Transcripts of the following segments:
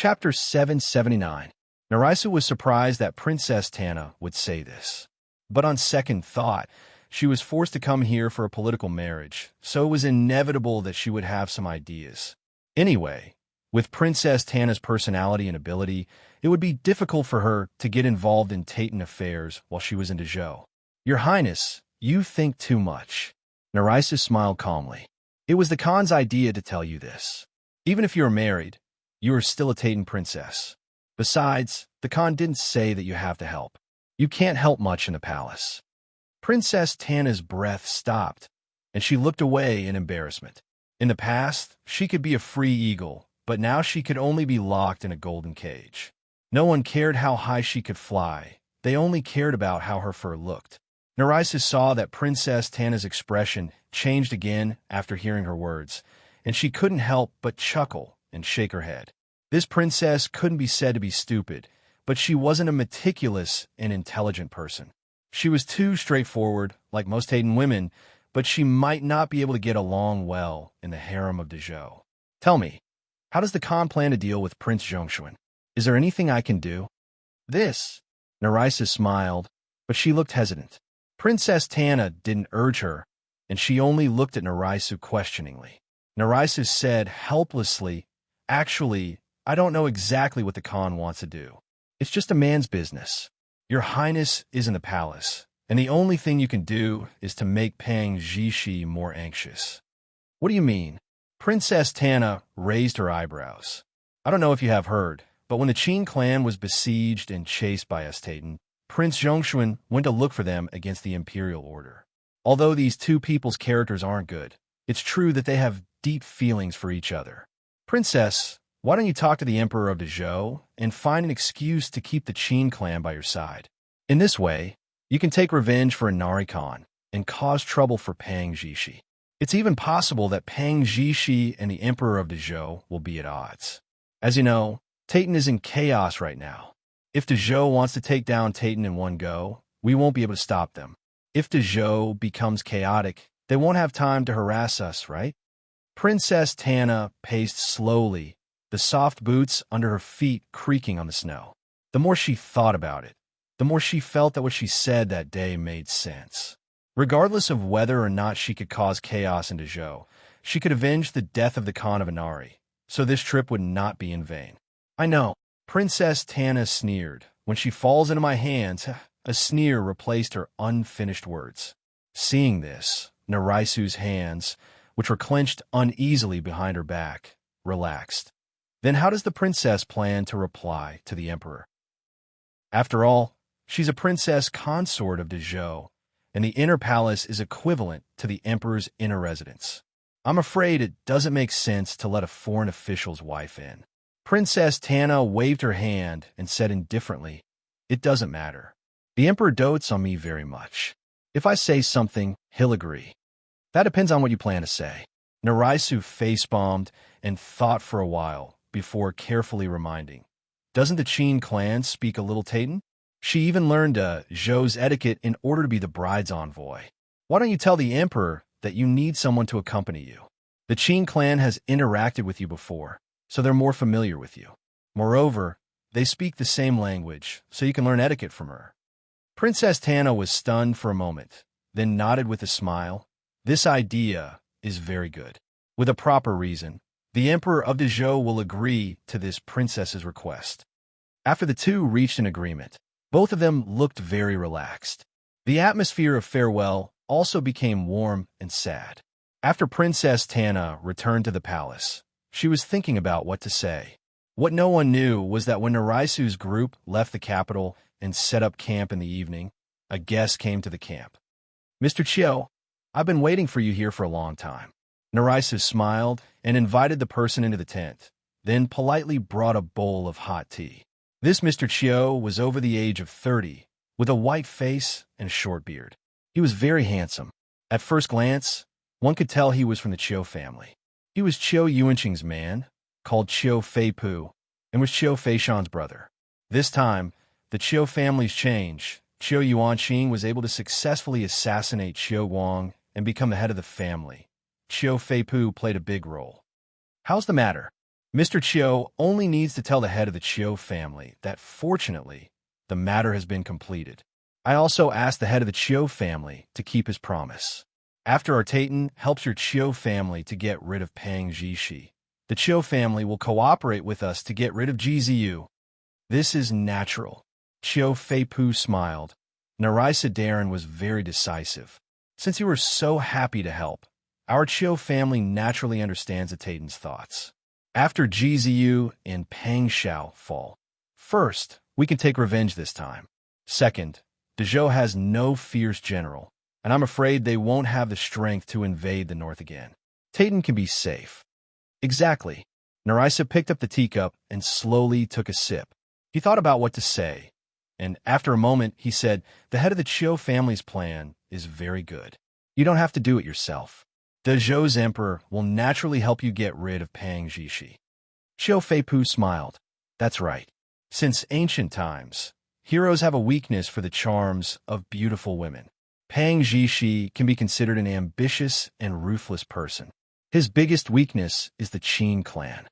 Chapter 779. Narisa was surprised that Princess Tana would say this. But on second thought, she was forced to come here for a political marriage, so it was inevitable that she would have some ideas. Anyway, with Princess Tana's personality and ability, it would be difficult for her to get involved in Tayton affairs while she was in Dezhou. Your Highness, you think too much. Narisa smiled calmly. It was the Khan's idea to tell you this. Even if you are married, you are still a Tayton princess. Besides, the Khan didn't say that you have to help. You can't help much in the palace. Princess Tana's breath stopped, and she looked away in embarrassment. In the past, she could be a free eagle, but now she could only be locked in a golden cage. No one cared how high she could fly. They only cared about how her fur looked. Narisa saw that Princess Tana's expression changed again after hearing her words, and she couldn't help but chuckle and shake her head. This princess couldn't be said to be stupid, but she wasn't a meticulous and intelligent person. She was too straightforward, like most Tayton women, but she might not be able to get along well in the harem of Dezhou. Tell me, how does the Khan plan to deal with Prince Zhongshuan? Is there anything I can do? Narisa smiled, but she looked hesitant. Princess Tana didn't urge her, and she only looked at Narisa questioningly. Narisa said helplessly, Actually, I don't know exactly what the Khan wants to do. It's just a man's business. Your Highness is in the palace, and the only thing you can do is to make Pang Zhishi more anxious. What do you mean? Princess Tana raised her eyebrows. I don't know if you have heard, but when the Qin clan was besieged and chased by us Tayton, Prince Zhongshuan went to look for them against the imperial order. Although these two people's characters aren't good, it's true that they have deep feelings for each other. Princess, why don't you talk to the Emperor of Dezhou and find an excuse to keep the Qin clan by your side? In this way, you can take revenge for Inari Khan and cause trouble for Pang Zhishi. It's even possible that Pang Zhishi and the Emperor of Dezhou will be at odds. As you know, Tayton is in chaos right now. If Dezhou wants to take down Tayton in one go, we won't be able to stop them. If Dezhou becomes chaotic, they won't have time to harass us, right? Princess Tana paced slowly, the soft boots under her feet creaking on the snow. The more she thought about it, the more she felt that what she said that day made sense. Regardless of whether or not she could cause chaos in Dezhou, she could avenge the death of the Khan of Inari, so this trip would not be in vain. I know, Princess Tana sneered. When she falls into my hands, a sneer replaced her unfinished words. Seeing this, Narisu's hands, which were clenched uneasily behind her back, relaxed. Then how does the princess plan to reply to the emperor? After all, she's a princess consort of Dezhou, and the inner palace is equivalent to the emperor's inner residence. I'm afraid it doesn't make sense to let a foreign official's wife in. Princess Tana waved her hand and said indifferently, It doesn't matter. The emperor dotes on me very much. If I say something, he'll agree. That depends on what you plan to say. Narisu face-bombed and thought for a while before carefully reminding. Doesn't the Qin clan speak a little Tayton? She even learned Zhou's etiquette in order to be the bride's envoy. Why don't you tell the emperor that you need someone to accompany you? The Qin clan has interacted with you before, so they're more familiar with you. Moreover, they speak the same language, so you can learn etiquette from her. Princess Tana was stunned for a moment, then nodded with a smile. This idea is very good. With a proper reason, the Emperor of Dezhou will agree to this princess's request. After the two reached an agreement, both of them looked very relaxed. The atmosphere of farewell also became warm and sad. After Princess Tana returned to the palace, she was thinking about what to say. What no one knew was that when Narisu's group left the capital and set up camp in the evening, a guest came to the camp. Mr. Chiu, I've been waiting for you here for a long time. Narisu smiled and invited the person into the tent, then politely brought a bowl of hot tea. This Mr. Chiu was over the age of 30, with a white face and short beard. He was very handsome. At first glance, one could tell he was from the Chiu family. He was Chiu Yuanqing's man, called Chiu Feipu, and was Chiu Feishan's brother. This time, the Chiu family's change. Chiu Yuanqing was able to successfully assassinate Chiu Guang and become the head of the family. Chiu Feipu played a big role. How's the matter? Mr. Chiu only needs to tell the head of the Chiu family that, fortunately, the matter has been completed. I also asked the head of the Chiu family to keep his promise. After our Titan helps your Chiu family to get rid of Pang Jishi, the Chiu family will cooperate with us to get rid of Jiziyu. This is natural. Chiu Feipu smiled. Narisa Darren was very decisive. Since you were so happy to help, our Chiu family naturally understands the Titan's thoughts. After Jiziyu and Pang Xiao fall, first, we can take revenge this time. Second, Dezhou has no fierce general, and I'm afraid they won't have the strength to invade the north again. Titan can be safe. Exactly. Narisa picked up the teacup and slowly took a sip. He thought about what to say, and after a moment he said, the head of the Chiu family's plan is very good. You don't have to do it yourself. Dezhou's emperor will naturally help you get rid of Pang Jishi. Chiu Feipu smiled. That's right. Since ancient times, heroes have a weakness for the charms of beautiful women. Pang Jishi can be considered an ambitious and ruthless person. His biggest weakness is the Qin clan.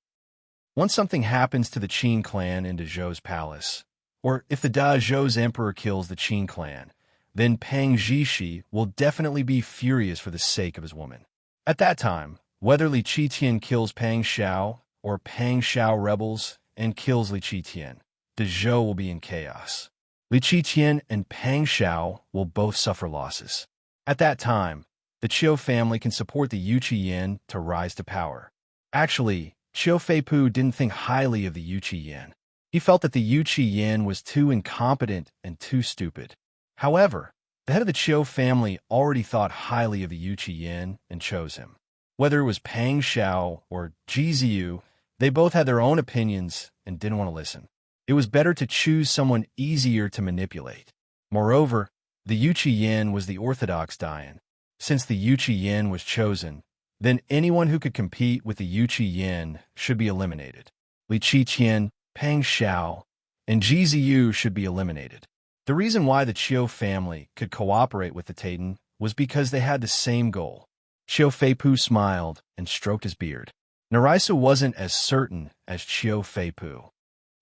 Once something happens to the Qin clan in Dezhou's palace, or if the Dezhou's emperor kills the Qin clan, then Pang Jishi will definitely be furious for the sake of his woman. At that time, whether Li Qitian kills Pang Xiao or Pang Xiao rebels and kills Li Qitian, Dezhou will be in chaos. Li Qitian and Pang Xiao will both suffer losses. At that time, the Chiu family can support the Yu Qiyan to rise to power. Actually, Chiu Feipu didn't think highly of the Yu Qiyan. He felt that the Yu Qiyan was too incompetent and too stupid. However, the head of the Chiu family already thought highly of the Yu Qiyan and chose him. Whether it was Pang Xiao or Jiziyu, they both had their own opinions and didn't want to listen. It was better to choose someone easier to manipulate. Moreover, the Yu Qiyan was the orthodox Dayan. Since the Yu Qiyan was chosen, then anyone who could compete with the Yu Qiyan should be eliminated. Li Qitian, Pang Xiao, and Jiziyu should be eliminated. The reason why the Chiu family could cooperate with the Titan was because they had the same goal. Chiu Feipu smiled and stroked his beard. Narisa wasn't as certain as Chiu Feipu.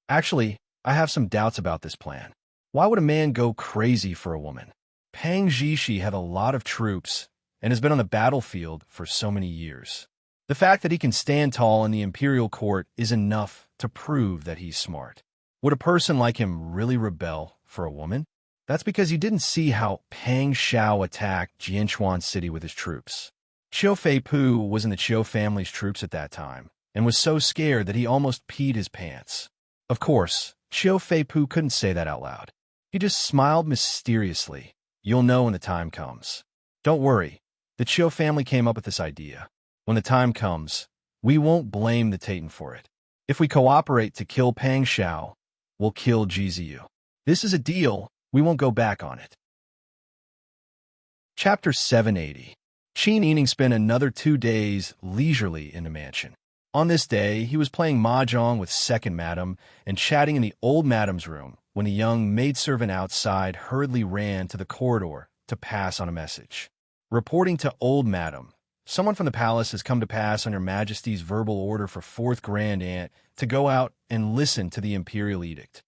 Actually, I have some doubts about this plan. Why would a man go crazy for a woman? Pang Jishi had a lot of troops and has been on the battlefield for so many years. The fact that he can stand tall in the imperial court is enough to prove that he's smart. Would a person like him really rebel for a woman? That's because you didn't see how Pang Xiao attacked Jianchuan City with his troops. Chiu Feipu was in the Chiu family's troops at that time and was so scared that he almost peed his pants. Of course, Chiu Feipu couldn't say that out loud. He just smiled mysteriously. You'll know when the time comes. Don't worry, the Chiu family came up with this idea. When the time comes, we won't blame the Titan for it. If we cooperate to kill Pang Xiao, we'll kill Jiziyu. This is a deal. We won't go back on it. Chapter 780. Qin Yining spent another 2 days leisurely in the mansion. On this day, he was playing mahjong with second madam and chatting in the old madam's room when a young maidservant outside hurriedly ran to the corridor to pass on a message. Reporting to old madam, someone from the palace has come to pass on your majesty's verbal order for 4th grand aunt to go out and listen to the imperial edict.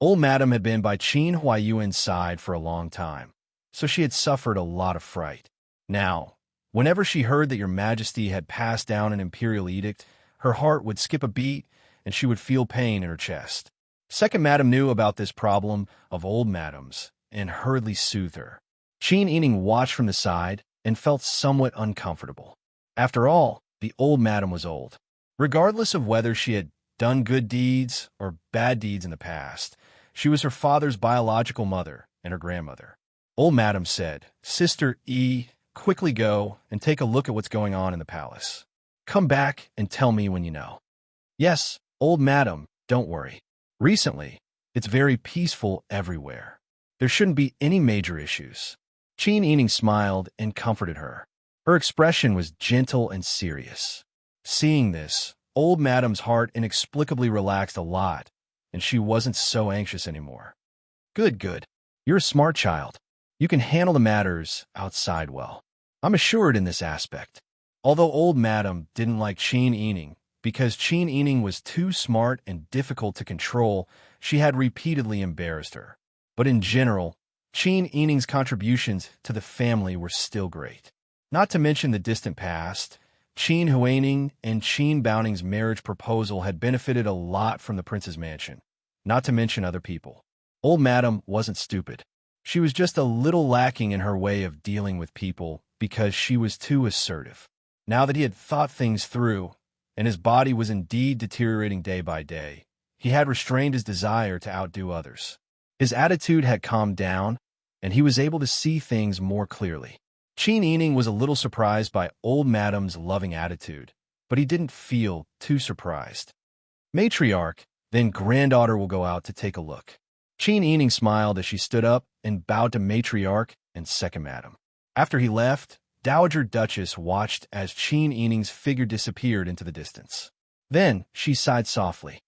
Old madam had been by Qin Huaiyuan's side for a long time, so she had suffered a lot of fright. Now, whenever she heard that your majesty had passed down an imperial edict, her heart would skip a beat and she would feel pain in her chest. Second madam knew about this problem of old madam's and hurriedly soothed her. Qin Yining watched from the side and felt somewhat uncomfortable. After all, the old madam was old. Regardless of whether she had done good deeds or bad deeds in the past, she was her father's biological mother and her grandmother. Old madam said, Sister E, quickly go and take a look at what's going on in the palace. Come back and tell me when you know. Yes, old madam, don't worry. Recently, it's very peaceful everywhere. There shouldn't be any major issues. Qin Yining smiled and comforted her. Her expression was gentle and serious. Seeing this, old madam's heart inexplicably relaxed a lot, and she wasn't so anxious anymore. Good, good. You're a smart child. You can handle the matters outside well. I'm assured in this aspect. Although old madam didn't like Qin Yining because Qin Yining was too smart and difficult to control, she had repeatedly embarrassed her. But in general, Qin Yining's contributions to the family were still great. Not to mention the distant past, Qin Huaining and Qin Baoning's marriage proposal had benefited a lot from the prince's mansion, not to mention other people. Old Madam wasn't stupid. She was just a little lacking in her way of dealing with people because she was too assertive. Now that he had thought things through, and his body was indeed deteriorating day by day, he had restrained his desire to outdo others. His attitude had calmed down, and he was able to see things more clearly. Qin Yining was a little surprised by Old Madam's loving attitude, but he didn't feel too surprised. Matriarch, then granddaughter will go out to take a look. Qin Yining smiled as she stood up and bowed to Matriarch and Second Madam. After he left, Dowager Duchess watched as Qin Yining's figure disappeared into the distance. Then she sighed softly.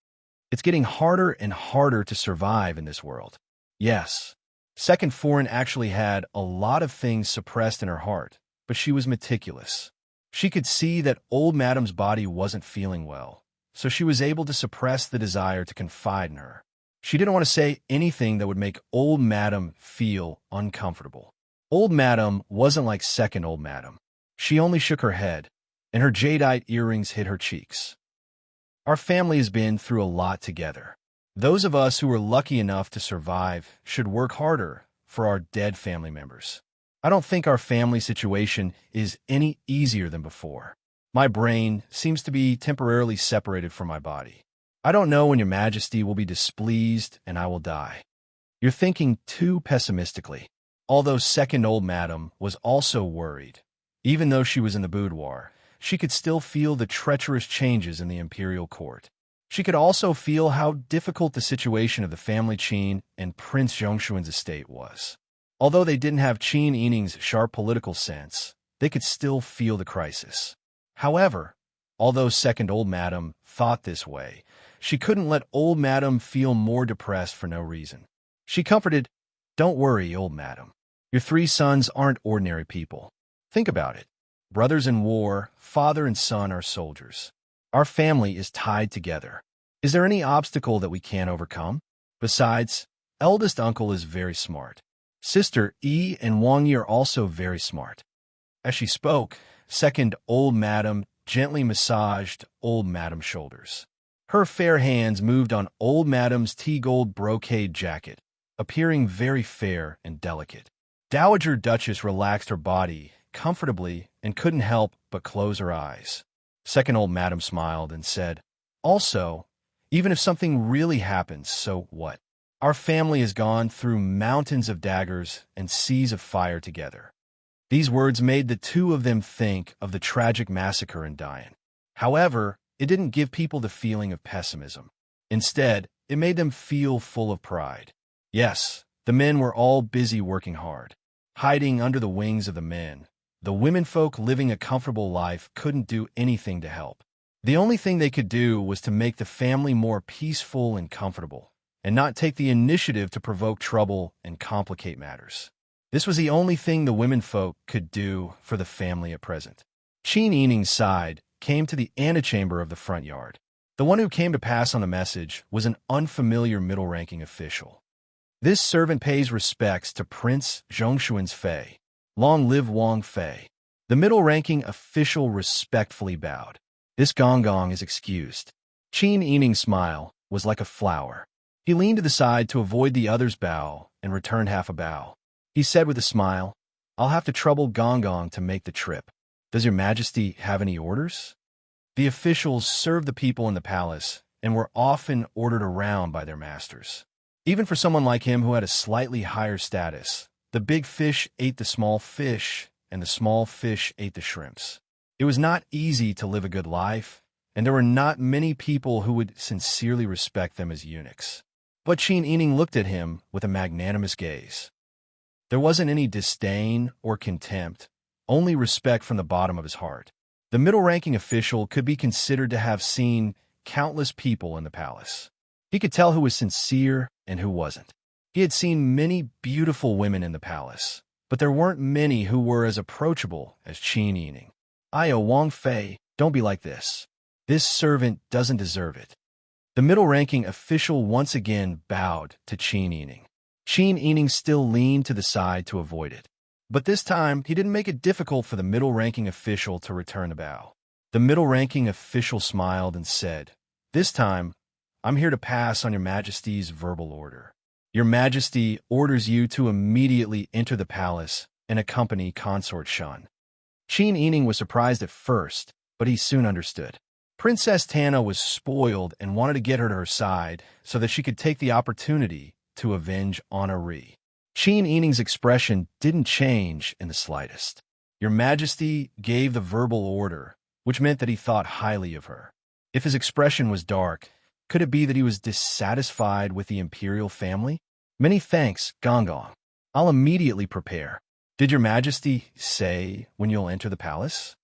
It's getting harder and harder to survive in this world. Yes. Second Foreign actually had a lot of things suppressed in her heart, but she was meticulous. She could see that Old Madam's body wasn't feeling well, so she was able to suppress the desire to confide in her. She didn't want to say anything that would make Old Madam feel uncomfortable. Old Madam wasn't like Second Old Madam. She only shook her head, and her jadeite earrings hit her cheeks. Our family has been through a lot together. Those of us who were lucky enough to survive should work harder for our dead family members. I don't think our family situation is any easier than before. My brain seems to be temporarily separated from my body. I don't know when your majesty will be displeased and I will die. You're thinking too pessimistically. Although Second Old Madam was also worried, even though she was in the boudoir, she could still feel the treacherous changes in the imperial court. She could also feel how difficult the situation of the family Qin and Prince Zhongshuan's estate was. Although they didn't have Qin Yining's sharp political sense, they could still feel the crisis. However, although Second Old Madam thought this way, she couldn't let Old Madam feel more depressed for no reason. She comforted, "Don't worry, Old Madam. Your 3 sons aren't ordinary people. Think about it. Brothers in war, father and son are soldiers. Our family is tied together. Is there any obstacle that we can't overcome? Besides, eldest uncle is very smart. Sister Yi and Wang Yi are also very smart." As she spoke, Second Old Madam gently massaged Old Madam's shoulders. Her fair hands moved on Old Madam's tea-gold brocade jacket, appearing very fair and delicate. Dowager Duchess relaxed her body comfortably and couldn't help but close her eyes. Second Old Madam smiled and said, "Also, even if something really happens, so what? Our family has gone through mountains of daggers and seas of fire together." These words made the two of them think of the tragic massacre in Dian. However, it didn't give people the feeling of pessimism. Instead, it made them feel full of pride. Yes, the men were all busy working hard, hiding under the wings of the men. The womenfolk living a comfortable life couldn't do anything to help. The only thing they could do was to make the family more peaceful and comfortable, and not take the initiative to provoke trouble and complicate matters. This was the only thing the womenfolk could do for the family at present. Qin Yining's side came to the antechamber of the front yard. The one who came to pass on the message was an unfamiliar middle-ranking official. This servant pays respects to Prince Zhongshuan's Fei. Long live Wang Fei. The middle-ranking official respectfully bowed. This gong is excused. Qin Yining's smile was like a flower. He leaned to the side to avoid the other's bow and returned half a bow. He said with a smile, "I'll have to trouble Gong to make the trip. Does your majesty have any orders?" The officials served the people in the palace and were often ordered around by their masters. Even for someone like him who had a slightly higher status, the big fish ate the small fish, and the small fish ate the shrimps. It was not easy to live a good life, and there were not many people who would sincerely respect them as eunuchs. But Qin Yining looked at him with a magnanimous gaze. There wasn't any disdain or contempt, only respect from the bottom of his heart. The middle-ranking official could be considered to have seen countless people in the palace. He could tell who was sincere and who wasn't. He had seen many beautiful women in the palace, but there weren't many who were as approachable as Qin Yining. "Wang Fei, don't be like this. This servant doesn't deserve it. The middle-ranking official once again bowed to Qin Yining. Qin Yining still leaned to the side to avoid it. But this time, he didn't make it difficult for the middle-ranking official to return the bow. The middle-ranking official smiled and said, "This time, I'm here to pass on Your Majesty's verbal order. Your Majesty orders you to immediately enter the palace and accompany Consort Shun." Qin Yining was surprised at first, but he soon understood. Princess Tana was spoiled and wanted to get her to her side so that she could take the opportunity to avenge Henri. Qin Yining's expression didn't change in the slightest. Your Majesty gave the verbal order, which meant that he thought highly of her. If his expression was dark, could it be that he was dissatisfied with the imperial family? Many thanks, Gonggong. I'll immediately prepare. Did Your Majesty say when you'll enter the palace?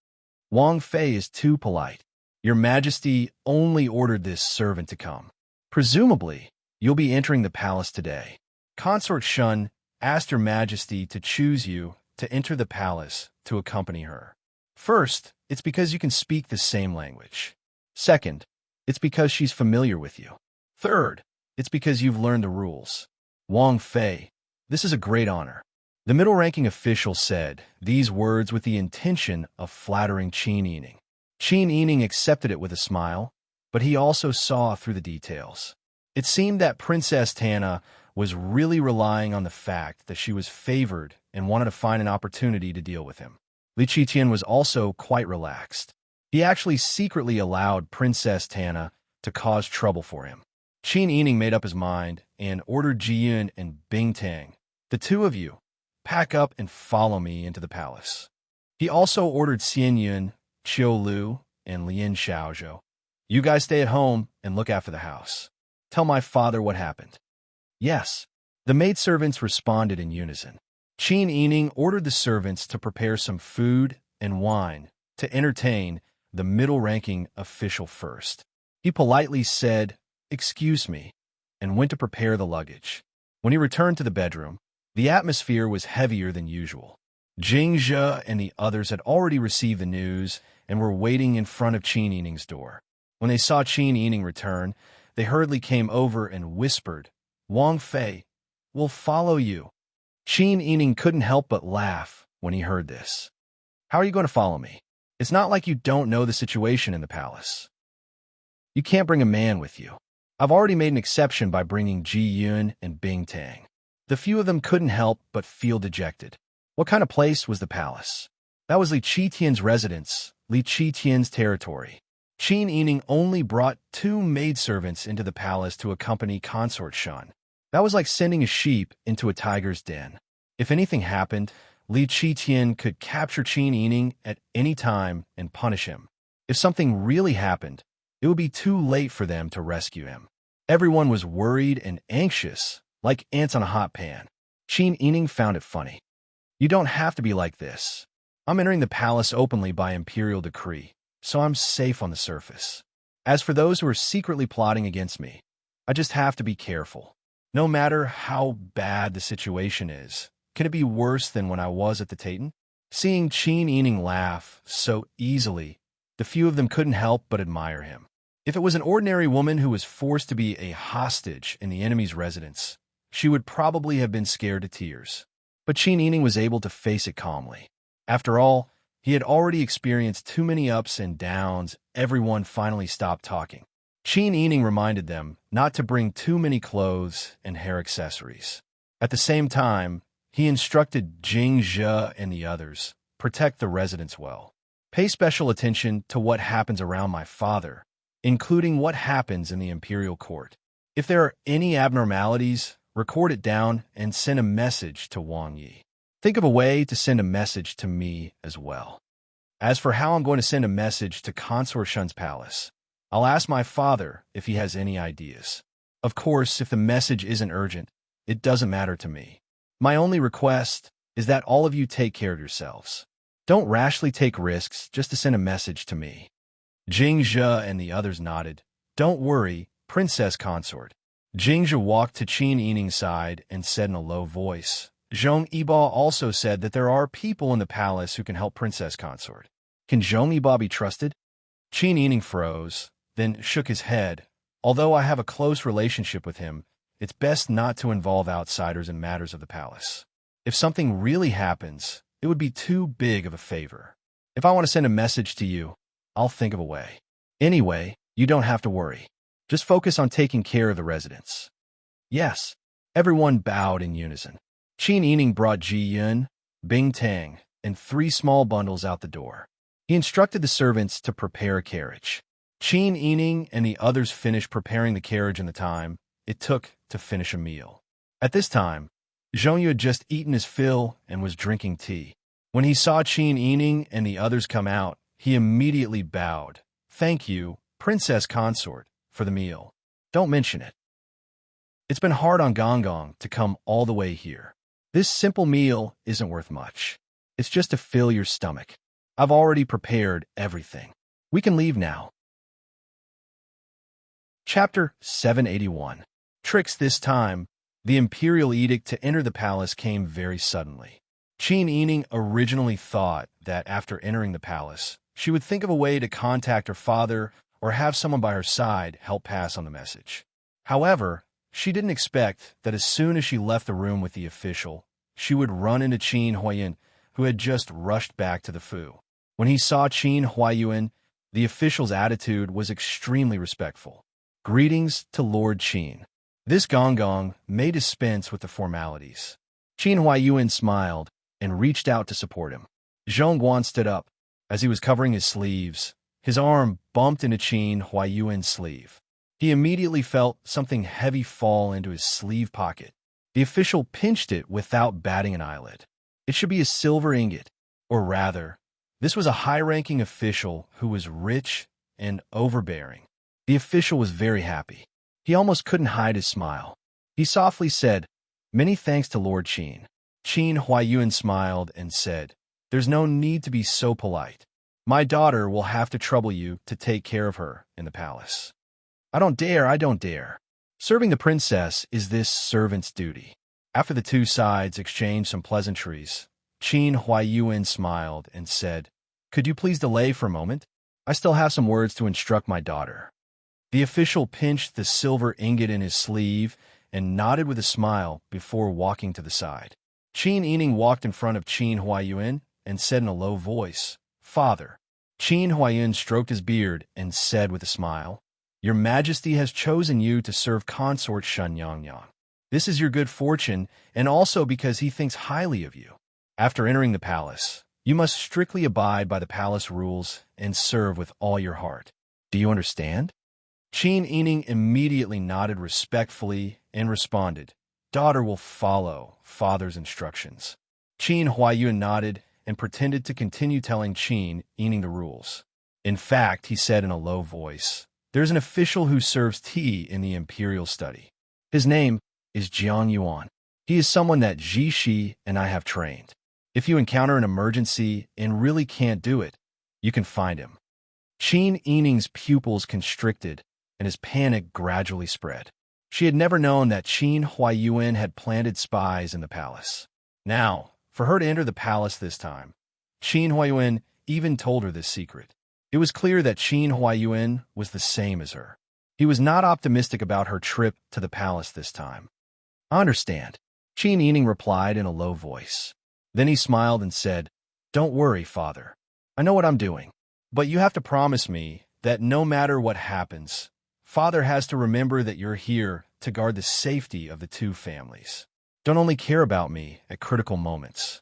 Wang Fei is too polite. Your Majesty only ordered this servant to come. Presumably, you'll be entering the palace today. Consort Shun asked Your Majesty to choose you to enter the palace to accompany her. First, it's because you can speak the same language. Second, it's because she's familiar with you. Third, it's because you've learned the rules. Wang Fei, this is a great honor. The middle-ranking official said these words with the intention of flattering Qin Yining. Qin Yining accepted it with a smile, but he also saw through the details. It seemed that Princess Tana was really relying on the fact that she was favored and wanted to find an opportunity to deal with him. Li Qitian was also quite relaxed. He actually secretly allowed Princess Tana to cause trouble for him. Qin Yining made up his mind and ordered Jiyun and Bingtang, "The two of you, pack up and follow me into the palace." He also ordered Xian Yun, Qiu Lu, and Lin Xiaozhou, "You guys stay at home and look after the house. Tell my father what happened." Yes. The maidservants responded in unison. Qin Yining ordered the servants to prepare some food and wine to entertain the middle-ranking official first. He politely said, "Excuse me," and went to prepare the luggage. When he returned to the bedroom, the atmosphere was heavier than usual. Jing Zhe and the others had already received the news and were waiting in front of Qin Yining's door. When they saw Qin Yining return, they hurriedly came over and whispered, "Wang Fei, we'll follow you." Qin Yining couldn't help but laugh when he heard this. "How are you going to follow me? It's not like you don't know the situation in the palace. You can't bring a man with you. I've already made an exception by bringing Ji Yun and Bing Tang." The few of them couldn't help but feel dejected. What kind of place was the palace? That was Li Qitian's residence, Li Qitian's territory. Qin Yining only brought 2 maidservants into the palace to accompany Consort Shun. That was like sending a sheep into a tiger's den. If anything happened, Li Qitian could capture Qin Yining at any time and punish him. If something really happened, it would be too late for them to rescue him. Everyone was worried and anxious, like ants on a hot pan. Qin Yining found it funny. "You don't have to be like this. I'm entering the palace openly by imperial decree, so I'm safe on the surface. As for those who are secretly plotting against me, I just have to be careful. No matter how bad the situation is, can it be worse than when I was at the Taten?" Seeing Qin Yining laugh so easily, the few of them couldn't help but admire him. If it was an ordinary woman who was forced to be a hostage in the enemy's residence, she would probably have been scared to tears. But Qin Yining was able to face it calmly. After all, he had already experienced too many ups and downs. Everyone finally stopped talking. Qin Yining reminded them not to bring too many clothes and hair accessories. At the same time, he instructed Jing Zhe and the others, "Protect the residents well. Pay special attention to what happens around my father, including what happens in the imperial court. If there are any abnormalities, record it down and send a message to Wang Yi. Think of a way to send a message to me as well. As for how I'm going to send a message to Consort Shun's palace, I'll ask my father if he has any ideas. Of course, if the message isn't urgent, it doesn't matter to me. My only request is that all of you take care of yourselves. Don't rashly take risks just to send a message to me." Jing Zhe and the others nodded. "Don't worry, Princess Consort." Jing Zhe walked to Qin Yining's side and said in a low voice, "Zhong Yiba also said that there are people in the palace who can help Princess Consort. Can Zhong Yiba be trusted?" Qin Yining froze, then shook his head. Although I have a close relationship with him, it's best not to involve outsiders in matters of the palace. If something really happens, it would be too big of a favor. If I want to send a message to you, I'll think of a way. Anyway, you don't have to worry. Just focus on taking care of the residents. Yes. Everyone bowed in unison. Qin Yining brought Ji Yun, Bing Tang, and 3 small bundles out the door. He instructed the servants to prepare a carriage. Qin Yining and the others finished preparing the carriage in the time it took to finish a meal. At this time, Zhongyu had just eaten his fill and was drinking tea. When he saw Qin Yining and the others come out, he immediately bowed. Thank you, Princess Consort, for the meal. Don't mention it. It's been hard on Gong to come all the way here. This simple meal isn't worth much. It's just to fill your stomach. I've already prepared everything. We can leave now. Chapter 781. Tricks. This time, the imperial edict to enter the palace came very suddenly. Qin Yining originally thought that after entering the palace, she would think of a way to contact her father or have someone by her side help pass on the message. However, she didn't expect that as soon as she left the room with the official, she would run into Qin Huaiyuan, who had just rushed back to the Fu. When he saw Qin Huaiyuan, the official's attitude was extremely respectful. Greetings to Lord Qin. This Gong may dispense with the formalities. Qin Huaiyuan smiled and reached out to support him. Zhong Guan stood up. As he was covering his sleeves, his arm bumped into Qin Huaiyuan's sleeve. He immediately felt something heavy fall into his sleeve pocket. The official pinched it without batting an eyelid. It should be a silver ingot, or rather, this was a high-ranking official who was rich and overbearing. The official was very happy. He almost couldn't hide his smile. He softly said, "Many thanks to Lord Qin." Qin Huaiyuan smiled and said, "There's no need to be so polite. My daughter will have to trouble you to take care of her in the palace." I don't dare. Serving the princess is this servant's duty. After the two sides exchanged some pleasantries, Qin Huaiyuan smiled and said, "Could you please delay for a moment? I still have some words to instruct my daughter." The official pinched the silver ingot in his sleeve and nodded with a smile before walking to the side. Qin Yining walked in front of Qin Huaiyuan and said in a low voice, "Father." Qin Huaiyuan stroked his beard and said with a smile, "Your Majesty has chosen you to serve Consort Shenyang. This is your good fortune, and also because he thinks highly of you. After entering the palace, you must strictly abide by the palace rules and serve with all your heart. Do you understand?" Qin Yining immediately nodded respectfully and responded, "Daughter will follow father's instructions." Qin Huaiyuan nodded and pretended to continue telling Qin Yining the rules. In fact, he said in a low voice, "There's an official who serves tea in the imperial study. His name is Jiang Yuan. He is someone that Ji Shi and I have trained. If you encounter an emergency and really can't do it, you can find him." Qin Yining's pupils constricted and his panic gradually spread. She had never known that Qin Huaiyuan had planted spies in the palace. Now, for her to enter the palace this time, Qin Huaiyuan even told her this secret. It was clear that Qin Huaiyuan was the same as her. He was not optimistic about her trip to the palace this time. "I understand," Qin Yining replied in a low voice. Then he smiled and said, "Don't worry, father. I know what I'm doing. But you have to promise me that no matter what happens, father has to remember that you're here to guard the safety of the two families. Don't only care about me at critical moments.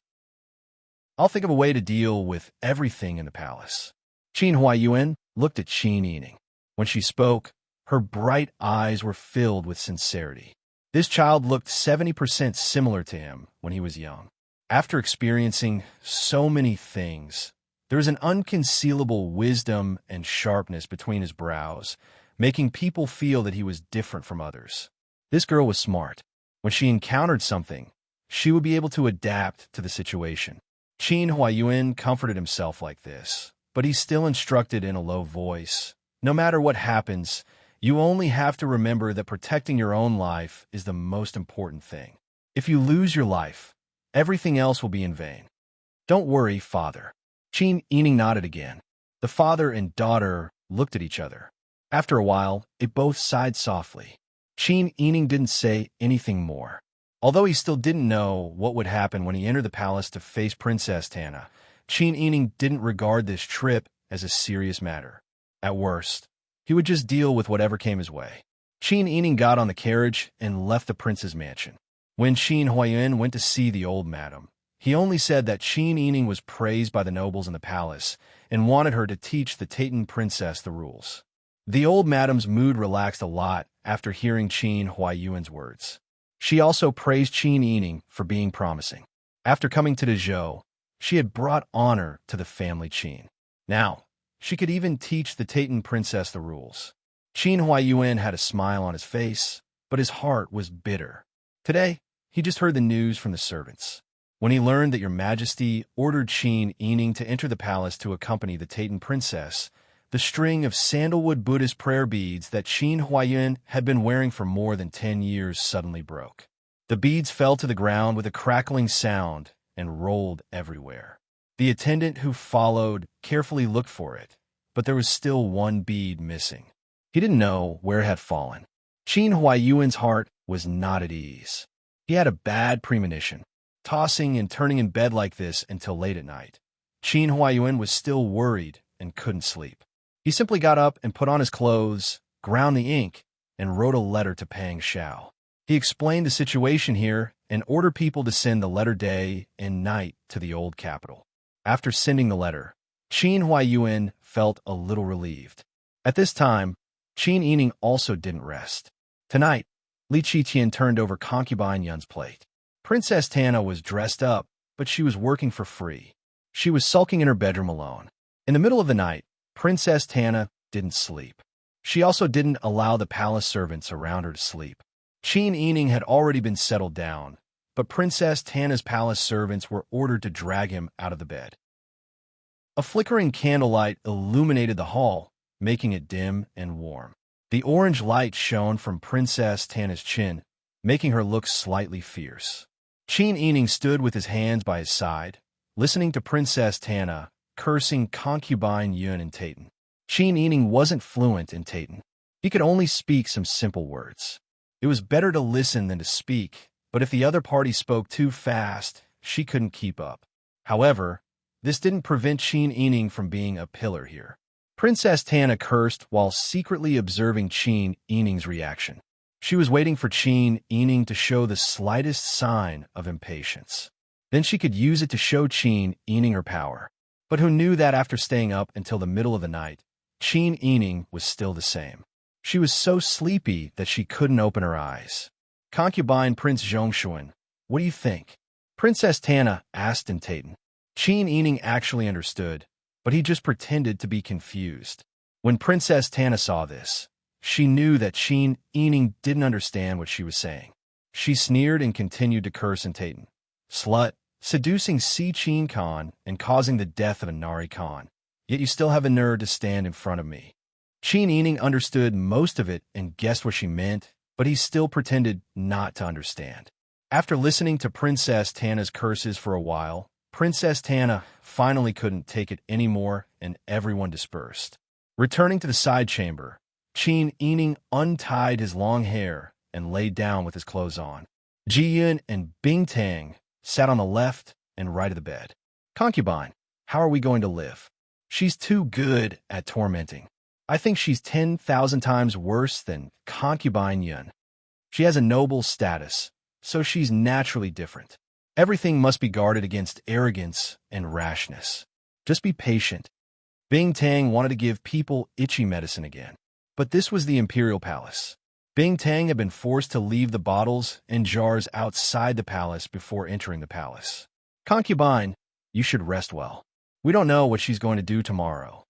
I'll think of a way to deal with everything in the palace." Qin Huaiyuan looked at Qin Yining. When she spoke, her bright eyes were filled with sincerity. This child looked 70% similar to him when he was young. After experiencing so many things, there was an unconcealable wisdom and sharpness between his brows, making people feel that he was different from others. This girl was smart. When she encountered something, she would be able to adapt to the situation. Qin Huaiyuan comforted himself like this, but he still instructed in a low voice, "No matter what happens, you only have to remember that protecting your own life is the most important thing. If you lose your life, everything else will be in vain." "Don't worry, father." Qin Yining nodded again. The father and daughter looked at each other. After a while, they both sighed softly. Qin Yining didn't say anything more. Although he still didn't know what would happen when he entered the palace to face Princess Tana, Qin Yining didn't regard this trip as a serious matter. At worst, he would just deal with whatever came his way. Qin Yining got on the carriage and left the prince's mansion. When Qin Huayuan went to see the old madam, he only said that Qin Yining was praised by the nobles in the palace and wanted her to teach the Taitan princess the rules. The old madam's mood relaxed a lot after hearing Qin Huayuan's words. She also praised Qin Yining for being promising. After coming to the Zhou, she had brought honor to the family Qin. Now, she could even teach the Taitan princess the rules. Qin Huayuan had a smile on his face, but his heart was bitter. Today, he just heard the news from the servants. When he learned that Your Majesty ordered Qin Yining to enter the palace to accompany the Taitan princess, the string of sandalwood Buddhist prayer beads that Qin Huayuan had been wearing for more than 10 years suddenly broke. The beads fell to the ground with a crackling sound and rolled everywhere. The attendant who followed carefully looked for it, but there was still one bead missing. He didn't know where it had fallen. Qin Huayuan's heart was not at ease. He had a bad premonition, tossing and turning in bed like this until late at night. Qin Huayuan was still worried and couldn't sleep. He simply got up and put on his clothes, ground the ink, and wrote a letter to Pang Xiao. He explained the situation here and ordered people to send the letter day and night to the old capital. After sending the letter, Qin Huayuan felt a little relieved. At this time, Qin Yining also didn't rest. Tonight, Li Qitian turned over concubine Yun's plate. Princess Tana was dressed up, but she was working for free. She was sulking in her bedroom alone. In the middle of the night, Princess Tana didn't sleep. She also didn't allow the palace servants around her to sleep. Qin Yining had already been settled down, but Princess Tana's palace servants were ordered to drag him out of the bed. A flickering candlelight illuminated the hall, making it dim and warm. The orange light shone from Princess Tana's chin, making her look slightly fierce. Qin Yining stood with his hands by his side, listening to Princess Tana cursing concubine Yun in Taitan. Qin Yining wasn't fluent in Taitan. He could only speak some simple words. It was better to listen than to speak, but if the other party spoke too fast, she couldn't keep up. However, this didn't prevent Qin Yining from being a pillar here. Princess Tana cursed while secretly observing Qin Yining's reaction. She was waiting for Qin Yining to show the slightest sign of impatience. Then she could use it to show Qin Yining her power. But who knew that after staying up until the middle of the night, Qin Yining was still the same. She was so sleepy that she couldn't open her eyes. Concubine Prince Zhongshuan, what do you think? Princess Tana asked in Taitan. Qin Yining actually understood, but he just pretended to be confused. When Princess Tana saw this, she knew that Qin Yining didn't understand what she was saying. She sneered and continued to curse in Taitan. Slut, seducing Si Qin Khan and causing the death of a Nari Khan. Yet you still have a nerve to stand in front of me. Qin Yining understood most of it and guessed what she meant, but he still pretended not to understand. After listening to Princess Tana's curses for a while, Princess Tana finally couldn't take it anymore and everyone dispersed. Returning to the side chamber, Qin Yining untied his long hair and laid down with his clothes on. Ji Yun and Bing Tang sat on the left and right of the bed. Concubine, how are we going to live? She's too good at tormenting. I think she's 10,000 times worse than concubine Yun. She has a noble status, so she's naturally different. Everything must be guarded against arrogance and rashness. Just be patient. Bing Tang wanted to give people itchy medicine again. But this was the imperial palace. Bing Tang had been forced to leave the bottles and jars outside the palace before entering the palace. Concubine, you should rest well. We don't know what she's going to do tomorrow.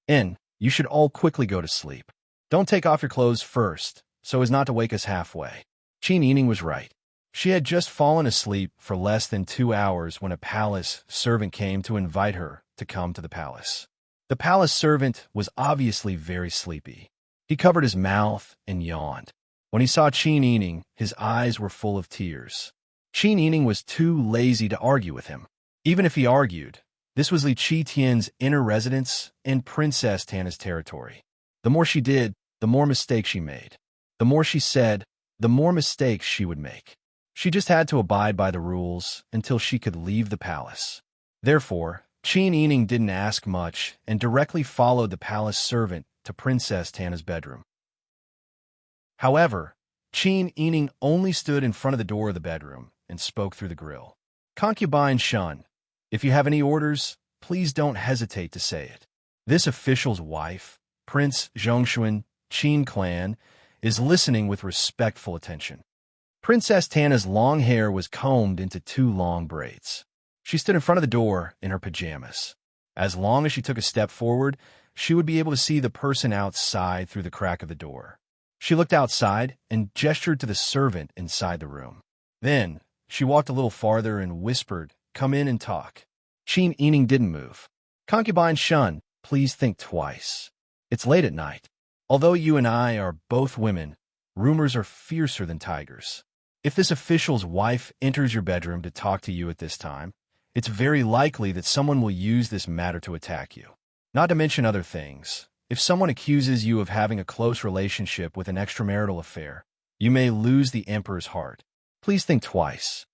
And you should all quickly go to sleep. Don't take off your clothes first, so as not to wake us halfway. Qin Yining was right. She had just fallen asleep for less than 2 hours when a palace servant came to invite her to come to the palace. The palace servant was obviously very sleepy. He covered his mouth and yawned. When he saw Qin Yining, his eyes were full of tears. Qin Yining was too lazy to argue with him. Even if he argued, this was Li Qitian's inner residence and Princess Tana's territory. The more she did, the more mistakes she made. The more she said, the more mistakes she would make. She just had to abide by the rules until she could leave the palace. Therefore, Qin Yining didn't ask much and directly followed the palace servant to Princess Tana's bedroom. However, Qin Yining only stood in front of the door of the bedroom and spoke through the grill. "Concubine Shun, if you have any orders, please don't hesitate to say it." This official's wife, Prince Zhongshuan, Qin clan, is listening with respectful attention. Princess Tana's long hair was combed into 2 long braids. She stood in front of the door in her pajamas. As long as she took a step forward, she would be able to see the person outside through the crack of the door. She looked outside and gestured to the servant inside the room. Then, she walked a little farther and whispered, "Come in and talk." Qin Yining didn't move. "Concubine Shun, please think twice. It's late at night. Although you and I are both women, rumors are fiercer than tigers. If this official's wife enters your bedroom to talk to you at this time, it's very likely that someone will use this matter to attack you. Not to mention other things. If someone accuses you of having a close relationship with an extramarital affair, you may lose the emperor's heart. Please think twice."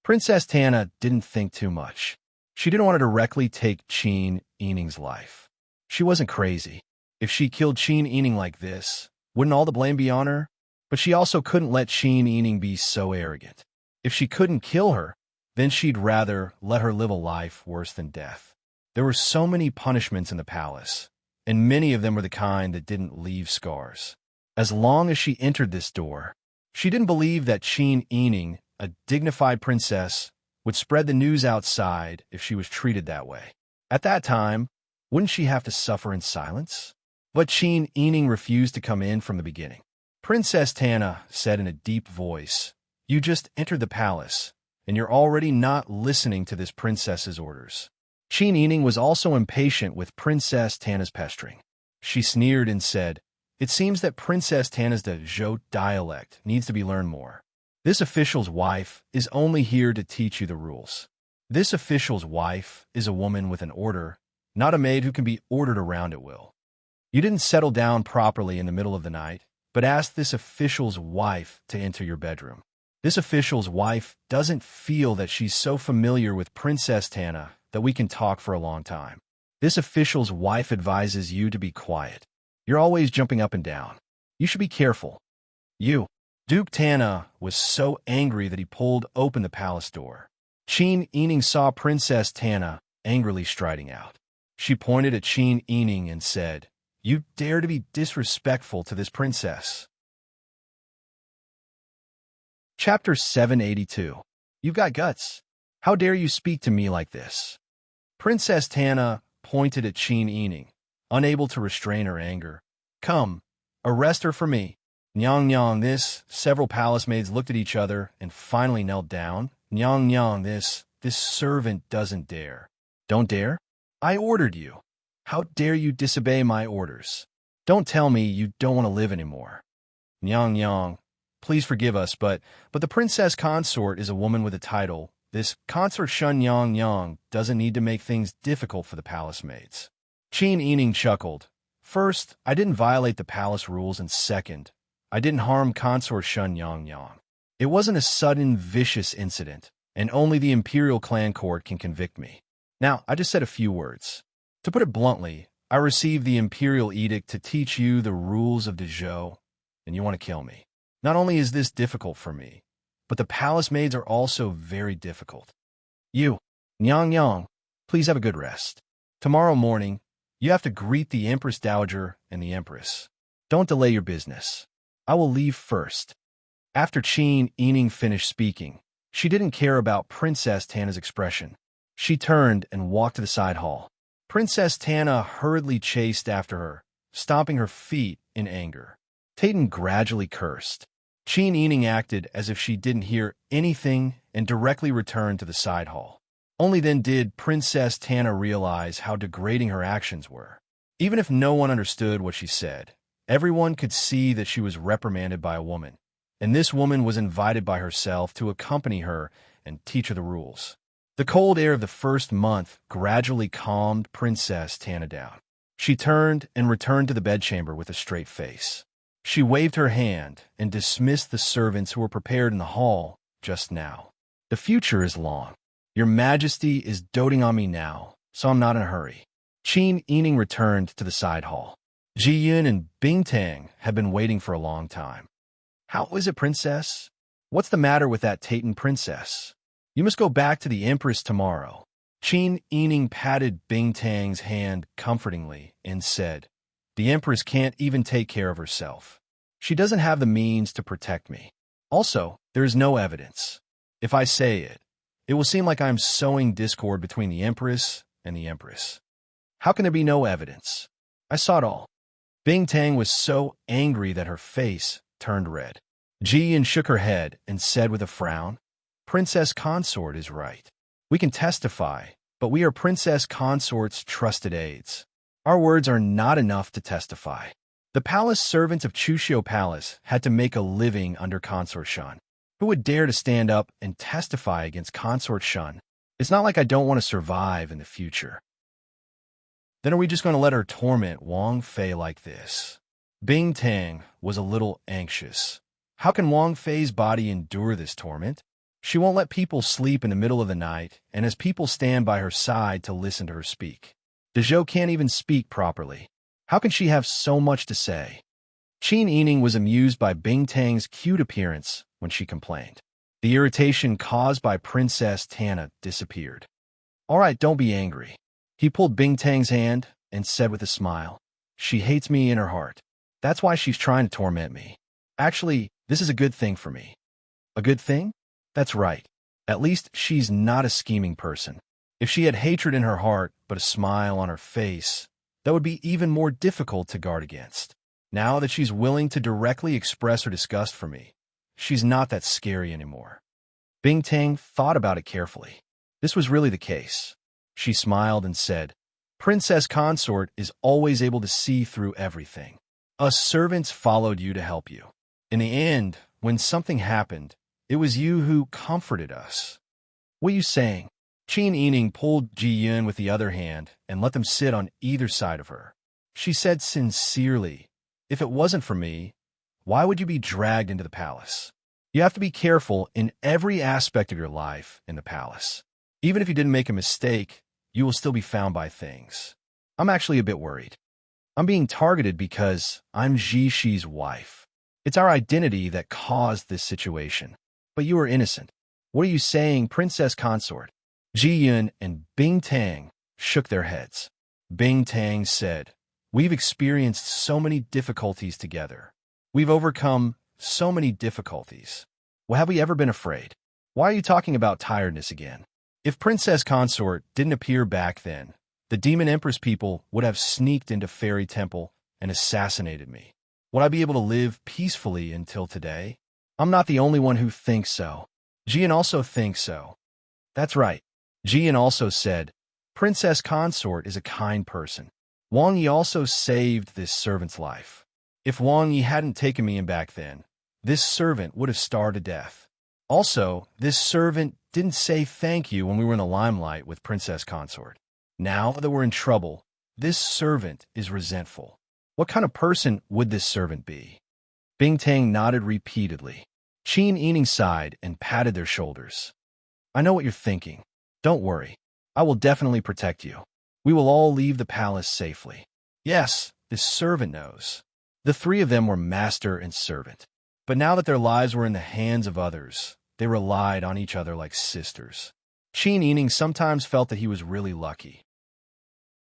Princess Tana didn't think too much. She didn't want to directly take Qin Yining's life. She wasn't crazy. If she killed Qin Yining like this, wouldn't all the blame be on her? But she also couldn't let Qin Yining be so arrogant. If she couldn't kill her, then she'd rather let her live a life worse than death. There were so many punishments in the palace, and many of them were the kind that didn't leave scars. As long as she entered this door, she didn't believe that Qin Yining, a dignified princess, would spread the news outside if she was treated that way. At that time, wouldn't she have to suffer in silence? But Qin Yining refused to come in from the beginning. Princess Tana said in a deep voice, "You just entered the palace, and you're already not listening to this princess's orders." Qin Yining was also impatient with Princess Tana's pestering. She sneered and said, "It seems that Princess Tana's Zhou dialect needs to be learned more. This official's wife is only here to teach you the rules. This official's wife is a woman with an order, not a maid who can be ordered around at will. You didn't settle down properly in the middle of the night, but asked this official's wife to enter your bedroom. This official's wife doesn't feel that she's so familiar with Princess Tana that we can talk for a long time. This official's wife advises you to be quiet. You're always jumping up and down. You should be careful." Duke Tana was so angry that he pulled open the palace door. Qin Yining saw Princess Tana angrily striding out. She pointed at Qin Yining and said, "You dare to be disrespectful to this princess." Chapter 782. "You've got guts. How dare you speak to me like this?" Princess Tana pointed at Qin Yining, unable to restrain her anger. "Come, arrest her for me." "Nyang nyang this." Several palace maids looked at each other and finally knelt down. "Nyang nyang this servant doesn't dare." "Don't dare? I ordered you. How dare you disobey my orders? Don't tell me you don't want to live anymore." "Nyang nyang, please forgive us, but the princess consort is a woman with a title. This consort Shun Nyang nyang doesn't need to make things difficult for the palace maids." Qin Yining chuckled. "First, I didn't violate the palace rules, and second, I didn't harm consort Shun Yang Yang. It wasn't a sudden, vicious incident, and only the imperial clan court can convict me. Now, I just said a few words. To put it bluntly, I received the imperial edict to teach you the rules of Zhou, and you want to kill me. Not only is this difficult for me, but the palace maids are also very difficult. You, Nyang Yang, please have a good rest. Tomorrow morning, you have to greet the Empress Dowager and the Empress. Don't delay your business. I will leave first." After Qin Yining finished speaking, she didn't care about Princess Tana's expression. She turned and walked to the side hall. Princess Tana hurriedly chased after her, stomping her feet in anger. Tayton gradually cursed. Qin Yining acted as if she didn't hear anything and directly returned to the side hall. Only then did Princess Tana realize how degrading her actions were. Even if no one understood what she said, everyone could see that she was reprimanded by a woman, and this woman was invited by herself to accompany her and teach her the rules. The cold air of the first month gradually calmed Princess Tana down. She turned and returned to the bedchamber with a straight face. She waved her hand and dismissed the servants who were prepared in the hall just now. The future is long. Your Majesty is doting on me now, so I'm not in a hurry. Qin Yining returned to the side hall. Ji Yun and Bing Tang had been waiting for a long time. How is it, Princess? What's the matter with that Taitan princess? You must go back to the Empress tomorrow. Qin Yining patted Bing Tang's hand comfortingly and said, The Empress can't even take care of herself. She doesn't have the means to protect me. Also, there is no evidence. If I say it, it will seem like I'm sowing discord between the Empress and the Empress. How can there be no evidence? I saw it all. Bing Tang was so angry that her face turned red. Ji Yun shook her head and said with a frown, Princess Consort is right. We can testify, but we are Princess Consort's trusted aides. Our words are not enough to testify. The palace servants of Chuxiu Palace had to make a living under Consort Shun. Who would dare to stand up and testify against Consort Shun? It's not like I don't want to survive in the future. Then are we just going to let her torment Wang Fei like this? Bing Tang was a little anxious. How can Wang Fei's body endure this torment? She won't let people sleep in the middle of the night, and has people stand by her side to listen to her speak. Dezhou can't even speak properly. How can she have so much to say? Qin Yining was amused by Bing Tang's cute appearance when she complained. The irritation caused by Princess Tana disappeared. All right, don't be angry. He pulled Bing Tang's hand and said with a smile, She hates me in her heart. That's why she's trying to torment me. Actually, this is a good thing for me. A good thing? That's right. At least she's not a scheming person. If she had hatred in her heart but a smile on her face, that would be even more difficult to guard against. Now that she's willing to directly express her disgust for me, she's not that scary anymore. Bing Tang thought about it carefully. This was really the case. She smiled and said, Princess Consort is always able to see through everything. Us servants followed you to help you. In the end, when something happened, it was you who comforted us. What are you saying? Qin Yining pulled Ji Yun with the other hand and let them sit on either side of her. She said sincerely, If it wasn't for me, why would you be dragged into the palace? You have to be careful in every aspect of your life in the palace. Even if you didn't make a mistake, you will still be found by things. I'm actually a bit worried. I'm being targeted because I'm Ji Shi's wife. It's our identity that caused this situation. But you are innocent. What are you saying, Princess Consort? Ji Yun and Bing Tang shook their heads. Bing Tang said, We've experienced so many difficulties together. We've overcome so many difficulties. Well, have we ever been afraid? Why are you talking about tiredness again? If Princess Consort didn't appear back then, the Demon Empress people would have sneaked into Fairy Temple and assassinated me. Would I be able to live peacefully until today? I'm not the only one who thinks so. Jian also thinks so. That's right. Jian also said, Princess Consort is a kind person. Wang Yi also saved this servant's life. If Wang Yi hadn't taken me in back then, this servant would have starved to death. Also, this servant didn't say thank you when we were in the limelight with Princess Consort. Now that we're in trouble, this servant is resentful. What kind of person would this servant be? Bing Tang nodded repeatedly. Qin Yining sighed and patted their shoulders. I know what you're thinking. Don't worry. I will definitely protect you. We will all leave the palace safely. Yes, this servant knows. The three of them were master and servant. But now that their lives were in the hands of others, they relied on each other like sisters. Qin Yining sometimes felt that he was really lucky.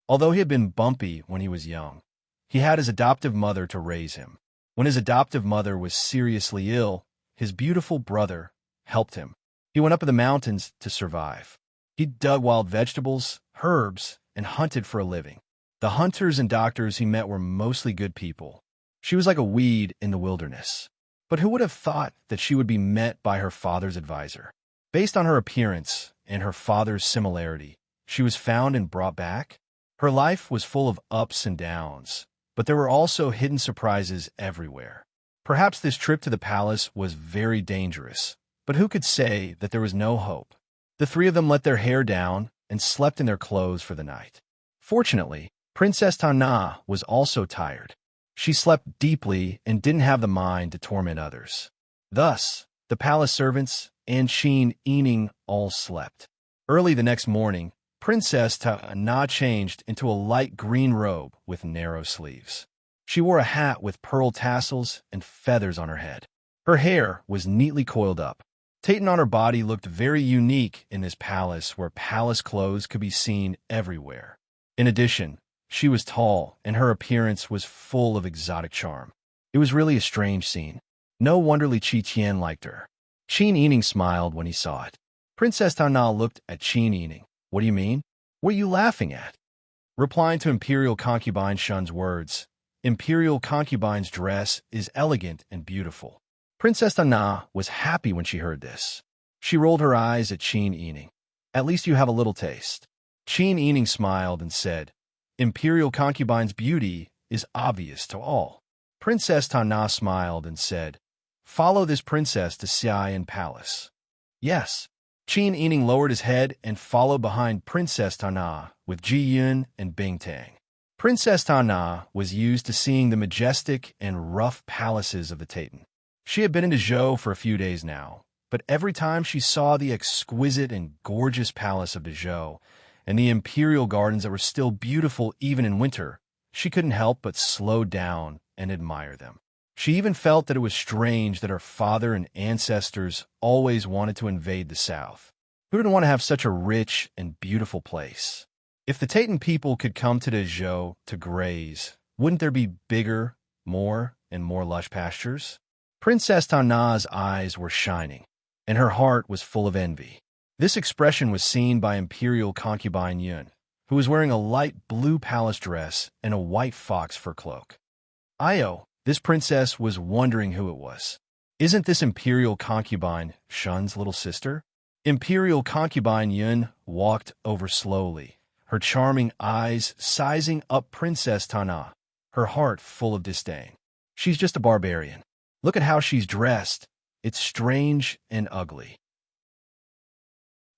Although he had been bumpy when he was young, he had his adoptive mother to raise him. When his adoptive mother was seriously ill, his beautiful brother helped him. He went up in the mountains to survive. He dug wild vegetables, herbs, and hunted for a living. The hunters and doctors he met were mostly good people. She was like a weed in the wilderness. But who would have thought that she would be met by her father's advisor? Based on her appearance and her father's similarity, she was found and brought back. Her life was full of ups and downs, but there were also hidden surprises everywhere. Perhaps this trip to the palace was very dangerous, but who could say that there was no hope? The three of them let their hair down and slept in their clothes for the night. Fortunately, Princess Tana was also tired. She slept deeply and didn't have the mind to torment others. Thus, the palace servants and Qin Yining all slept. Early the next morning, Princess Tana changed into a light green robe with narrow sleeves. She wore a hat with pearl tassels and feathers on her head. Her hair was neatly coiled up. Tatin on her body looked very unique in this palace where palace clothes could be seen everywhere. In addition, she was tall and her appearance was full of exotic charm. It was really a strange scene. No wonder Li Qiqian liked her. Qin Yining smiled when he saw it. Princess Tana looked at Qin Yining. What do you mean? What are you laughing at? Replying to Imperial Concubine Shun's words, Imperial Concubine's dress is elegant and beautiful. Princess Tana was happy when she heard this. She rolled her eyes at Qin Yining. At least you have a little taste. Qin Yining smiled and said, Imperial Concubine's beauty is obvious to all. Princess Tana smiled and said, Follow this princess to Xi'an Palace. Yes. Qin Yining lowered his head and followed behind Princess Tana with Ji Yun and Bing Tang. Princess Tana was used to seeing the majestic and rough palaces of the Taiten. She had been in Dezhou for a few days now, but every time she saw the exquisite and gorgeous palace of Dezhou and the imperial gardens that were still beautiful even in winter, she couldn't help but slow down and admire them. She even felt that it was strange that her father and ancestors always wanted to invade the south. Who didn't want to have such a rich and beautiful place? If the Taiten people could come to Dezhou to graze, wouldn't there be bigger, more, and more lush pastures? Princess Tana's eyes were shining, and her heart was full of envy. This expression was seen by Imperial Concubine Yun, who was wearing a light blue palace dress and a white fox fur cloak. Io, this princess was wondering who it was. Isn't this Imperial Concubine Shun's little sister? Imperial Concubine Yun walked over slowly, her charming eyes sizing up Princess Tana, her heart full of disdain. She's just a barbarian. Look at how she's dressed. It's strange and ugly.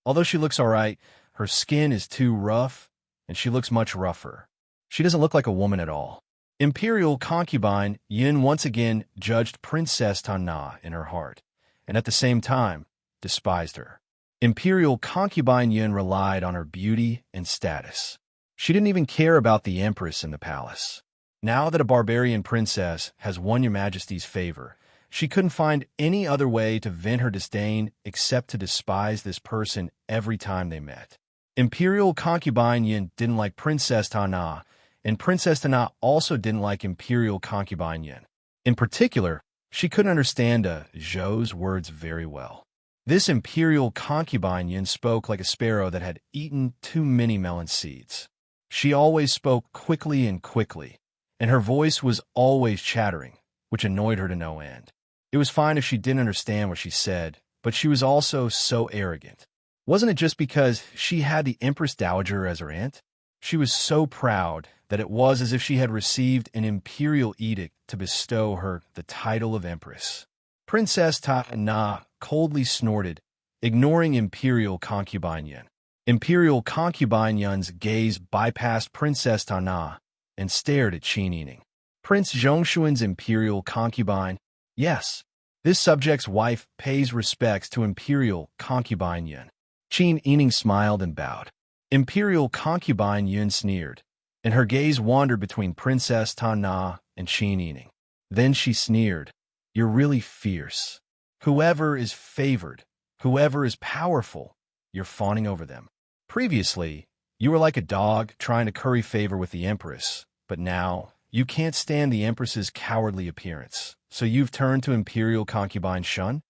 Although she looks all right, her skin is too rough, and she looks much rougher. She doesn't look like a woman at all. Imperial Concubine Yun once again judged Princess Tana in her heart, and at the same time, despised her. Imperial Concubine Yun relied on her beauty and status. She didn't even care about the Empress in the palace. Now that a barbarian princess has won your majesty's favor, she couldn't find any other way to vent her disdain except to despise this person every time they met. Imperial Concubine Yin didn't like Princess Tana, and Princess Tana also didn't like Imperial Concubine Yin. In particular, she couldn't understand Zhou's words very well. This Imperial Concubine Yin spoke like a sparrow that had eaten too many melon seeds. She always spoke quickly, and her voice was always chattering, which annoyed her to no end. It was fine if she didn't understand what she said, but she was also so arrogant. Wasn't it just because she had the Empress Dowager as her aunt? She was so proud that it was as if she had received an imperial edict to bestow her the title of Empress. Princess Tana coldly snorted, ignoring Imperial Concubine Yun. Imperial Concubine Yun's gaze bypassed Princess Tana and stared at Qin Yining. Prince Zhongshuan's Imperial Concubine. Yes, this subject's wife pays respects to Imperial Concubine Yun. Qin Yining smiled and bowed. Imperial Concubine Yun sneered, and her gaze wandered between Princess Tana and Qin Yining. Then she sneered, "You're really fierce. Whoever is favored, whoever is powerful, you're fawning over them. Previously, you were like a dog trying to curry favor with the Empress, but now you can't stand the Empress's cowardly appearance, so you've turned to Imperial Concubine Shun?"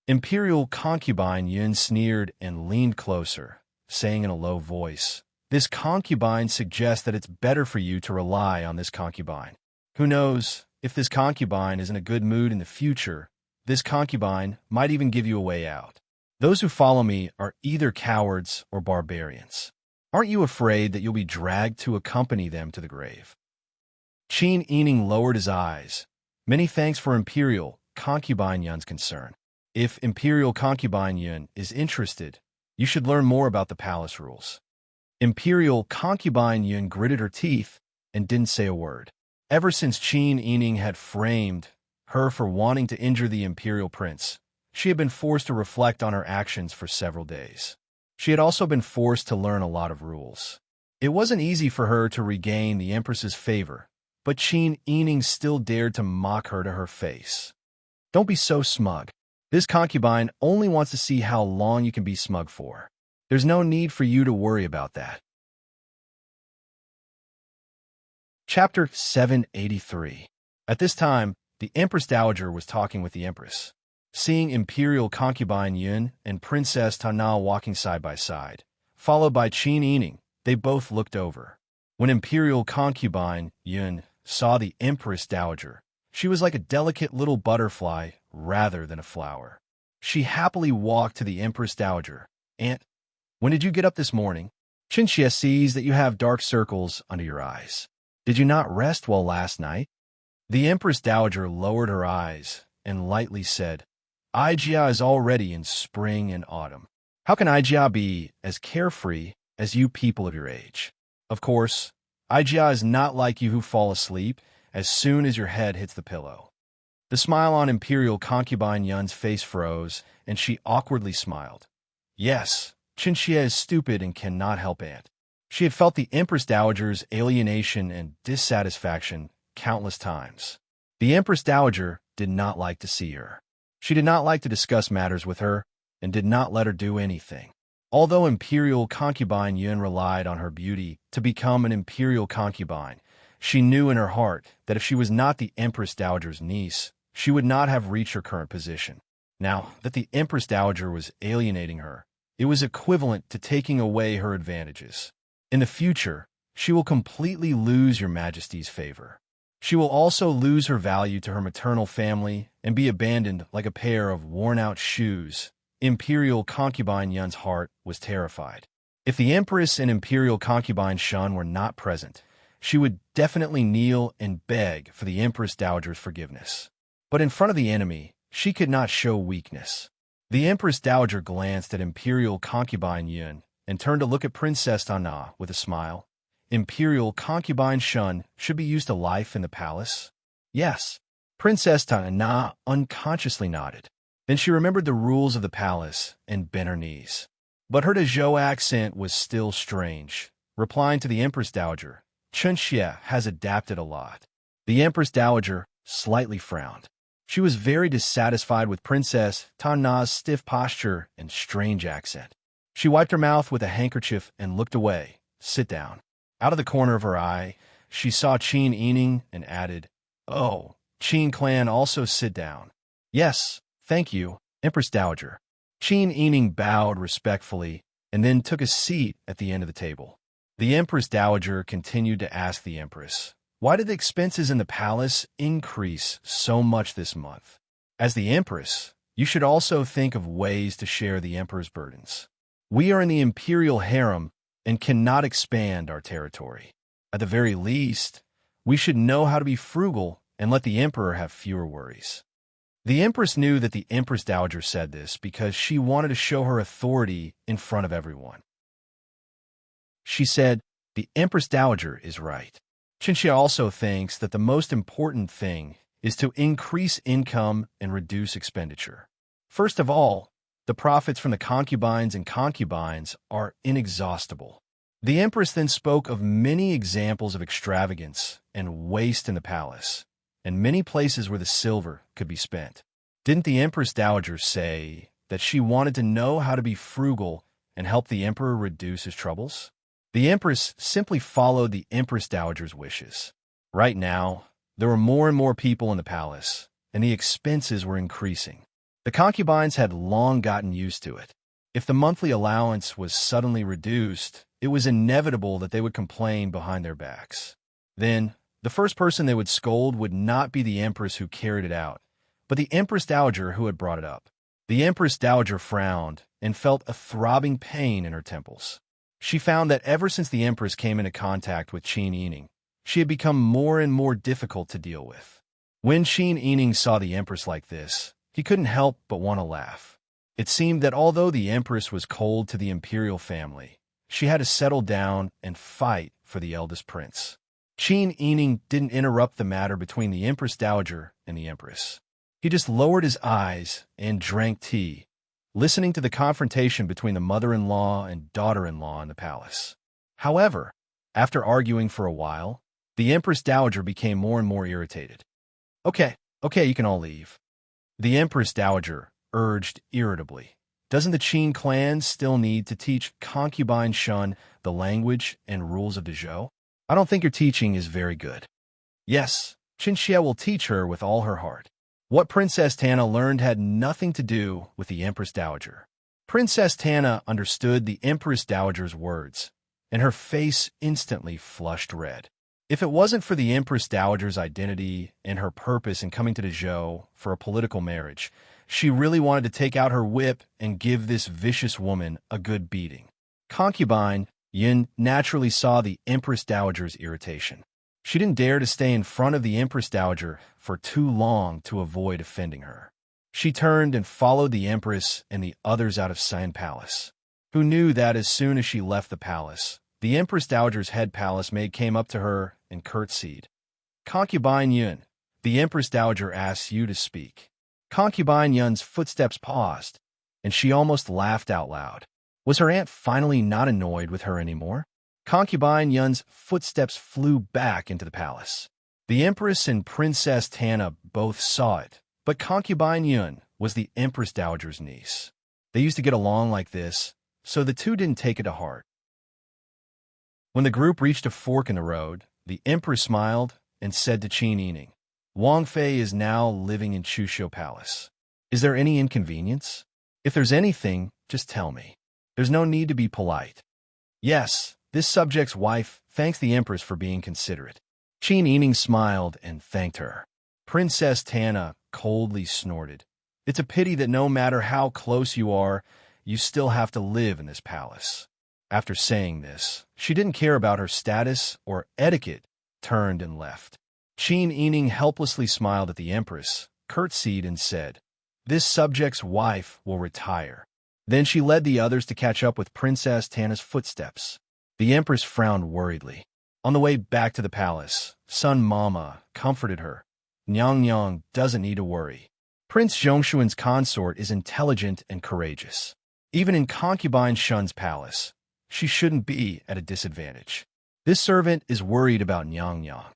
Imperial Concubine Yun sneered and leaned closer, saying in a low voice, "This concubine suggests that it's better for you to rely on this concubine. Who knows, if this concubine is in a good mood in the future, this concubine might even give you a way out. Those who follow me are either cowards or barbarians. Aren't you afraid that you'll be dragged to accompany them to the grave?" Qin Yining lowered his eyes. Many thanks for Imperial Concubine Yun's concern. If Imperial Concubine Yun is interested, you should learn more about the palace rules. Imperial Concubine Yun gritted her teeth and didn't say a word. Ever since Qin Yining had framed her for wanting to injure the imperial prince, she had been forced to reflect on her actions for several days. She had also been forced to learn a lot of rules. It wasn't easy for her to regain the Empress's favor, but Qin Yining still dared to mock her to her face. Don't be so smug. This concubine only wants to see how long you can be smug for. There's no need for you to worry about that. Chapter 783. At this time, the Empress Dowager was talking with the Empress. Seeing Imperial concubine Yun and Princess Tana walking side by side, followed by Qin Yining, they both looked over. When Imperial concubine Yun saw the Empress Dowager, she was like a delicate little butterfly rather than a flower. She happily walked to the Empress Dowager. "Aunt, when did you get up this morning? Qinxie sees that you have dark circles under your eyes. Did you not rest well last night?" The Empress Dowager lowered her eyes and lightly said, "Ijia is already in spring and autumn. How can Ijia be as carefree as you people of your age? Of course, Ijia is not like you who fall asleep as soon as your head hits the pillow." The smile on Imperial concubine Yun's face froze, and she awkwardly smiled. Yes, Qinxie is stupid and cannot help Aunt. She had felt the Empress Dowager's alienation and dissatisfaction countless times. The Empress Dowager did not like to see her. She did not like to discuss matters with her and did not let her do anything. Although Imperial concubine Yun relied on her beauty to become an Imperial concubine, she knew in her heart that if she was not the Empress Dowager's niece, she would not have reached her current position. Now that the Empress Dowager was alienating her, it was equivalent to taking away her advantages. In the future, she will completely lose your Majesty's favor. She will also lose her value to her maternal family and be abandoned like a pair of worn-out shoes. Imperial concubine Yun's heart was terrified. If the Empress and Imperial concubine Shun were not present, she would definitely kneel and beg for the Empress Dowager's forgiveness. But in front of the enemy, she could not show weakness. The Empress Dowager glanced at Imperial concubine Yun and turned to look at Princess Tana with a smile. Imperial concubine Shun should be used to life in the palace? Yes. Princess Tana unconsciously nodded. Then she remembered the rules of the palace and bent her knees. But her Dezhou accent was still strange, replying to the Empress Dowager, "Qinxie has adapted a lot." The Empress Dowager slightly frowned. She was very dissatisfied with Princess Tana's stiff posture and strange accent. She wiped her mouth with a handkerchief and looked away. "Sit down." Out of the corner of her eye, she saw Qin Yining and added, "Oh, Qin clan also sit down." "Yes, thank you, Empress Dowager." Qin Yining bowed respectfully and then took a seat at the end of the table. The Empress Dowager continued to ask the Empress, "Why did the expenses in the palace increase so much this month? As the Empress, you should also think of ways to share the Emperor's burdens. We are in the imperial harem and cannot expand our territory. At the very least, we should know how to be frugal and let the Emperor have fewer worries." The Empress knew that the Empress Dowager said this because she wanted to show her authority in front of everyone. She said, "The Empress Dowager is right. Qinxie also thinks that the most important thing is to increase income and reduce expenditure. First of all, the profits from the concubines and concubines are inexhaustible." The Empress then spoke of many examples of extravagance and waste in the palace, and many places where the silver could be spent. Didn't the Empress Dowager say that she wanted to know how to be frugal and help the Emperor reduce his troubles? The Empress simply followed the Empress Dowager's wishes. Right now, there were more and more people in the palace, and the expenses were increasing. The concubines had long gotten used to it. If the monthly allowance was suddenly reduced, it was inevitable that they would complain behind their backs. Then, the first person they would scold would not be the Empress who carried it out, but the Empress Dowager who had brought it up. The Empress Dowager frowned and felt a throbbing pain in her temples. She found that ever since the Empress came into contact with Qin Yining, she had become more and more difficult to deal with. When Qin Yining saw the Empress like this, he couldn't help but want to laugh. It seemed that although the Empress was cold to the imperial family, she had to settle down and fight for the eldest prince. Qin Yining didn't interrupt the matter between the Empress Dowager and the Empress. He just lowered his eyes and drank tea, listening to the confrontation between the mother-in-law and daughter-in-law in the palace. However, after arguing for a while, the Empress Dowager became more and more irritated. Okay, you can all leave. The Empress Dowager urged irritably. Doesn't the Qin clan still need to teach concubine Shun the language and rules of the Zhou? I don't think your teaching is very good. Yes, Qin Xie will teach her with all her heart. What Princess Tana learned had nothing to do with the Empress Dowager. Princess Tana understood the Empress Dowager's words, and her face instantly flushed red. If it wasn't for the Empress Dowager's identity and her purpose in coming to the Zhou for a political marriage, she really wanted to take out her whip and give this vicious woman a good beating. Concubine Yun naturally saw the Empress Dowager's irritation. She didn't dare to stay in front of the Empress Dowager for too long to avoid offending her. She turned and followed the Empress and the others out of San Palace, who knew that as soon as she left the palace, the Empress Dowager's head palace maid came up to her and curtsied. Concubine Yun, the Empress Dowager asks you to speak. Concubine Yun's footsteps paused, and she almost laughed out loud. Was her aunt finally not annoyed with her anymore? Concubine Yun's footsteps flew back into the palace. The Empress and Princess Tana both saw it, but Concubine Yun was the Empress Dowager's niece. They used to get along like this, so the two didn't take it to heart. When the group reached a fork in the road, the Empress smiled and said to Qin Yining, Wang Fei is now living in Chushu Palace. Is there any inconvenience? If there's anything, just tell me. There's no need to be polite. Yes, this subject's wife thanks the Empress for being considerate. Qin Yining smiled and thanked her. Princess Tana coldly snorted. It's a pity that no matter how close you are, you still have to live in this palace. After saying this, she didn't care about her status or etiquette, turned and left. Qin Yining helplessly smiled at the Empress, curtsied and said, This subject's wife will retire. Then she led the others to catch up with Princess Tana's footsteps. The Empress frowned worriedly. On the way back to the palace, Sun Mama comforted her. Nyang doesn't need to worry. Prince Zhongshuan's consort is intelligent and courageous. Even in concubine Shun's palace, she shouldn't be at a disadvantage. This servant is worried about Nyang.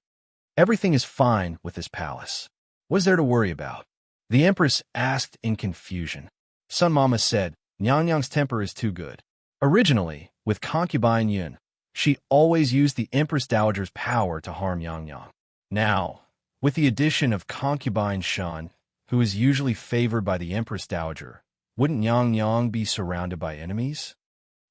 Everything is fine with this palace. What is there to worry about? The Empress asked in confusion. Sun Mama said, Nyang's temper is too good. Originally, with concubine Yun, she always used the Empress Dowager's power to harm Nyang. Now, with the addition of concubine Shun, who is usually favored by the Empress Dowager, wouldn't Nyang be surrounded by enemies?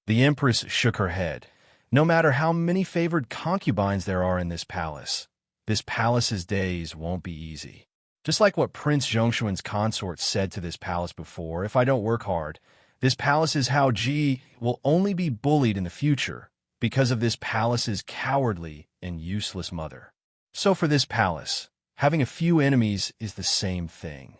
The Empress shook her head. No matter how many favored concubines there are in this palace's days won't be easy. Just like what Prince Zhongshuan's consort said to this palace before, if I don't work hard, this palace's Hao Ji will only be bullied in the future because of this palace's cowardly and useless mother. So for this palace, having a few enemies is the same thing.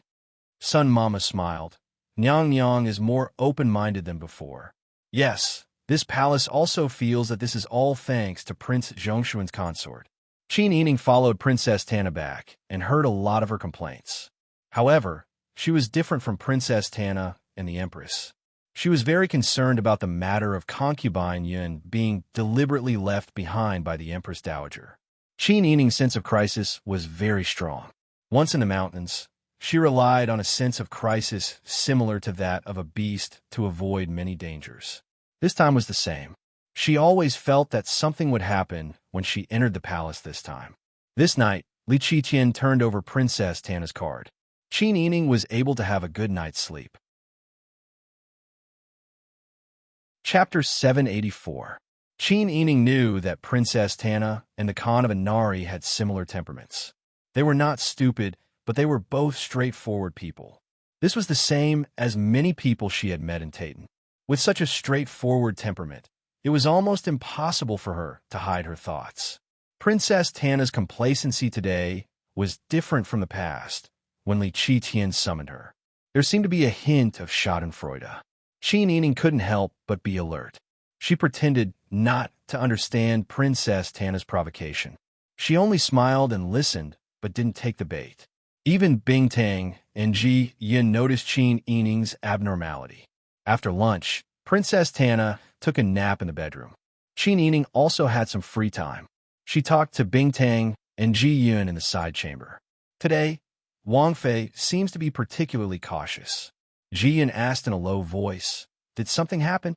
Sun Mama smiled. Nyang is more open-minded than before. Yes, this palace also feels that this is all thanks to Prince Zhongshuan's consort. Qin Yining followed Princess Tana back and heard a lot of her complaints. However, she was different from Princess Tana and the Empress. She was very concerned about the matter of concubine Yun being deliberately left behind by the Empress Dowager. Qin Yining's sense of crisis was very strong. Once in the mountains, she relied on a sense of crisis similar to that of a beast to avoid many dangers. This time was the same. She always felt that something would happen when she entered the palace this time. This night, Li Qiqian turned over Princess Tana's card. Qin Yining was able to have a good night's sleep. Chapter 784. Qin Yining knew that Princess Tana and the Khan of Inari had similar temperaments. They were not stupid, but they were both straightforward people. This was the same as many people she had met in Taitan. With such a straightforward temperament, it was almost impossible for her to hide her thoughts. Princess Tana's complacency today was different from the past, when Li Qiqian summoned her. There seemed to be a hint of schadenfreude. Qin Yining couldn't help but be alert. She pretended not to understand Princess Tana's provocation. She only smiled and listened, but didn't take the bait. Even Bing Tang and Ji Yin noticed Qin Yining's abnormality. After lunch, Princess Tana took a nap in the bedroom. Qin Yining also had some free time. She talked to Bing Tang and Ji Yun in the side chamber. Today, Wang Fei seems to be particularly cautious. Ji Yun asked in a low voice, "Did something happen?"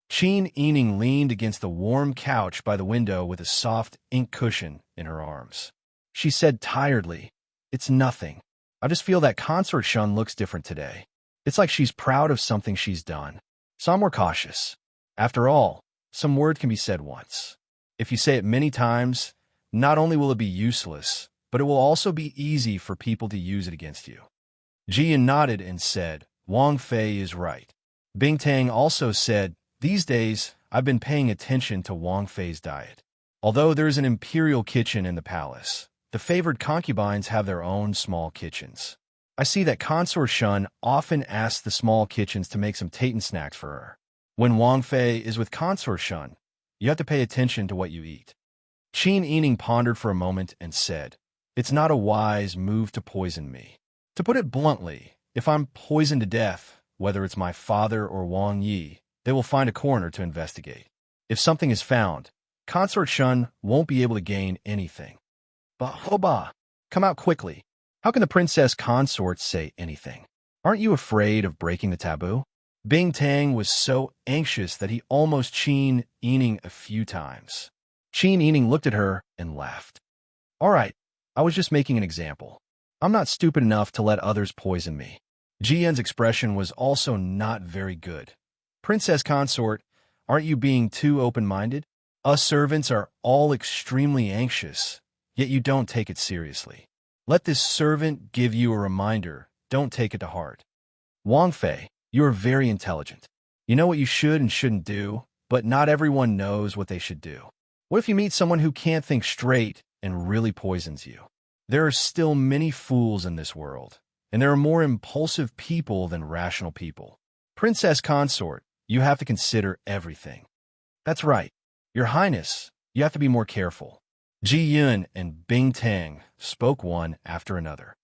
Qin Yining leaned against the warm couch by the window with a soft ink cushion in her arms. She said tiredly, "It's nothing. I just feel that Consort Shun looks different today. It's like she's proud of something she's done. So I'm more cautious. After all, some word can be said once. If you say it many times, not only will it be useless, but it will also be easy for people to use it against you." Jian nodded and said, "Wang Fei is right." Bing Tang also said, "These days, I've been paying attention to Wang Fei's diet. Although there's an imperial kitchen in the palace, the favored concubines have their own small kitchens. I see that Consort Shun often asks the small kitchens to make some Tatan snacks for her. When Wang Fei is with Consort Shun, you have to pay attention to what you eat." Qin Yining pondered for a moment and said, "It's not a wise move to poison me. To put it bluntly, if I'm poisoned to death, whether it's my father or Wang Yi, they will find a coroner to investigate. If something is found, Consort Shun won't be able to gain anything. But Hoba, come out quickly. How can the princess consort say anything? Aren't you afraid of breaking the taboo?" Bing Tang was so anxious that he almost Qin Yining a few times. Qin Yining looked at her and laughed. "All right, I was just making an example. I'm not stupid enough to let others poison me." Jian's expression was also not very good. "Princess consort, aren't you being too open-minded? Us servants are all extremely anxious, yet you don't take it seriously. Let this servant give you a reminder. Don't take it to heart. Wang Fei, you are very intelligent. You know what you should and shouldn't do, but not everyone knows what they should do. What if you meet someone who can't think straight and really poisons you? There are still many fools in this world, and there are more impulsive people than rational people. Princess consort, you have to consider everything." "That's right. Your Highness, you have to be more careful." Ji Yun and Bing Tang spoke one after another.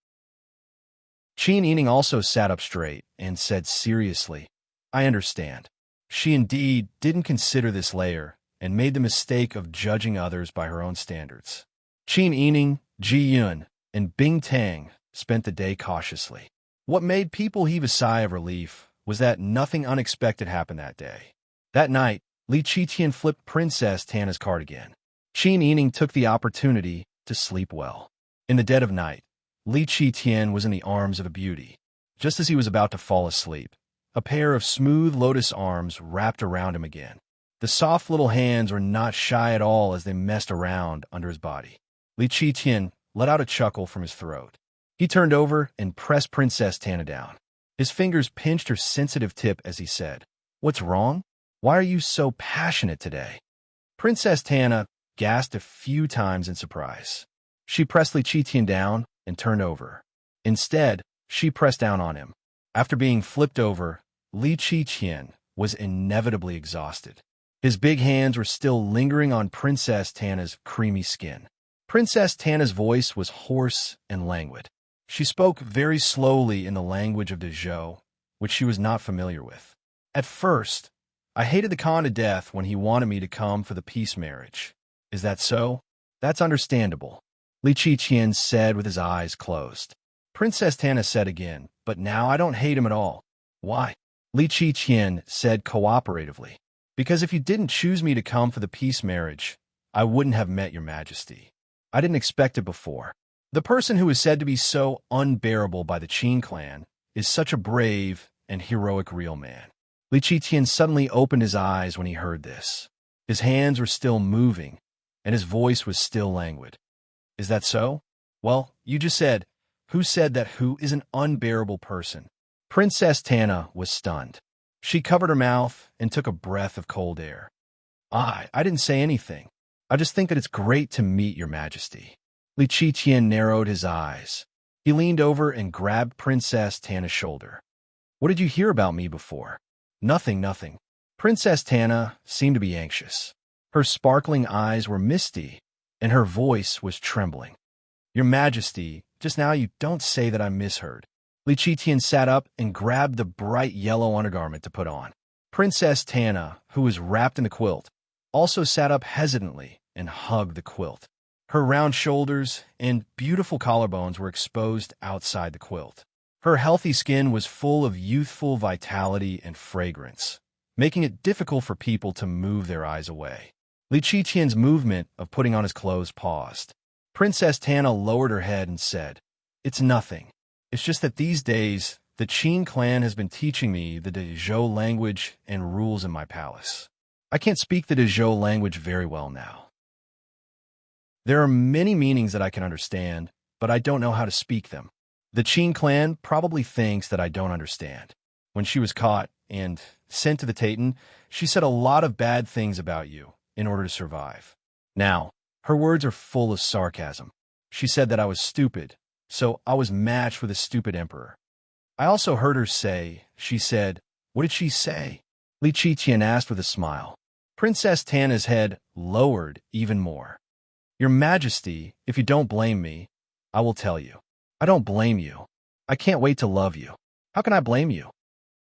Qin Yining also sat up straight and said seriously, "I understand. She indeed didn't consider this layer and made the mistake of judging others by her own standards." Qin Yining, Ji Yun, and Bing Tang spent the day cautiously. What made people heave a sigh of relief was that nothing unexpected happened that day. That night, Li Qitian flipped Princess Tana's card again. Qin Yining took the opportunity to sleep well. In the dead of night, Li Qitian was in the arms of a beauty. Just as he was about to fall asleep, a pair of smooth lotus arms wrapped around him again. The soft little hands were not shy at all as they messed around under his body. Li Qitian let out a chuckle from his throat. He turned over and pressed Princess Tana down. His fingers pinched her sensitive tip as he said, "What's wrong? Why are you so passionate today?" Princess Tana gasped a few times in surprise. She pressed Li Qitian down and turned over. Instead, she pressed down on him. After being flipped over, Li Qitian was inevitably exhausted. His big hands were still lingering on Princess Tana's creamy skin. Princess Tana's voice was hoarse and languid. She spoke very slowly in the language of Dezhou, which she was not familiar with. "At first, I hated the Khan to death when he wanted me to come for the peace marriage. Is that so? That's understandable," Li Qitian said with his eyes closed. Princess Tana said again, "But now I don't hate him at all." "Why?" Li Qitian said cooperatively. "Because if you didn't choose me to come for the peace marriage, I wouldn't have met your majesty. I didn't expect it before. The person who is said to be so unbearable by the Qin clan is such a brave and heroic real man." Li Qitian suddenly opened his eyes when he heard this. His hands were still moving, and his voice was still languid. "Is that so? Well, you just said, who said that who is an unbearable person?" Princess Tana was stunned. She covered her mouth and took a breath of cold air. I didn't say anything. I just think that it's great to meet your majesty." Li Qitian narrowed his eyes. He leaned over and grabbed Princess Tana's shoulder. "What did you hear about me before?" Nothing. Princess Tana seemed to be anxious. Her sparkling eyes were misty, and her voice was trembling. "Your Majesty, just now you don't say that I misheard." Li Qitian sat up and grabbed the bright yellow undergarment to put on. Princess Tana, who was wrapped in the quilt, also sat up hesitantly and hugged the quilt. Her round shoulders and beautiful collarbones were exposed outside the quilt. Her healthy skin was full of youthful vitality and fragrance, making it difficult for people to move their eyes away. Li Qitian's movement of putting on his clothes paused. Princess Tana lowered her head and said, "It's nothing. It's just that these days, the Qin clan has been teaching me the Dezhou language and rules in my palace. I can't speak the Dezhou language very well now. There are many meanings that I can understand, but I don't know how to speak them. The Qin clan probably thinks that I don't understand. When she was caught and sent to the Titan, she said a lot of bad things about you in order to survive. Now, her words are full of sarcasm. She said that I was stupid, so I was matched with a stupid emperor. I also heard her say, she said, what did she say?" Li Qitian asked with a smile. Princess Tana's head lowered even more. "Your Majesty, if you don't blame me, I will tell you. I don't blame you. I can't wait to love you. How can I blame you?"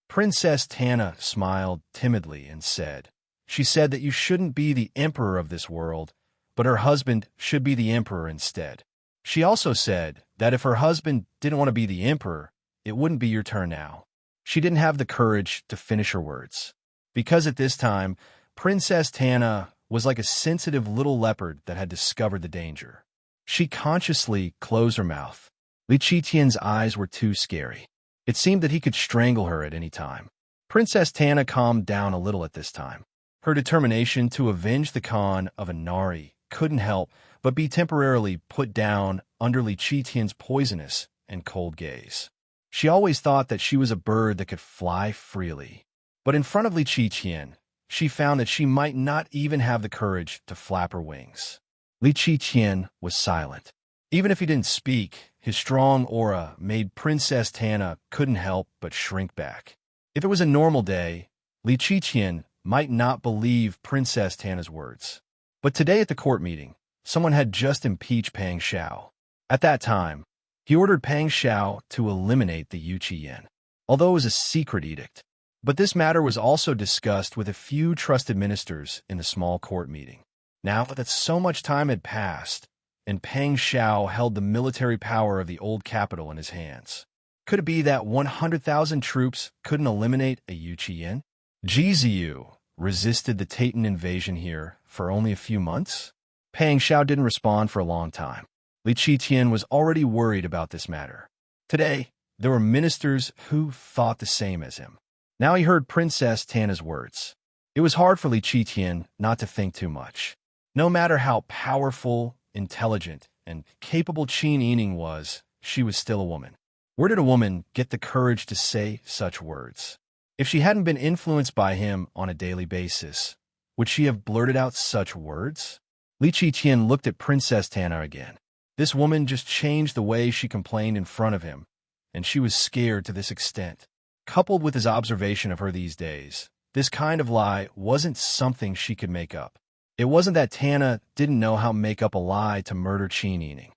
Princess Tana smiled timidly and said, she said that you shouldn't be the emperor of this world, but her husband should be the emperor instead. She also said that if her husband didn't want to be the emperor, it wouldn't be your turn now. She didn't have the courage to finish her words. Because at this time, Princess Tana was like a sensitive little leopard that had discovered the danger. She consciously closed her mouth. Li Qitian's eyes were too scary. It seemed that he could strangle her at any time. Princess Tana calmed down a little at this time. Her determination to avenge the Khan of Inari couldn't help but be temporarily put down under Li Qitian's poisonous and cold gaze. She always thought that she was a bird that could fly freely. But in front of Li Qitian, she found that she might not even have the courage to flap her wings. Li Qitian was silent. Even if he didn't speak, his strong aura made Princess Tana couldn't help but shrink back. If it was a normal day, Li Qitian might not believe Princess Tana's words. But today at the court meeting, someone had just impeached Pang Xiao. At that time, he ordered Pang Xiao to eliminate the Yu Qiyan, although it was a secret edict. But this matter was also discussed with a few trusted ministers in the small court meeting. Now that so much time had passed, and Pang Xiao held the military power of the old capital in his hands, could it be that 100,000 troops couldn't eliminate a Yu Qiyan? Jiziyu resisted the Titan invasion here for only a few months? Pang Xiao didn't respond for a long time. Li Qitian was already worried about this matter. Today, there were ministers who thought the same as him. Now he heard Princess Tana's words. It was hard for Li Qitian not to think too much. No matter how powerful, intelligent, and capable Qin Yining was, she was still a woman. Where did a woman get the courage to say such words? If she hadn't been influenced by him on a daily basis, would she have blurted out such words? Li Qitian looked at Princess Tana again. This woman just changed the way she complained in front of him, and she was scared to this extent. Coupled with his observation of her these days, this kind of lie wasn't something she could make up. It wasn't that Tana didn't know how to make up a lie to murder Qin Yining.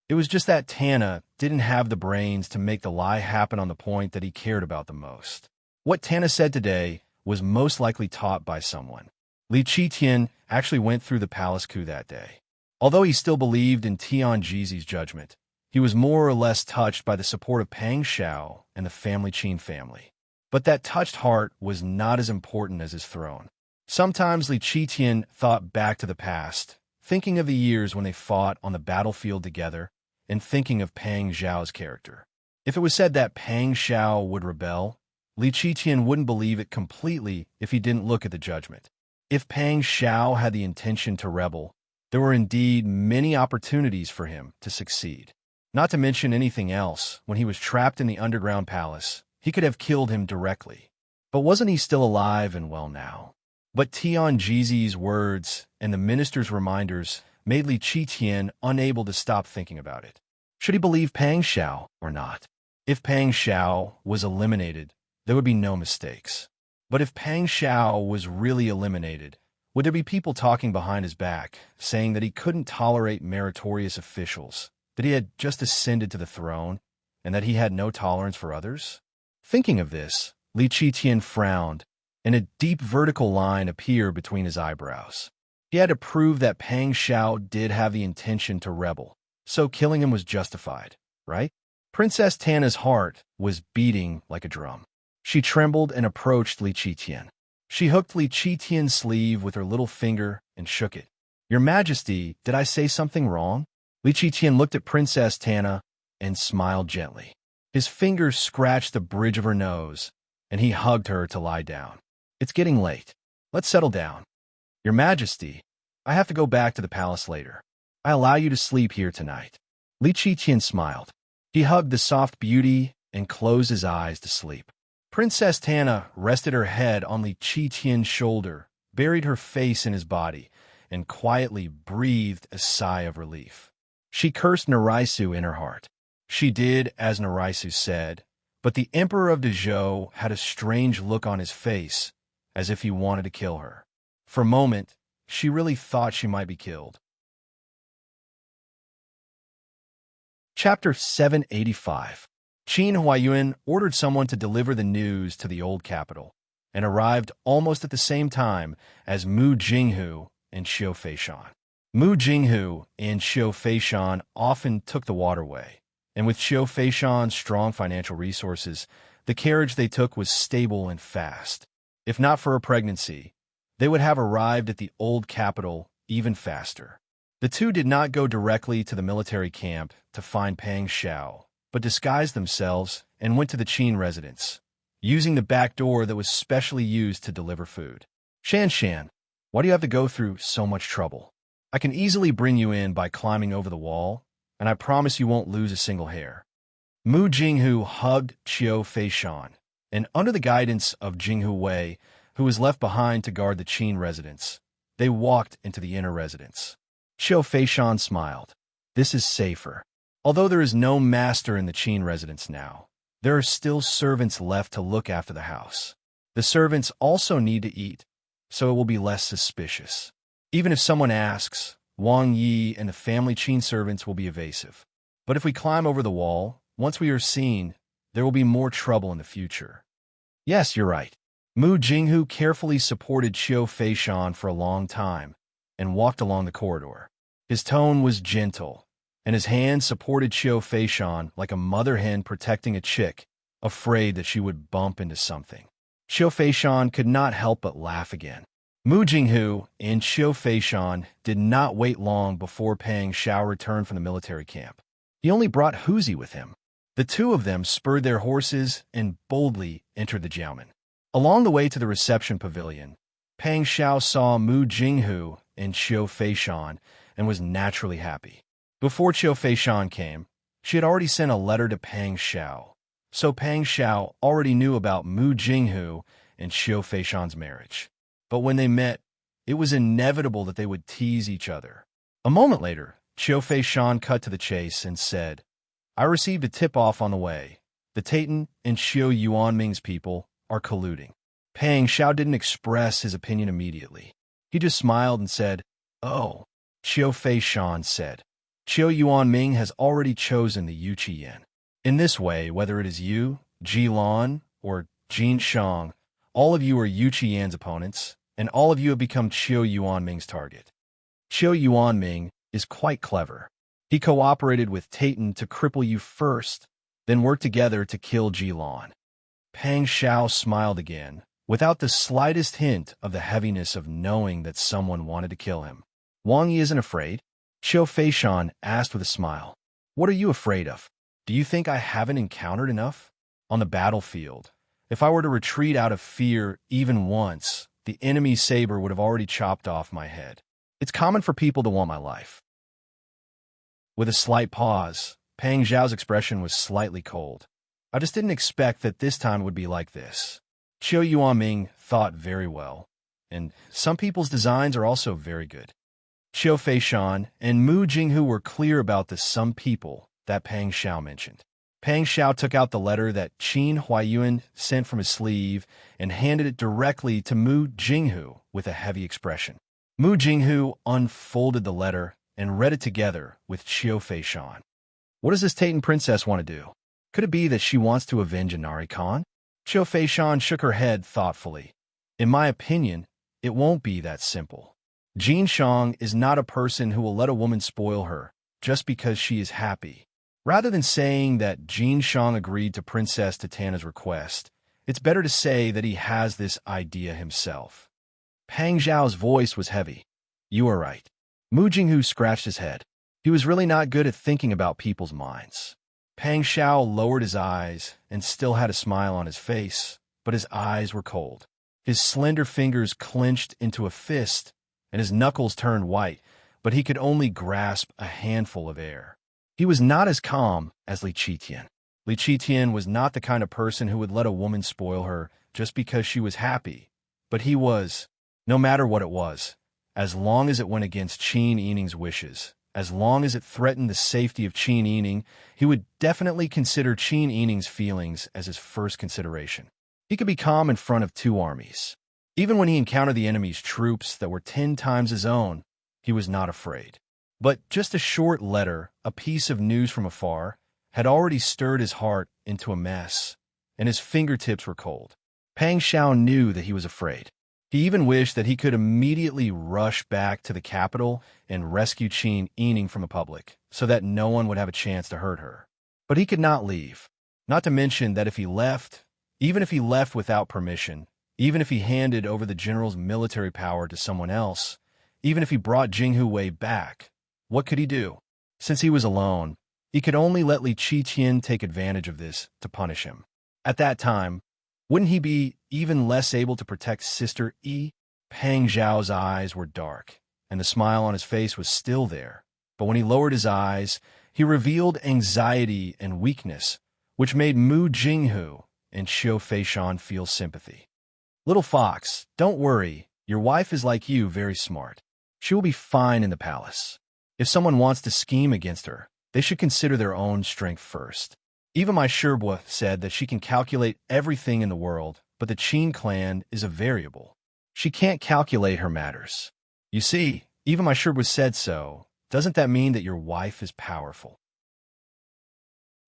It was just that Tana didn't have the brains to make the lie happen on the point that he cared about the most. What Tana said today was most likely taught by someone. Li Qitian actually went through the palace coup that day. Although he still believed in Tian Jizi's judgment, he was more or less touched by the support of Pang Xiao and the family Qin family. But that touched heart was not as important as his throne. Sometimes Li Qitian thought back to the past, thinking of the years when they fought on the battlefield together and thinking of Pang Xiao's character. If it was said that Pang Xiao would rebel, Li Qitian wouldn't believe it completely if he didn't look at the judgment. If Pang Xiao had the intention to rebel, there were indeed many opportunities for him to succeed. Not to mention anything else, when he was trapped in the underground palace, he could have killed him directly. But wasn't he still alive and well now? But Tian Jizi's words and the minister's reminders made Li Qitian unable to stop thinking about it. Should he believe Pang Xiao or not? If Pang Xiao was eliminated, there would be no mistakes. But if Pang Xiao was really eliminated, Would there be people talking behind his back, saying that he couldn't tolerate meritorious officials, that he had just ascended to the throne, and that he had no tolerance for others? Thinking of this, Li Qitian frowned, and a deep vertical line appeared between his eyebrows. He had to prove that Pang Xiao did have the intention to rebel, so killing him was justified, right? Princess Tana's heart was beating like a drum. She trembled and approached Li Qitian. She hooked Li Qitian's sleeve with her little finger and shook it. "Your Majesty, did I say something wrong?" Li Qitian looked at Princess Tana and smiled gently. His fingers scratched the bridge of her nose, and he hugged her to lie down. "It's getting late. Let's settle down." "Your Majesty, I have to go back to the palace later. I allow you to sleep here tonight." Li Qitian smiled. He hugged the soft beauty and closed his eyes to sleep. Princess Tana rested her head on Li Qitian's shoulder, buried her face in his body, and quietly breathed a sigh of relief. She cursed Naraisu in her heart. She did as Naraisu said, but the Emperor of Dezhou had a strange look on his face, as if he wanted to kill her. For a moment, she really thought she might be killed. Chapter 785. Qin Huaiyuan ordered someone to deliver the news to the old capital, and arrived almost at the same time as Mu Jinghu and Xiu Feishan. Mu Jinghu and Xiu Feishan often took the waterway, and with Xiu Feishan's strong financial resources, the carriage they took was stable and fast. If not for her pregnancy, they would have arrived at the old capital even faster. The two did not go directly to the military camp to find Pang Xiao, but disguised themselves and went to the Qin residence, using the back door that was specially used to deliver food. "Shan, why do you have to go through so much trouble? I can easily bring you in by climbing over the wall, and I promise you won't lose a single hair." Mu Jinghu hugged Xiu Feishan, and under the guidance of Jinghu Wei, who was left behind to guard the Qin residence, they walked into the inner residence. Xiu Feishan smiled. "This is safer. Although there is no master in the Qin residence now, there are still servants left to look after the house. The servants also need to eat, so it will be less suspicious. Even if someone asks, Wang Yi and the family Qin servants will be evasive. But if we climb over the wall, once we are seen, there will be more trouble in the future." "Yes, you're right." Mu Jinghu carefully supported Xiu Feishan for a long time and walked along the corridor. His tone was gentle, and his hand supported Xiu Feishan like a mother hen protecting a chick, afraid that she would bump into something. Xiu Feishan could not help but laugh again. Mu Jinghu and Xiu Feishan did not wait long before Pang Xiao returned from the military camp. He only brought Huzi with him. The two of them spurred their horses and boldly entered the Jiaomen. Along the way to the reception pavilion, Pang Xiao saw Mu Jinghu and Xiu Feishan and was naturally happy. Before Xiu Feishan came, she had already sent a letter to Pang Xiao, so Pang Xiao already knew about Mu Jinghu and Xiu Feishan's marriage. But when they met, it was inevitable that they would tease each other. A moment later, Xiu Feishan cut to the chase and said, "I received a tip-off on the way. The Taitan and Xiu Yuanming's people are colluding." Pang Xiao didn't express his opinion immediately. He just smiled and said, "Oh." Xiu Feishan said, "Xiu Yuanming has already chosen the Yu Qiyan. In this way, whether it is you, Ji Lan, or Jin Shang, all of you are Yu Qiyan's opponents, and all of you have become Xiu Yuanming's target. Xiu Yuanming is quite clever. He cooperated with Taitan to cripple you first, then worked together to kill Ji Lan." Pang Xiao smiled again, without the slightest hint of the heaviness of knowing that someone wanted to kill him. "Wang Yi isn't afraid?" Xiu Feishan asked with a smile. "What are you afraid of? Do you think I haven't encountered enough? On the battlefield, if I were to retreat out of fear even once, the enemy's saber would have already chopped off my head. It's common for people to want my life." With a slight pause, Pang Zhao's expression was slightly cold. "I just didn't expect that this time it would be like this." Xiu Yuanming thought very well, and some people's designs are also very good. Xiu Feishan and Mu Jinghu were clear about the "some people" that Pang Xiao mentioned. Pang Xiao took out the letter that Qin Huaiyuan sent from his sleeve and handed it directly to Mu Jinghu with a heavy expression. Mu Jinghu unfolded the letter and read it together with Qiu Feishan. What does this Titan princess want to do? Could it be that she wants to avenge Inari Khan? Qiu Feishan shook her head thoughtfully. In my opinion, it won't be that simple. Jin Shang is not a person who will let a woman spoil her just because she is happy. Rather than saying that Jin Shang agreed to Princess Titana's request, it's better to say that he has this idea himself. Pang Zhao's voice was heavy. You are right. Mu Jinghu scratched his head. He was really not good at thinking about people's minds. Pang Zhao lowered his eyes and still had a smile on his face, but his eyes were cold. His slender fingers clenched into a fist, and his knuckles turned white, but he could only grasp a handful of air. He was not as calm as Li Qitian. Li Qitian was not the kind of person who would let a woman spoil her just because she was happy, but he was, no matter what it was, as long as it went against Qin Yining's wishes, as long as it threatened the safety of Qin Yining, he would definitely consider Qin Yining's feelings as his first consideration. He could be calm in front of two armies. Even when he encountered the enemy's troops that were 10 times his own, he was not afraid. But just a short letter, a piece of news from afar, had already stirred his heart into a mess, and his fingertips were cold. Pang Zhao knew that he was afraid. He even wished that he could immediately rush back to the capital and rescue Qin Yining from the public, so that no one would have a chance to hurt her. But he could not leave. Not to mention that if he left, even if he left without permission, even if he handed over the general's military power to someone else, even if he brought Jinghu Wei back, what could he do? Since he was alone, he could only let Li Qitian take advantage of this to punish him. At that time, wouldn't he be even less able to protect Sister Yi? Pang Zhao's eyes were dark, and the smile on his face was still there. But when he lowered his eyes, he revealed anxiety and weakness, which made Mu Jinghu and Qiu Feishan feel sympathy. Little fox, don't worry. Your wife is like you, very smart. She will be fine in the palace. If someone wants to scheme against her, they should consider their own strength first. Even my Sherbua said that she can calculate everything in the world, but the Qin clan is a variable. She can't calculate her matters. You see, even my Sherbua said so. Doesn't that mean that your wife is powerful?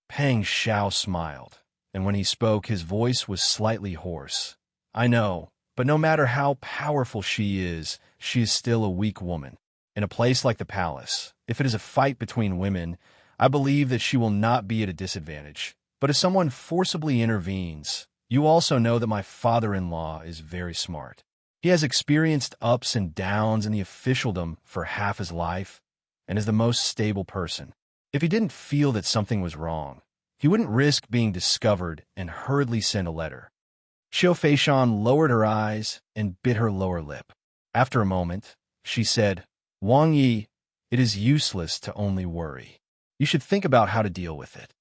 Pang Zhao smiled, and when he spoke, his voice was slightly hoarse. I know, but no matter how powerful she is still a weak woman. In a place like the palace, if it is a fight between women, I believe that she will not be at a disadvantage. But if someone forcibly intervenes, you also know that my father-in-law is very smart. He has experienced ups and downs in the officialdom for half his life and is the most stable person. If he didn't feel that something was wrong, he wouldn't risk being discovered and hurriedly send a letter. Qiu Feishan lowered her eyes and bit her lower lip. After a moment, she said, Wang Yi, it is useless to only worry. You should think about how to deal with it.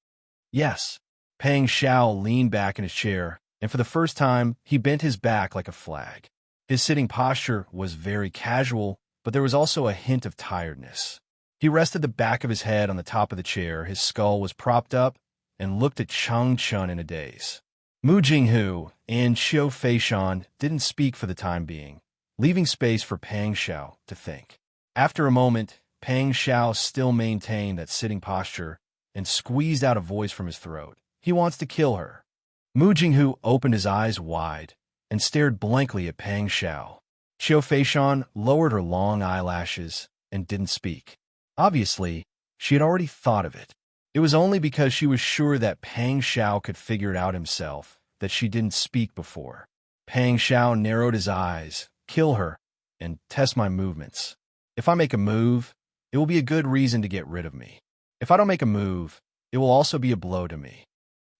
Yes. Pang Zhao leaned back in his chair, and for the first time, he bent his back like a flag. His sitting posture was very casual, but there was also a hint of tiredness. He rested the back of his head on the top of the chair, his skull was propped up, and looked at Chang Chun in a daze. Mu Jinghu and Qiu Feishan didn't speak for the time being, leaving space for Pang Zhao to think. After a moment, Pang Zhao still maintained that sitting posture and squeezed out a voice from his throat. He wants to kill her. Mu Jinghu opened his eyes wide and stared blankly at Pang Zhao. Qiu Feishan lowered her long eyelashes and didn't speak. Obviously, she had already thought of it. It was only because she was sure that Pang Zhao could figure it out himself that she didn't speak before. Pang Zhao narrowed his eyes, kill her, and test my movements. If I make a move, it will be a good reason to get rid of me. If I don't make a move, it will also be a blow to me.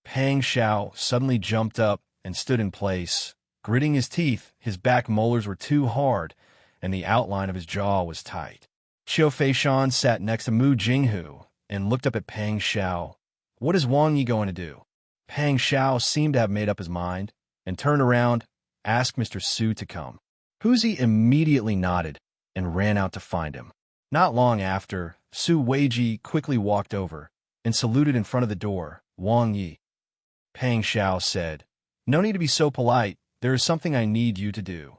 Pang Zhao suddenly jumped up and stood in place. Gritting his teeth, his back molars were too hard, and the outline of his jaw was tight. Qiu Feishan sat next to Mu Jinghu and looked up at Pang Zhao. What is Wang Yi going to do? Pang Zhao seemed to have made up his mind, and turned around, asked Mr. Su to come. Huzi immediately nodded and ran out to find him. Not long after, Su Weiji quickly walked over and saluted in front of the door. Wang Yi. Pang Zhao said, No need to be so polite. There is something I need you to do.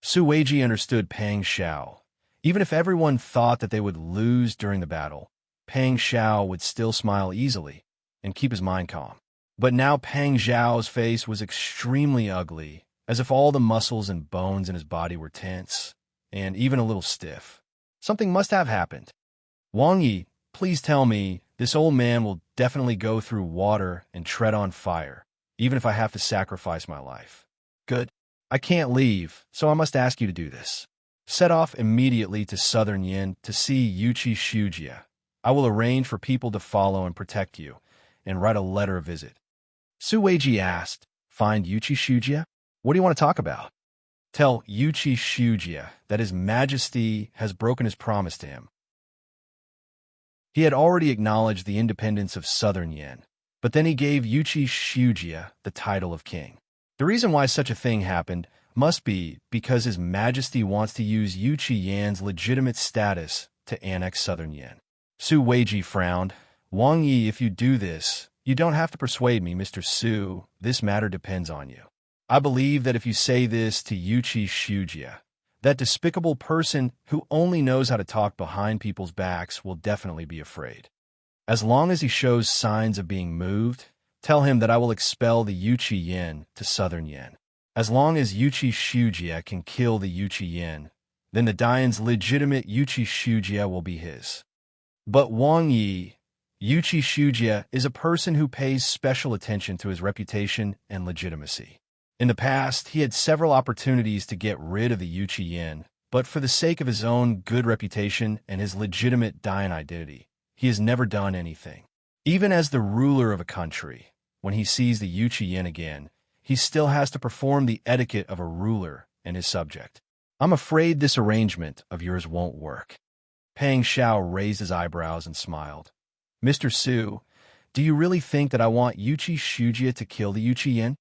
Su Weiji understood Pang Zhao Even if everyone thought that they would lose during the battle, Pang Xiao would still smile easily and keep his mind calm. But now Pang Xiao's face was extremely ugly, as if all the muscles and bones in his body were tense and even a little stiff. Something must have happened. Wang Yi, please tell me this old man will definitely go through water and tread on fire, even if I have to sacrifice my life. Good. I can't leave, so I must ask you to do this. Set off immediately to Southern Yin to see Yuchi Shujia. I will arrange for people to follow and protect you, and write a letter of visit. Su Weiji asked, Find Yuchi Shujia? What do you want to talk about? Tell Yuchi Shujia that His Majesty has broken his promise to him. He had already acknowledged the independence of Southern Yin, but then he gave Yuchi Shujia the title of king. The reason why such a thing happened must be because His Majesty wants to use Yuchi Yan's legitimate status to annex Southern Yin. Su Weiji frowned. Wang Yi, if you do this, you don't have to persuade me, Mr. Su. This matter depends on you. I believe that if you say this to Yuchi Shujia, that despicable person who only knows how to talk behind people's backs will definitely be afraid. As long as he shows signs of being moved, tell him that I will expel the Yuchi Yin to Southern Yin. As long as Yuchi Shujia can kill the Yuchi Yin, then the Dayan's legitimate Yuchi Shujia will be his. But Wang Yi, Yuchi Shujia is a person who pays special attention to his reputation and legitimacy. In the past, he had several opportunities to get rid of the Yuchi Yin, but for the sake of his own good reputation and his legitimate Dayan identity, he has never done anything. Even as the ruler of a country, when he sees the Yuchi Yin again, he still has to perform the etiquette of a ruler and his subject. I'm afraid this arrangement of yours won't work. Pang Xiao raised his eyebrows and smiled. Mr. Su, do you really think that I want Yuchi Shujia to kill the Yuchi Yin?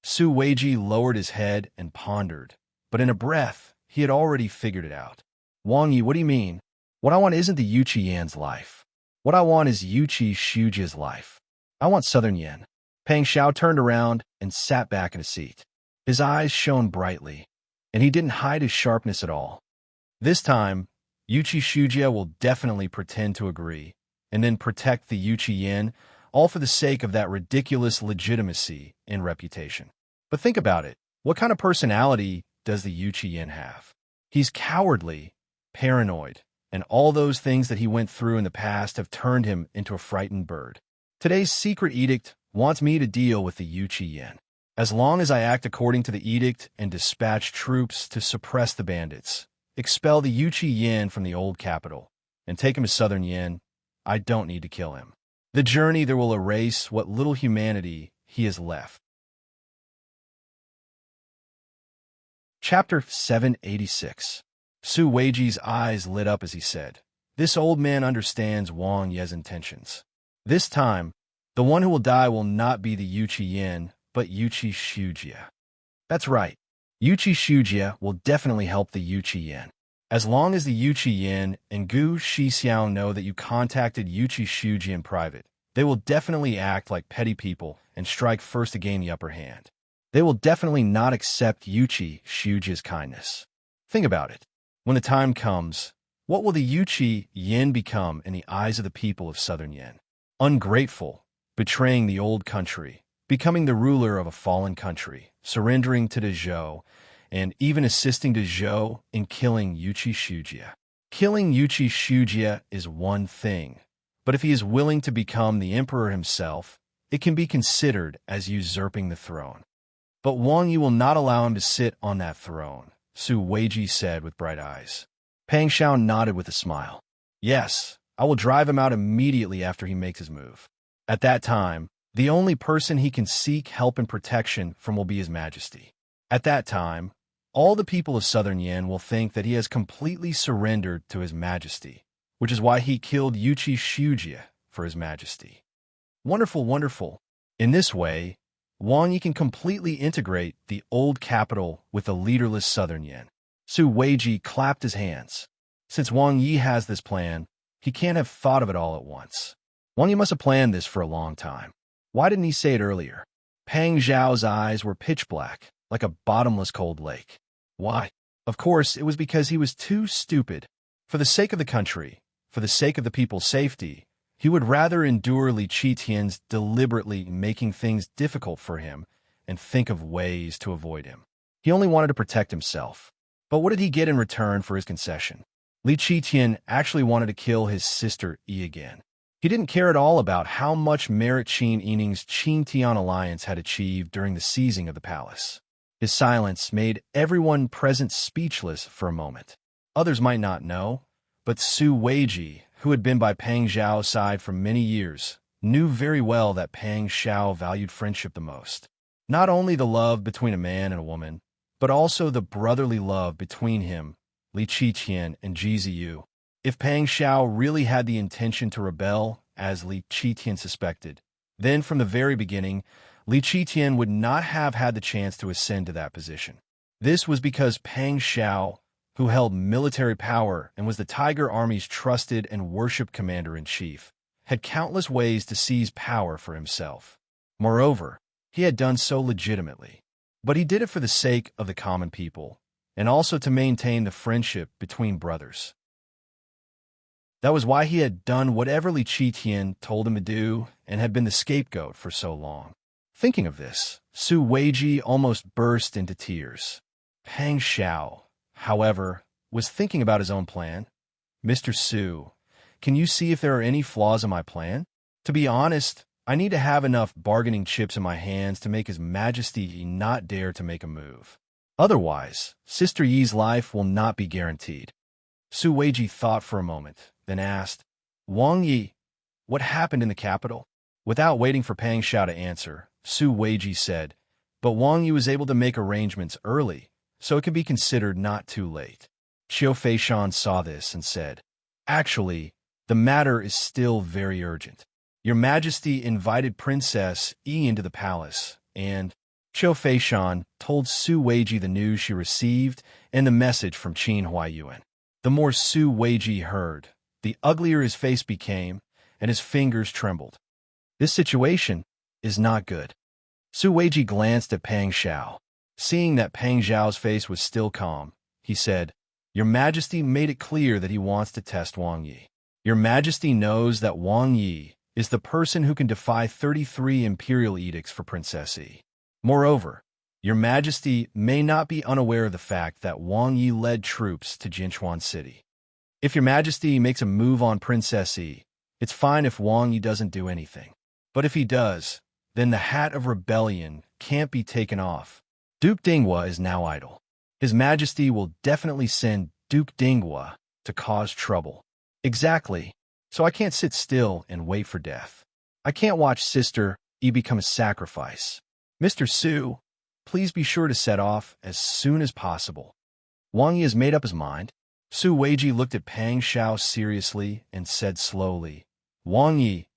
Su Weiji lowered his head and pondered, but in a breath, he had already figured it out. Wang Yi, what do you mean? What I want isn't the Yuchi Yan's life. What I want is Yuchi Shujia's life. I want Southern Yin. Pang Xiao turned around and sat back in his seat. His eyes shone brightly, and he didn't hide his sharpness at all. This time, Yuchi Shujia will definitely pretend to agree, and then protect the Yuchi Yin, all for the sake of that ridiculous legitimacy and reputation. But think about it. What kind of personality does the Yuchi Yin have? He's cowardly, paranoid, and all those things that he went through in the past have turned him into a frightened bird. Today's secret edict wants me to deal with the Yuchi Yin. As long as I act according to the edict and dispatch troops to suppress the bandits, expel the Yuchi Yin from the old capital, and take him to Southern Yin, I don't need to kill him. The journey there will erase what little humanity he has left. Chapter 786. Su Weiji's eyes lit up as he said, This old man understands Wang Ye's intentions. This time, the one who will die will not be the Yuchi Yin, but Yuchi Shujia. That's right. Yuchi Shujia will definitely help the Yuchi Yin. As long as the Yuchi Yin and Gu Shixiao know that you contacted Yuchi Shujia in private, they will definitely act like petty people and strike first to gain the upper hand. They will definitely not accept Yuchi Shujia's kindness. Think about it. When the time comes, what will the Yuchi Yin become in the eyes of the people of Southern Yin? Ungrateful, betraying the old country, becoming the ruler of a fallen country, surrendering to the Zhou, and even assisting the Zhou in killing Yuchi Shujia. Killing Yuchi Shujia is one thing, but if he is willing to become the emperor himself, it can be considered as usurping the throne. But Wang Yi will not allow him to sit on that throne, Su Weiji said with bright eyes. Pang Xiao nodded with a smile. Yes, I will drive him out immediately after he makes his move. At that time, the only person he can seek help and protection from will be His Majesty. At that time, all the people of Southern Yin will think that he has completely surrendered to His Majesty, which is why he killed Yuchi Shujia for His Majesty. Wonderful, wonderful. In this way, Wang Yi can completely integrate the old capital with the leaderless Southern Yin. Su Weiji clapped his hands. Since Wang Yi has this plan, he can't have thought of it all at once. Wang Yi must have planned this for a long time. Why didn't he say it earlier? Pang Zhao's eyes were pitch black, like a bottomless cold lake. Why? Of course, it was because he was too stupid. For the sake of the country, for the sake of the people's safety, he would rather endure Li Qitian's deliberately making things difficult for him and think of ways to avoid him. He only wanted to protect himself. But what did he get in return for his concession? Li Qitian actually wanted to kill his sister Yi again. He didn't care at all about how much merit Qin Yining's Qin Tian alliance had achieved during the seizing of the palace. His silence made everyone present speechless for a moment. Others might not know, but Su Weiji, who had been by Pang Zhao's side for many years, knew very well that Pang Zhao valued friendship the most. Not only the love between a man and a woman, but also the brotherly love between him, Li Qitian, and Ji Ziyu. If Pang Zhao really had the intention to rebel, as Li Qitian suspected, then from the very beginning, Li Qitian would not have had the chance to ascend to that position. This was because Pang Zhao, who held military power and was the Tiger Army's trusted and worshipped commander-in-chief, had countless ways to seize power for himself. Moreover, he had done so legitimately. But he did it for the sake of the common people, and also to maintain the friendship between brothers. That was why he had done whatever Li Qitian told him to do and had been the scapegoat for so long. Thinking of this, Su Weiji almost burst into tears. Pang Zhao, however, was thinking about his own plan. "Mr. Su, can you see if there are any flaws in my plan? To be honest, I need to have enough bargaining chips in my hands to make His Majesty not dare to make a move. Otherwise, Sister Yi's life will not be guaranteed." Su Weiji thought for a moment, then asked, "Wang Yi, what happened in the capital?" Without waiting for Pang Zhao to answer, Su Weiji said, "But Wang Yi was able to make arrangements early, so it can be considered not too late." Qiu Feishan saw this and said, "Actually, the matter is still very urgent. Your Majesty invited Princess Yi into the palace, and..." Qiu Feishan told Su Weiji the news she received and the message from Qin Huaiyuan. The more Su Weiji heard, the uglier his face became, and his fingers trembled. This situation is not good. Su Weiji glanced at Pang Zhao. Seeing that Pang Zhao's face was still calm, he said, "Your Majesty made it clear that he wants to test Wang Yi. Your Majesty knows that Wang Yi is the person who can defy 33 imperial edicts for Princess Yi. Moreover, Your Majesty may not be unaware of the fact that Wang Yi led troops to Jinchuan City. If Your Majesty makes a move on Princess Yi, it's fine if Wang Yi doesn't do anything. But if he does, then the hat of rebellion can't be taken off. Duke Dinghua is now idle. His Majesty will definitely send Duke Dinghua to cause trouble." "Exactly. So I can't sit still and wait for death. I can't watch Sister Yi become a sacrifice. Mr. Su, please be sure to set off as soon as possible." Wang Yi has made up his mind. Su Weiji looked at Pang Zhao seriously and said slowly, "Wang Yi,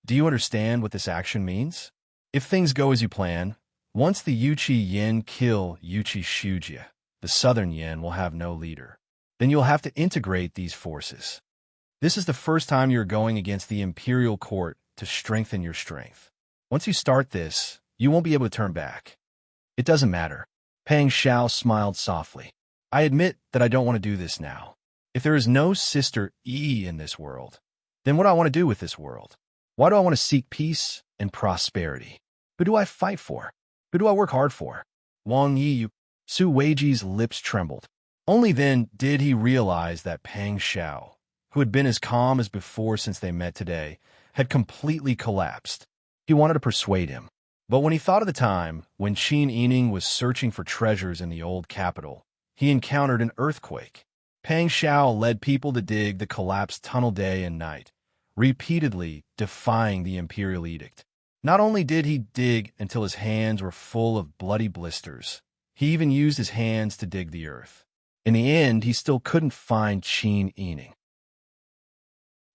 do you understand what this action means? If things go as you plan, once the Yuqi Yin kill Yuqi Shujia, the southern Yin will have no leader. Then you'll have to integrate these forces. This is the first time you're going against the imperial court to strengthen your strength. Once you start this, you won't be able to turn back." "It doesn't matter." Pang Zhao smiled softly. "I admit that I don't want to do this now. If there is no Sister Yi in this world, then what do I want to do with this world? Why do I want to seek peace and prosperity? Who do I fight for? Who do I work hard for? Wang Yi, you..." Su Weiji's lips trembled. Only then did he realize that Pang Zhao, who had been as calm as before since they met today, had completely collapsed. He wanted to persuade him. But when he thought of the time when Qin Yining was searching for treasures in the old capital, he encountered an earthquake. Pang Zhao led people to dig the collapsed tunnel day and night, repeatedly defying the imperial edict. Not only did he dig until his hands were full of bloody blisters, he even used his hands to dig the earth. In the end, he still couldn't find Qin Yining.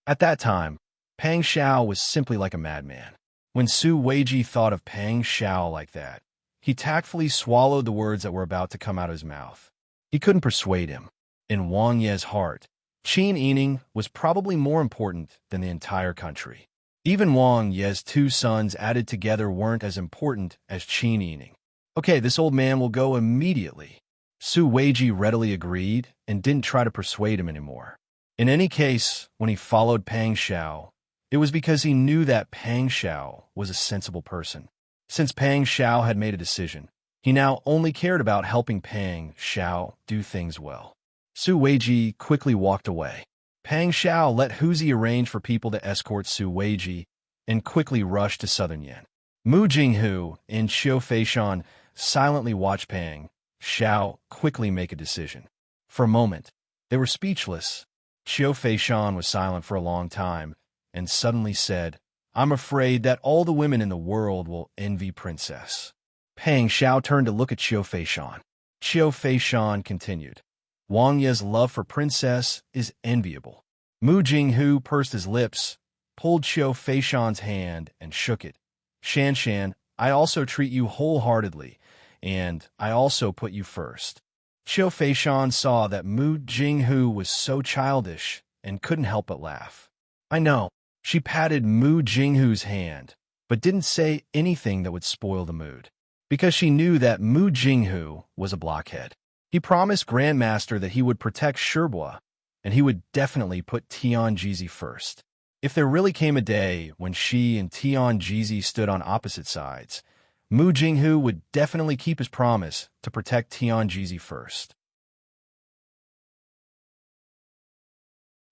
At that time, Pang Zhao was simply like a madman. When Su Weiji thought of Pang Zhao like that, he tactfully swallowed the words that were about to come out of his mouth. He couldn't persuade him. In Wang Ye's heart, Qin Yining was probably more important than the entire country. Even Wang Ye's two sons added together weren't as important as Qin Yining. "Okay, this old man will go immediately." Su Weiji readily agreed and didn't try to persuade him anymore. In any case, when he followed Pang Xiao, it was because he knew that Pang Xiao was a sensible person. Since Pang Xiao had made a decision, he now only cared about helping Pang Xiao do things well. Su Weiji quickly walked away. Pang Xiao let Huzi arrange for people to escort Su Weiji and quickly rushed to Southern Yan. Mu Jinghu and Xiu Feishan silently watched Pang Xiao quickly make a decision. For a moment, they were speechless. Xiu Feishan was silent for a long time and suddenly said, "I'm afraid that all the women in the world will envy Princess." Pang Xiao turned to look at Xiu Feishan. Xiu Feishan continued, "Wang Ye's love for Princess is enviable." Mu Jinghu pursed his lips, pulled Xiu Feishan's hand, and shook it. "Shan Shan, I also treat you wholeheartedly, and I also put you first." Xiu Feishan saw that Mu Jinghu was so childish and couldn't help but laugh. "I know." She patted Mu Jinghu's hand, but didn't say anything that would spoil the mood, because she knew that Mu Jinghu was a blockhead. He promised Grandmaster that he would protect Sherbua, and he would definitely put Tianjizi first. If there really came a day when she and Tianjizi stood on opposite sides, Mu Jinghu would definitely keep his promise to protect Tianjizi first.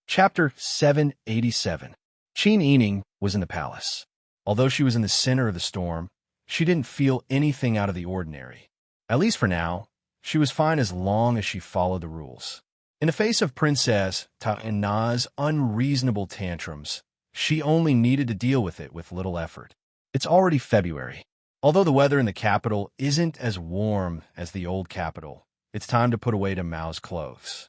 Chapter 787. Qin Yining was in the palace. Although she was in the center of the storm, she didn't feel anything out of the ordinary. At least for now, she was fine as long as she followed the rules. In the face of Princess Ta'ina's unreasonable tantrums, she only needed to deal with it with little effort. It's already February. Although the weather in the capital isn't as warm as the old capital, it's time to put away Mao's clothes.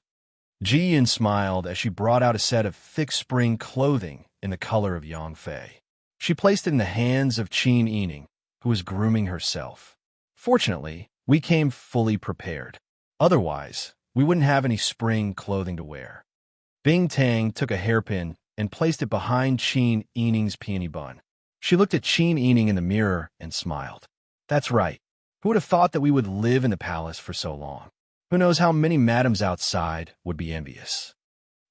Ji Yun smiled as she brought out a set of thick spring clothing in the color of Yangfei. She placed it in the hands of Qin Yining, who was grooming herself. "Fortunately, we came fully prepared. Otherwise, we wouldn't have any spring clothing to wear." Bing Tang took a hairpin and placed it behind Qin Yining's peony bun. She looked at Qin Yining in the mirror and smiled. "That's right. Who would have thought that we would live in the palace for so long? Who knows how many madams outside would be envious?"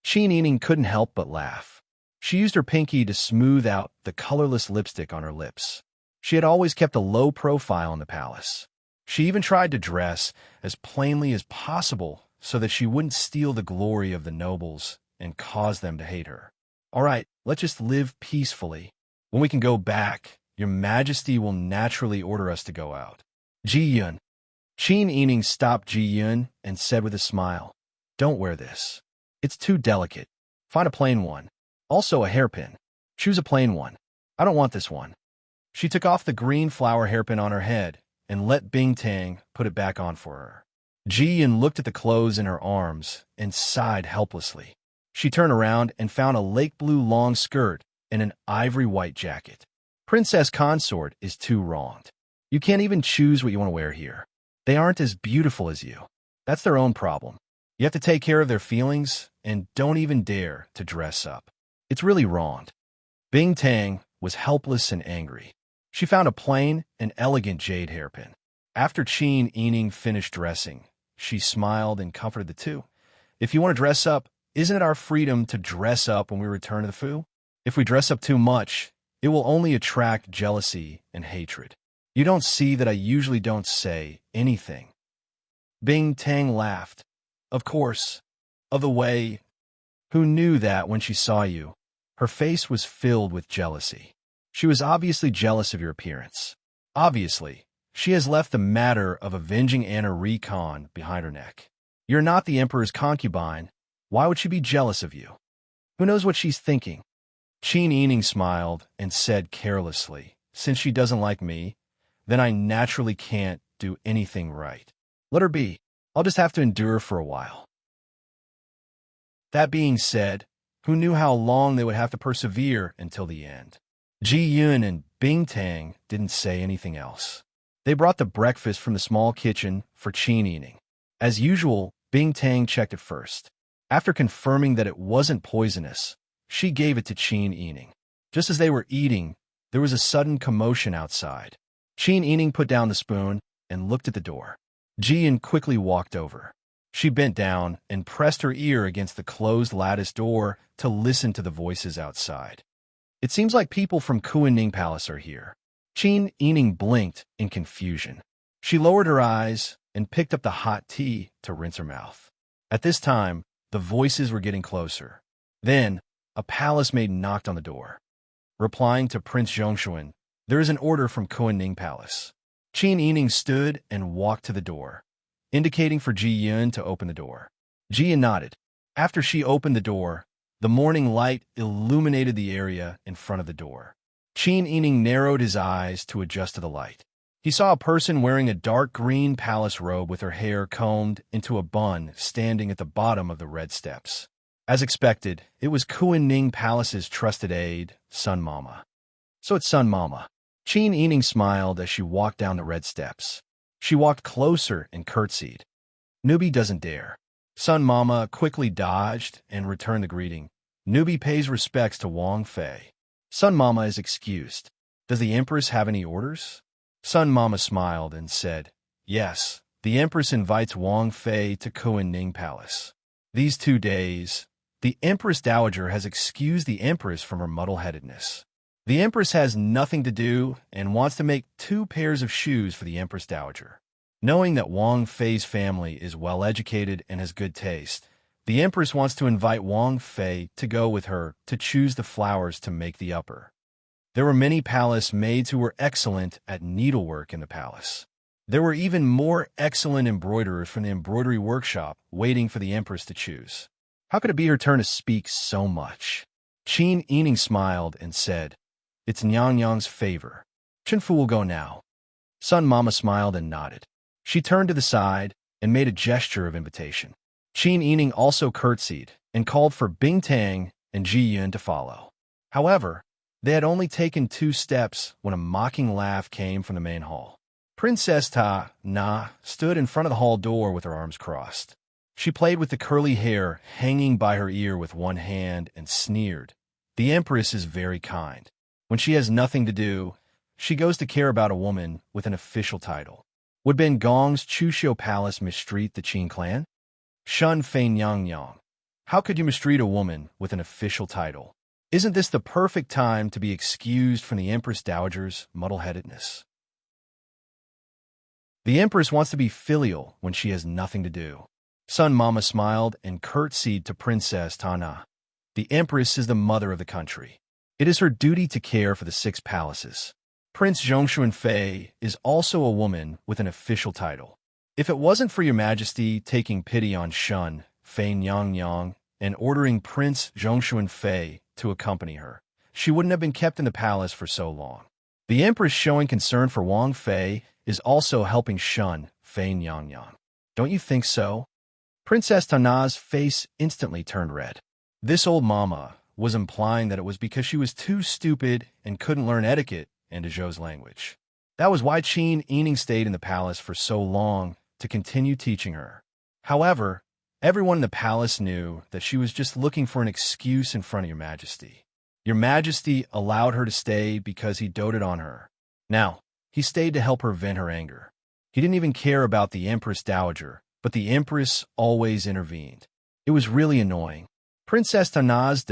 Qin Yining couldn't help but laugh. She used her pinky to smooth out the colorless lipstick on her lips. She had always kept a low profile in the palace. She even tried to dress as plainly as possible so that she wouldn't steal the glory of the nobles and cause them to hate her. "All right, let's just live peacefully. When we can go back, Your Majesty will naturally order us to go out." Ji Yun. Qin Yining stopped Ji Yun and said with a smile, "Don't wear this. It's too delicate. Find a plain one. Also a hairpin. Choose a plain one. I don't want this one." She took off the green flower hairpin on her head and let Bing Tang put it back on for her. Ji Yun looked at the clothes in her arms and sighed helplessly. She turned around and found a lake blue long skirt and an ivory white jacket. Princess Consort is too wronged. You can't even choose what you want to wear here. They aren't as beautiful as you. That's their own problem. You have to take care of their feelings and don't even dare to dress up. It's really wronged. Bing Tang was helpless and angry. She found a plain and elegant jade hairpin. After Qin Yining finished dressing, she smiled and comforted the two. "If you want to dress up, isn't it our freedom to dress up when we return to the Fu? If we dress up too much, it will only attract jealousy and hatred. You don't see that I usually don't say anything." Bing Tang laughed. "Of course. Of the way." Who knew that when she saw you? Her face was filled with jealousy. She was obviously jealous of your appearance. Obviously, she has left the matter of avenging Anna Recon behind her neck. You're not the Emperor's concubine. Why would she be jealous of you? Who knows what she's thinking? Qin Yining smiled and said carelessly, "Since she doesn't like me, then I naturally can't do anything right. Let her be. I'll just have to endure for a while." That being said, who knew how long they would have to persevere until the end? Ji Yun and Bing Tang didn't say anything else. They brought the breakfast from the small kitchen for Qin Yining. As usual, Bing Tang checked it first. After confirming that it wasn't poisonous, she gave it to Qin Yining. Just as they were eating, there was a sudden commotion outside. Qin Yining put down the spoon and looked at the door. Ji Yun quickly walked over. She bent down and pressed her ear against the closed lattice door to listen to the voices outside. It seems like people from Kuan Palace are here. Qin Yining blinked in confusion. She lowered her eyes and picked up the hot tea to rinse her mouth. At this time, the voices were getting closer. Then, a palace maid knocked on the door. Replying to Prince Zhongshuan, "There is an order from Kuan Palace." Qin Yining stood and walked to the door, indicating for Ji Yun to open the door. Ji Yun nodded. After she opened the door, the morning light illuminated the area in front of the door. Qin Yining narrowed his eyes to adjust to the light. He saw a person wearing a dark green palace robe with her hair combed into a bun standing at the bottom of the red steps. As expected, it was Kuan Palace's trusted aide, Sun Mama. "So it's Sun Mama." Qin Yining smiled as she walked down the red steps. She walked closer and curtsied. "Newbie doesn't dare." Sun Mama quickly dodged and returned the greeting. "Newbie pays respects to Wang Fei." Sun Mama is excused. "Does the Empress have any orders?" Sun Mama smiled and said, "Yes, the Empress invites Wang Fei to Kuan Palace. These 2 days, the Empress Dowager has excused the Empress from her muddle-headedness. The Empress has nothing to do and wants to make 2 pairs of shoes for the Empress Dowager." Knowing that Wang Fei's family is well-educated and has good taste, the Empress wants to invite Wang Fei to go with her to choose the flowers to make the upper. There were many palace maids who were excellent at needlework in the palace. There were even more excellent embroiderers from the embroidery workshop waiting for the Empress to choose. How could it be her turn to speak so much? Qin Yining smiled and said, "It's Nyang Yang's favor. Chenfu will go now." Sun Mama smiled and nodded. She turned to the side and made a gesture of invitation. Qin Yining also curtsied and called for Bing Tang and Ji Yun to follow. However, they had only taken 2 steps when a mocking laugh came from the main hall. Princess Ta Na stood in front of the hall door with her arms crossed. She played with the curly hair hanging by her ear with one hand and sneered, "The Empress is very kind. When she has nothing to do, she goes to care about a woman with an official title. Would Ben Gong's Chuxiu Palace mistreat the Qin clan? Shun Fein Yang Yang. How could you mistreat a woman with an official title? Isn't this the perfect time to be excused from the Empress Dowager's muddle-headedness?" The Empress wants to be filial when she has nothing to do. Sun Mama smiled and curtsied to Princess Tana. "The Empress is the mother of the country. It is her duty to care for the 6 palaces. Prince Zhongshuan Fei is also a woman with an official title. If it wasn't for your Majesty taking pity on Shun, Fein Yang Yang, and ordering Prince Zhongshuan Fei to accompany her, she wouldn't have been kept in the palace for so long. The Empress showing concern for Wang Fei is also helping Shun, Fein Yang Yang. Don't you think so?" Princess Tana's face instantly turned red. This old mama was implying that it was because she was too stupid and couldn't learn etiquette and Zhou's language. That was why Qin Yining stayed in the palace for so long, to continue teaching her. However, everyone in the palace knew that she was just looking for an excuse in front of your Majesty. Your Majesty allowed her to stay because he doted on her. Now, he stayed to help her vent her anger. He didn't even care about the Empress Dowager, but the Empress always intervened. It was really annoying. Princess Tana's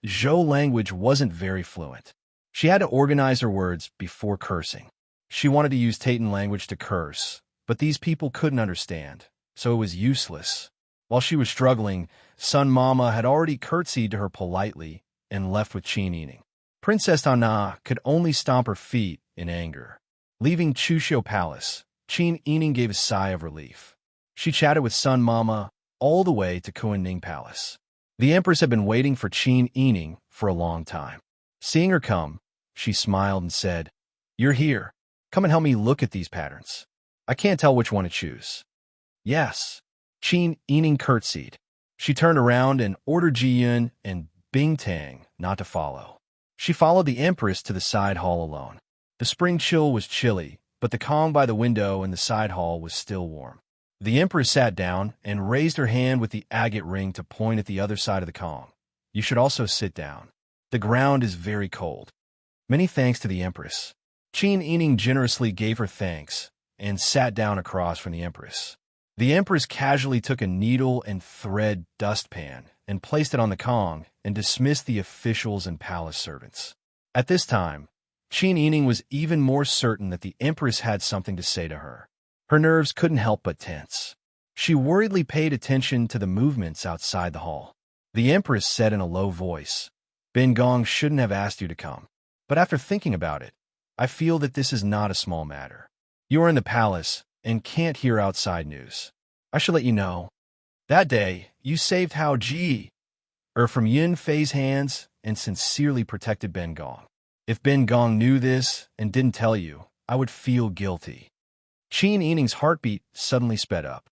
Zhou language wasn't very fluent. She had to organize her words before cursing. She wanted to use Taitan language to curse, but these people couldn't understand, so it was useless. While she was struggling, Sun Mama had already curtsied to her politely and left with Qin Yining. Princess Tana could only stomp her feet in anger. Leaving Chuxiu Palace, Qin Yining gave a sigh of relief. She chatted with Sun Mama all the way to Kuan Palace. The Empress had been waiting for Qin Yining for a long time. Seeing her come, she smiled and said, "You're here. Come and help me look at these patterns. I can't tell which one to choose." "Yes." Qin Yining curtsied. She turned around and ordered Ji Yun and Bing Tang not to follow. She followed the Empress to the side hall alone. The spring chill was chilly, but the Kong by the window in the side hall was still warm. The Empress sat down and raised her hand with the agate ring to point at the other side of the Kong. "You should also sit down. The ground is very cold." "Many thanks to the Empress." Qin Yining generously gave her thanks and sat down across from the Empress. The Empress casually took a needle and thread dustpan and placed it on the Kong and dismissed the officials and palace servants. At this time, Qin Yining was even more certain that the Empress had something to say to her. Her nerves couldn't help but tense. She worriedly paid attention to the movements outside the hall. The Empress said in a low voice, "Ben Gong shouldn't have asked you to come. But after thinking about it, I feel that this is not a small matter. You are in the palace and can't hear outside news. I should let you know. That day, you saved Hao Ji from Yin Fei's hands and sincerely protected Ben Gong. If Ben Gong knew this and didn't tell you, I would feel guilty." Qin Yining's heartbeat suddenly sped up.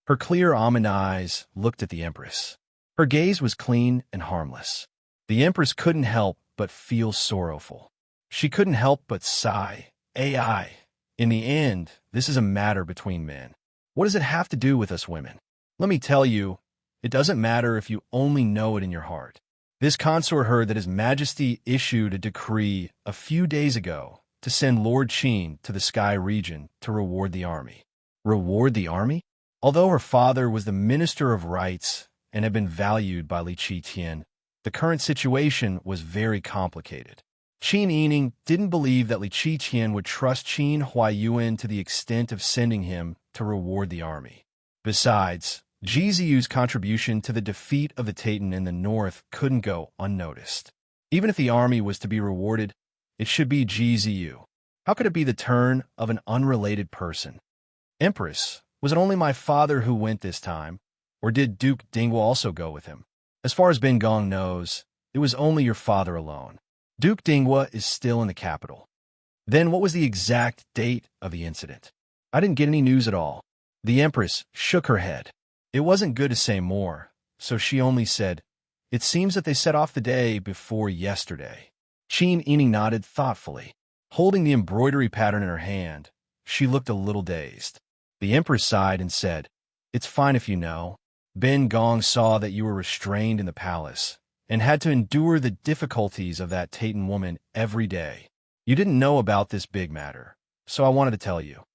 Her clear almond eyes looked at the Empress. Her gaze was clean and harmless. The Empress couldn't help but feel sorrowful. She couldn't help but sigh. "AI. In the end, this is a matter between men. What does it have to do with us women? Let me tell you, it doesn't matter if you only know it in your heart." This consort heard that His Majesty issued a decree a few days ago to send Lord Qin to the Sky region to reward the army. Reward the army? Although her father was the Minister of Rights and had been valued by Li Qitian, the current situation was very complicated. Qin Yining didn't believe that Li Qitian would trust Qin Huaiyuan to the extent of sending him to reward the army. Besides, Ji Ziyu's contribution to the defeat of the Taitan in the north couldn't go unnoticed. Even if the army was to be rewarded, it should be Ji Ziyu. How could it be the turn of an unrelated person? "Empress, was it only my father who went this time, or did Duke Dingwa also go with him? As far as Ben Gong knows, it was only your father alone. Duke Dingwa is still in the capital." Then what was the exact date of the incident? "I didn't get any news at all." The Empress shook her head. It wasn't good to say more, so she only said, "It seems that they set off the day before yesterday." Qin Yining nodded thoughtfully. Holding the embroidery pattern in her hand, she looked a little dazed. The Empress sighed and said, "It's fine if you know. Ben Gong saw that you were restrained in the palace and had to endure the difficulties of that Taitan woman every day. You didn't know about this big matter, so I wanted to tell you.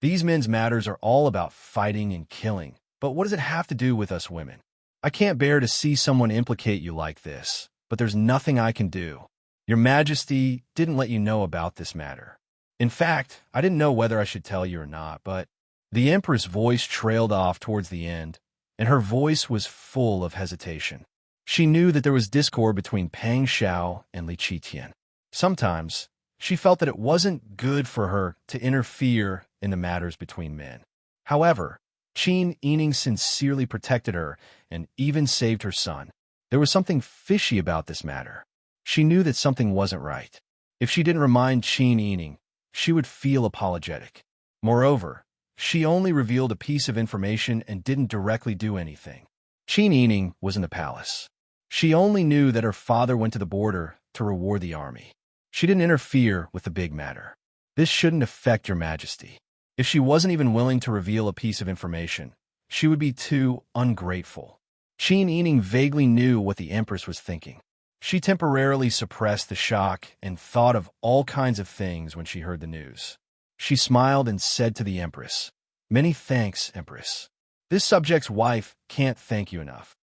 These men's matters are all about fighting and killing, but what does it have to do with us women? I can't bear to see someone implicate you like this, but there's nothing I can do. Your Majesty didn't let you know about this matter. In fact, I didn't know whether I should tell you or not, but..." The Empress' voice trailed off towards the end, and her voice was full of hesitation. She knew that there was discord between Pang Xiao and Li Qitian. Sometimes, she felt that it wasn't good for her to interfere in the matters between men. However, Qin Yining sincerely protected her and even saved her son. There was something fishy about this matter. She knew that something wasn't right. If she didn't remind Qin Yining, she would feel apologetic. Moreover, she only revealed a piece of information and didn't directly do anything. Qin Yining was in the palace. She only knew that her father went to the border to reward the army. She didn't interfere with the big matter. This shouldn't affect your Majesty. If she wasn't even willing to reveal a piece of information, she would be too ungrateful. Qin Yining vaguely knew what the Empress was thinking. She temporarily suppressed the shock and thought of all kinds of things when she heard the news. She smiled and said to the Empress, "Many thanks, Empress. This subject's wife can't thank you enough."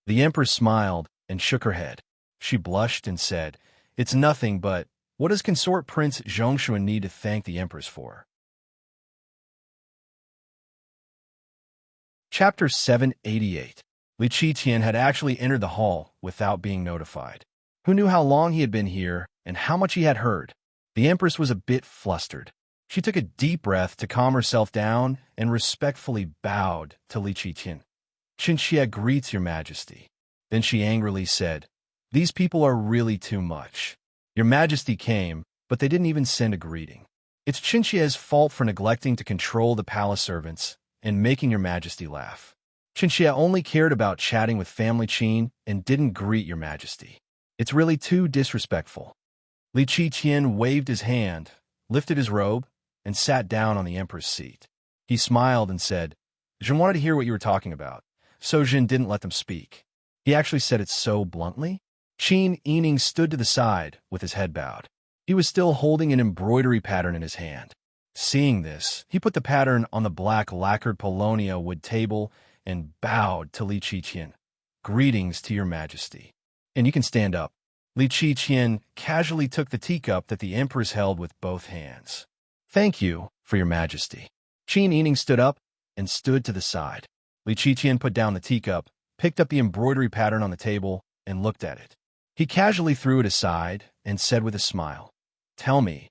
The Empress smiled and shook her head. She blushed and said, "It's nothing, but what does Consort Prince Zhongshuan need to thank the Empress for?" Chapter 788. Li Qitian had actually entered the hall without being notified. Who knew how long he had been here and how much he had heard? The Empress was a bit flustered. She took a deep breath to calm herself down and respectfully bowed to Li Qitian. "Qinxia greets your Majesty." Then she angrily said, "These people are really too much. Your Majesty came, but they didn't even send a greeting. It's Qinxia's fault for neglecting to control the palace servants and making your Majesty laugh. Qinxia only cared about chatting with family Qin and didn't greet your Majesty. It's really too disrespectful." Li Qitian waved his hand, lifted his robe, and sat down on the Emperor's seat. He smiled and said, "Jin wanted to hear what you were talking about, so Jin didn't let them speak." He actually said it so bluntly. Qin Yining stood to the side with his head bowed. He was still holding an embroidery pattern in his hand. Seeing this, he put the pattern on the black lacquered Polonia wood table and bowed to Li Qiqian. "Greetings to your majesty." "And you can stand up." Li Qiqian casually took the teacup that the empress held with both hands. "Thank you for your majesty." Qin Yining stood up and stood to the side. Li Qiqian put down the teacup, picked up the embroidery pattern on the table, and looked at it. He casually threw it aside and said with a smile, "Tell me,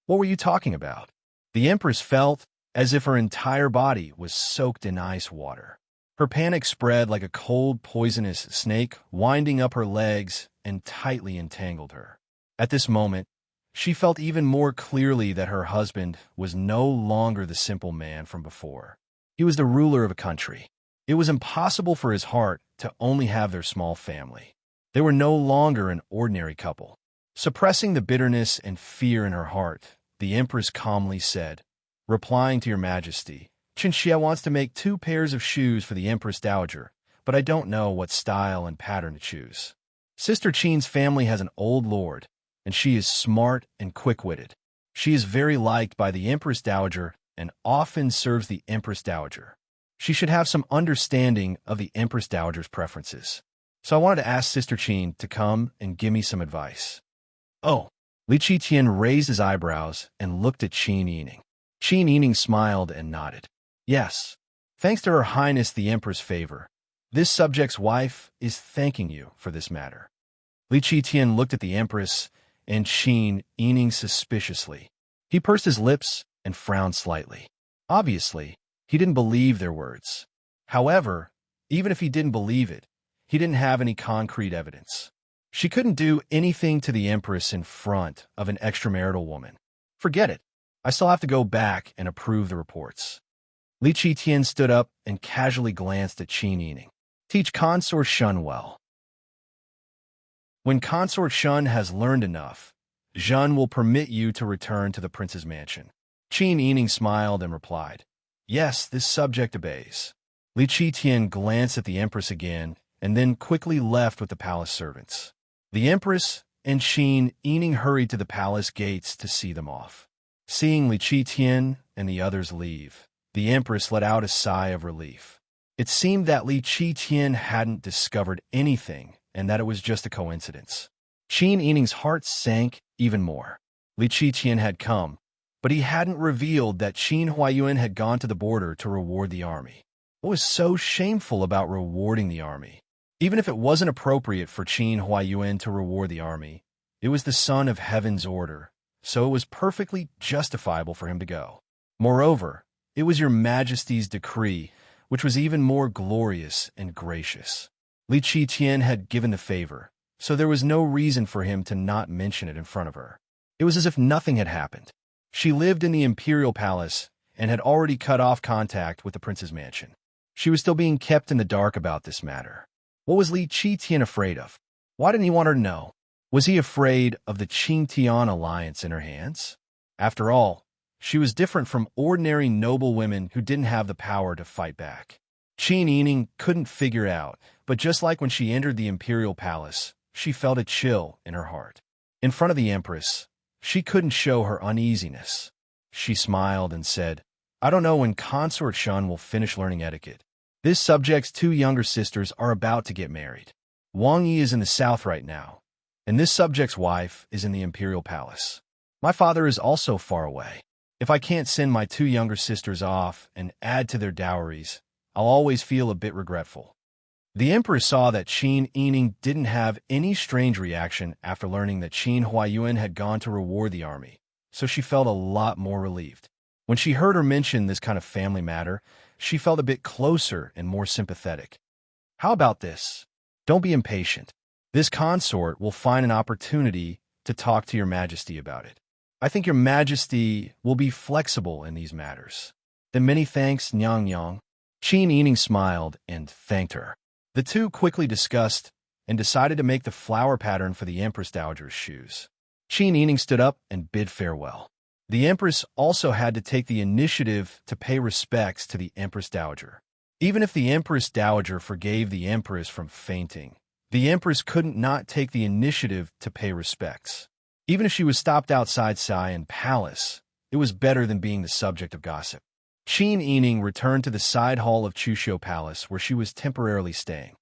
what were you talking about?" The empress felt as if her entire body was soaked in ice water. Her panic spread like a cold, poisonous snake, winding up her legs and tightly entangled her. At this moment, she felt even more clearly that her husband was no longer the simple man from before. He was the ruler of a country. It was impossible for his heart to only have their small family. They were no longer an ordinary couple. Suppressing the bitterness and fear in her heart, the empress calmly said, "Replying to your majesty, Qin Xie wants to make 2 pairs of shoes for the empress dowager, but I don't know what style and pattern to choose. Sister Qin's family has an old lord, and she is smart and quick-witted. She is very liked by the empress dowager and often serves the empress dowager. She should have some understanding of the empress dowager's preferences. So I wanted to ask Sister Qin to come and give me some advice." "Oh." Li Qiqian raised his eyebrows and looked at Qin Yining. Qin Yining smiled and nodded. "Yes. Thanks to Her Highness the Empress' favor, this subject's wife is thanking you for this matter." Li Qiqian looked at the empress and Qin Yining suspiciously. He pursed his lips and frowned slightly. Obviously, he didn't believe their words. However, even if he didn't believe it, he didn't have any concrete evidence. She couldn't do anything to the empress in front of an extramarital woman. "Forget it. I still have to go back and approve the reports." Li Qiqian stood up and casually glanced at Qin Yining. "Teach Consort Shun well. When Consort Shun has learned enough, Zhen will permit you to return to the prince's mansion." Qin Yining smiled and replied, "Yes, this subject obeys." Li Qiqian glanced at the empress again and then quickly left with the palace servants. The empress and Qin Yining hurried to the palace gates to see them off. Seeing Li Qiqian and the others leave, the empress let out a sigh of relief. It seemed that Li Qiqian hadn't discovered anything and that it was just a coincidence. Qin Yining's heart sank even more. Li Qiqian had come, but he hadn't revealed that Qin Huayuan had gone to the border to reward the army. What was so shameful about rewarding the army? Even if it wasn't appropriate for Qin Huayuan to reward the army, it was the son of heaven's order, so it was perfectly justifiable for him to go. Moreover, it was your majesty's decree, which was even more glorious and gracious. Li Qiqian had given the favor, so there was no reason for him to not mention it in front of her. It was as if nothing had happened. She lived in the imperial palace and had already cut off contact with the prince's mansion. She was still being kept in the dark about this matter. What was Li Qiqian afraid of? Why didn't he want her to know? Was he afraid of the Qing-Tian alliance in her hands? After all, she was different from ordinary noble women who didn't have the power to fight back. Qin Yining couldn't figure out, but just like when she entered the imperial palace, she felt a chill in her heart. In front of the empress, she couldn't show her uneasiness. She smiled and said, "I don't know when Consort Shun will finish learning etiquette. This subject's 2 younger sisters are about to get married. Wang Yi is in the south right now, and this subject's wife is in the imperial palace. My father is also far away. If I can't send my 2 younger sisters off and add to their dowries, I'll always feel a bit regretful." The empress saw that Qin Yining didn't have any strange reaction after learning that Qin Huayuan had gone to reward the army, so she felt a lot more relieved. When she heard her mention this kind of family matter, she felt a bit closer and more sympathetic. "How about this? Don't be impatient. This consort will find an opportunity to talk to your majesty about it. I think your majesty will be flexible in these matters." "Then many thanks, Nyang Yang." Qin Yining smiled and thanked her. The 2 quickly discussed and decided to make the flower pattern for the Empress Dowager's shoes. Qin Yining stood up and bid farewell. The Empress also had to take the initiative to pay respects to the Empress Dowager. Even if the Empress Dowager forgave the Empress from fainting, the Empress couldn't not take the initiative to pay respects. Even if she was stopped outside Xi'an Palace, it was better than being the subject of gossip. Qin Yining returned to the side hall of Chuxiu Palace where she was temporarily staying.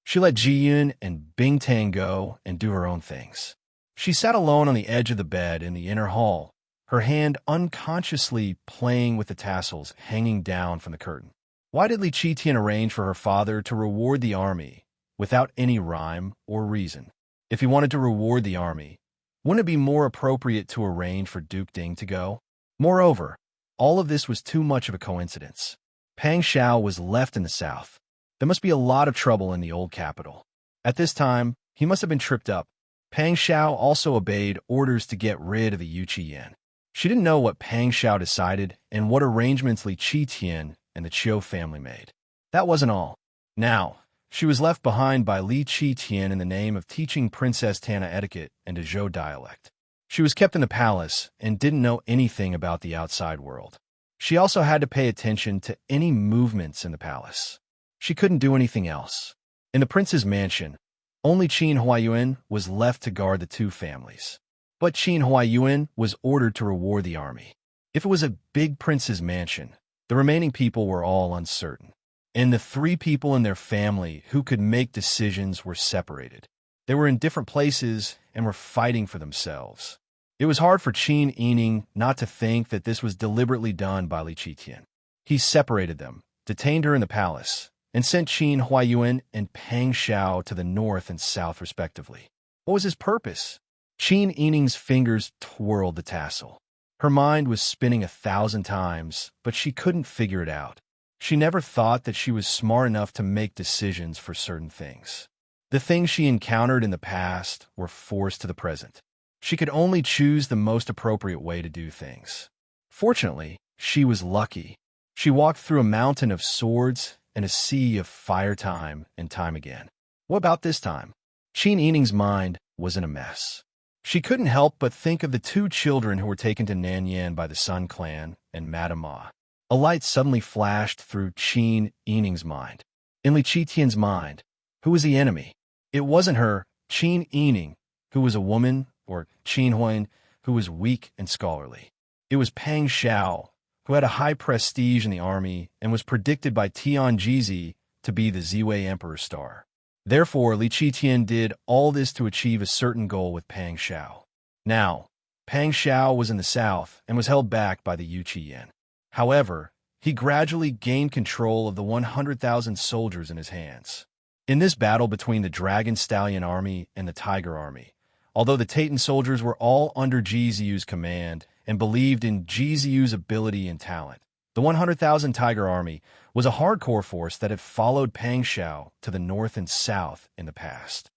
She let Jiyun and Bingtang go and do her own things. She sat alone on the edge of the bed in the inner hall, her hand unconsciously playing with the tassels hanging down from the curtain. Why did Li Qitian arrange for her father to reward the army without any rhyme or reason? If he wanted to reward the army, wouldn't it be more appropriate to arrange for Duke Ding to go? Moreover, all of this was too much of a coincidence. Pang Xiao was left in the south. There must be a lot of trouble in the old capital. At this time, he must have been tripped up. Pang Xiao also obeyed orders to get rid of the Yu Qiyan. She didn't know what Pang Xiao decided and what arrangements Li Qitian and the Qiu family made. That wasn't all. Now, she was left behind by Li Qitian in the name of teaching Princess Tana etiquette and a Zhou dialect. She was kept in the palace and didn't know anything about the outside world. She also had to pay attention to any movements in the palace. She couldn't do anything else. In the prince's mansion, only Qin Huaiyuan was left to guard the two families. But Qin Huaiyuan was ordered to reward the army. If it was a big prince's mansion, the remaining people were all uncertain. And the three people in their family who could make decisions were separated. They were in different places and were fighting for themselves. It was hard for Qin Yining not to think that this was deliberately done by Li Qitian. He separated them, detained her in the palace, and sent Qin Huaiyuan and Pang Xiao to the north and south respectively. What was his purpose? Qin Yining's fingers twirled the tassel. Her mind was spinning 1,000 times, but she couldn't figure it out. She never thought that she was smart enough to make decisions for certain things. The things she encountered in the past were forced to the present. She could only choose the most appropriate way to do things. Fortunately, she was lucky. She walked through a mountain of swords and a sea of fire time and time again. What about this time? Qin Yining's mind was in a mess. She couldn't help but think of the two children who were taken to Nanyan by the Sun Clan and Madame Ma. A light suddenly flashed through Qin Yining's mind. In Li Qitian's mind, who was the enemy? It wasn't her, Qin Yining, who was a woman, or Qin Huayan, who was weak and scholarly. It was Pang Xiao, who had a high prestige in the army and was predicted by Tian Jizi to be the Ziwei Emperor's star. Therefore, Li Qitian did all this to achieve a certain goal with Pang Xiao. Now, Pang Xiao was in the south and was held back by the Yu Qiyan. However, he gradually gained control of the 100,000 soldiers in his hands. In this battle between the Dragon Stallion Army and the Tiger Army, although the Taitan soldiers were all under Jiziu's command and believed in Jiziu's ability and talent, the 100,000 Tiger Army was a hardcore force that had followed Pang Xiao to the north and south in the past.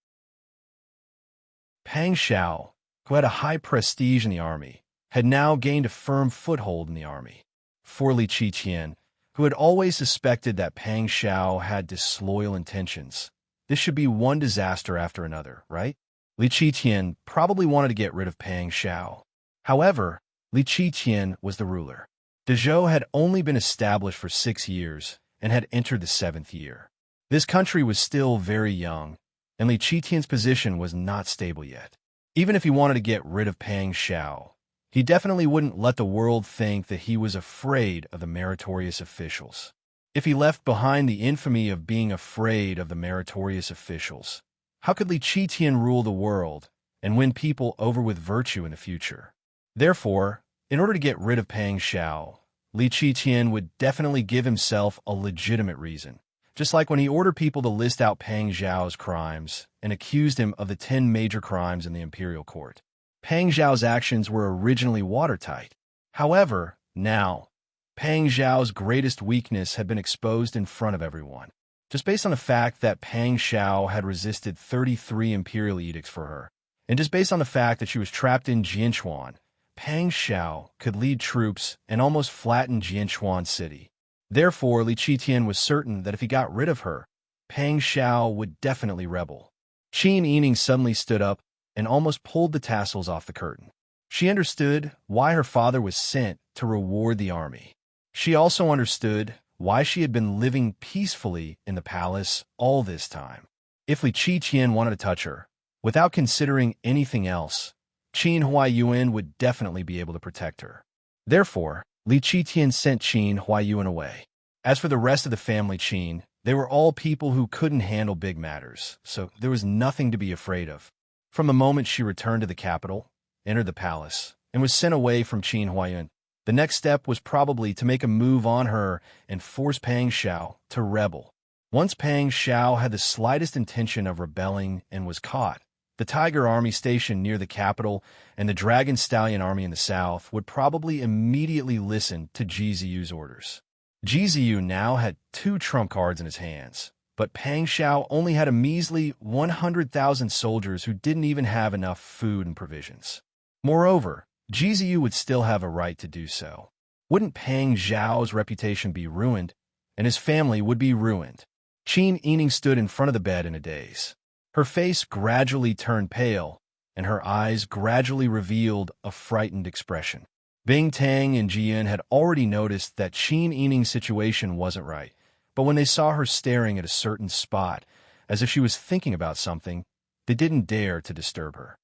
Pang Xiao, who had a high prestige in the army, had now gained a firm foothold in the army. For Li Qitian, who had always suspected that Pang Xiao had disloyal intentions, this should be one disaster after another, right? Li Qitian probably wanted to get rid of Pang Xiao. However, Li Qitian was the ruler. The Zhou had only been established for 6 years and had entered the 7th year. This country was still very young, and Li Qitian's position was not stable yet. Even if he wanted to get rid of Pang Xiao, he definitely wouldn't let the world think that he was afraid of the meritorious officials. If he left behind the infamy of being afraid of the meritorious officials, how could Li Qitian rule the world and win people over with virtue in the future? Therefore, in order to get rid of Pang Xiao, Li Qitian would definitely give himself a legitimate reason, just like when he ordered people to list out Pang Xiao's crimes and accused him of the 10 major crimes in the imperial court. Pang Xiao's actions were originally watertight. However, now, Pang Xiao's greatest weakness had been exposed in front of everyone. Just based on the fact that Pang Xiao had resisted 33 imperial edicts for her, and just based on the fact that she was trapped in Jianchuan, Pang Xiao could lead troops and almost flatten Jianchuan city. Therefore, Li Qitian was certain that if he got rid of her, Pang Xiao would definitely rebel. Qin Yining suddenly stood up and almost pulled the tassels off the curtain. She understood why her father was sent to reward the army. She also understood why she had been living peacefully in the palace all this time. If Li Qitian wanted to touch her, without considering anything else, Qin Huaiyuan would definitely be able to protect her. Therefore, Li Qitian sent Qin Huaiyuan away. As for the rest of the family Qin, they were all people who couldn't handle big matters, so there was nothing to be afraid of. From the moment she returned to the capital, entered the palace, and was sent away from Qin Huaiyuan, the next step was probably to make a move on her and force Pang Xiao to rebel. Once Pang Xiao had the slightest intention of rebelling and was caught, the Tiger Army stationed near the capital and the Dragon Stallion Army in the south would probably immediately listen to Ji Ziyu's orders. Ji Ziyu now had 2 trump cards in his hands, but Pang Xiao only had a measly 100,000 soldiers who didn't even have enough food and provisions. Moreover, Ji Ziyu would still have a right to do so. Wouldn't Pang Xiao's reputation be ruined, and his family would be ruined? Qin Yining stood in front of the bed in a daze. Her face gradually turned pale, and her eyes gradually revealed a frightened expression. Bing Tang and Jian had already noticed that Qin Yining's situation wasn't right, but when they saw her staring at a certain spot, as if she was thinking about something, they didn't dare to disturb her.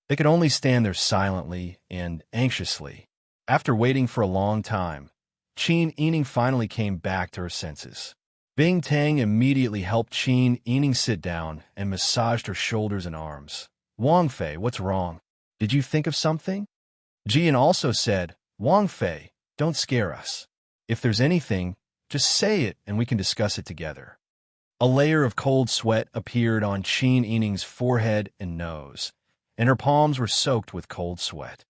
They could only stand there silently and anxiously. After waiting for a long time, Qin Yining finally came back to her senses. Bing Tang immediately helped Qin Yining sit down and massaged her shoulders and arms. Wang Fei, what's wrong? Did you think of something? Jian also said, Wang Fei, don't scare us. If there's anything, just say it and we can discuss it together. A layer of cold sweat appeared on Qin Yining's forehead and nose, and her palms were soaked with cold sweat.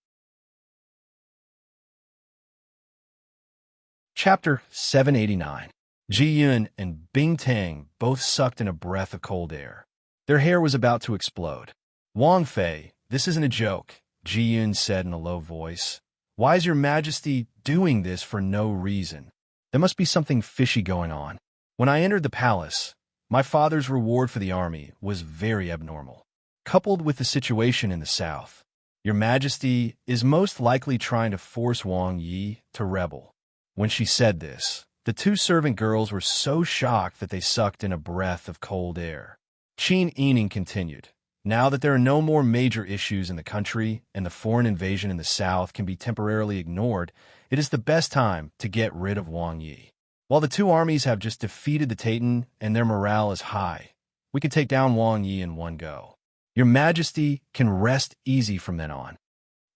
Chapter 789. Ji Yun and Bing Tang both sucked in a breath of cold air. Their hair was about to explode. Wang Fei, this isn't a joke, Ji Yun said in a low voice. Why is your majesty doing this for no reason? There must be something fishy going on. When I entered the palace, my father's reward for the army was very abnormal. Coupled with the situation in the south, your majesty is most likely trying to force Wang Yi to rebel. When she said this, the 2 servant girls were so shocked that they sucked in a breath of cold air. Qin Yining continued, now that there are no more major issues in the country and the foreign invasion in the south can be temporarily ignored, it is the best time to get rid of Wang Yi. While the 2 armies have just defeated the Titan and their morale is high, we can take down Wang Yi in one go. Your majesty can rest easy from then on.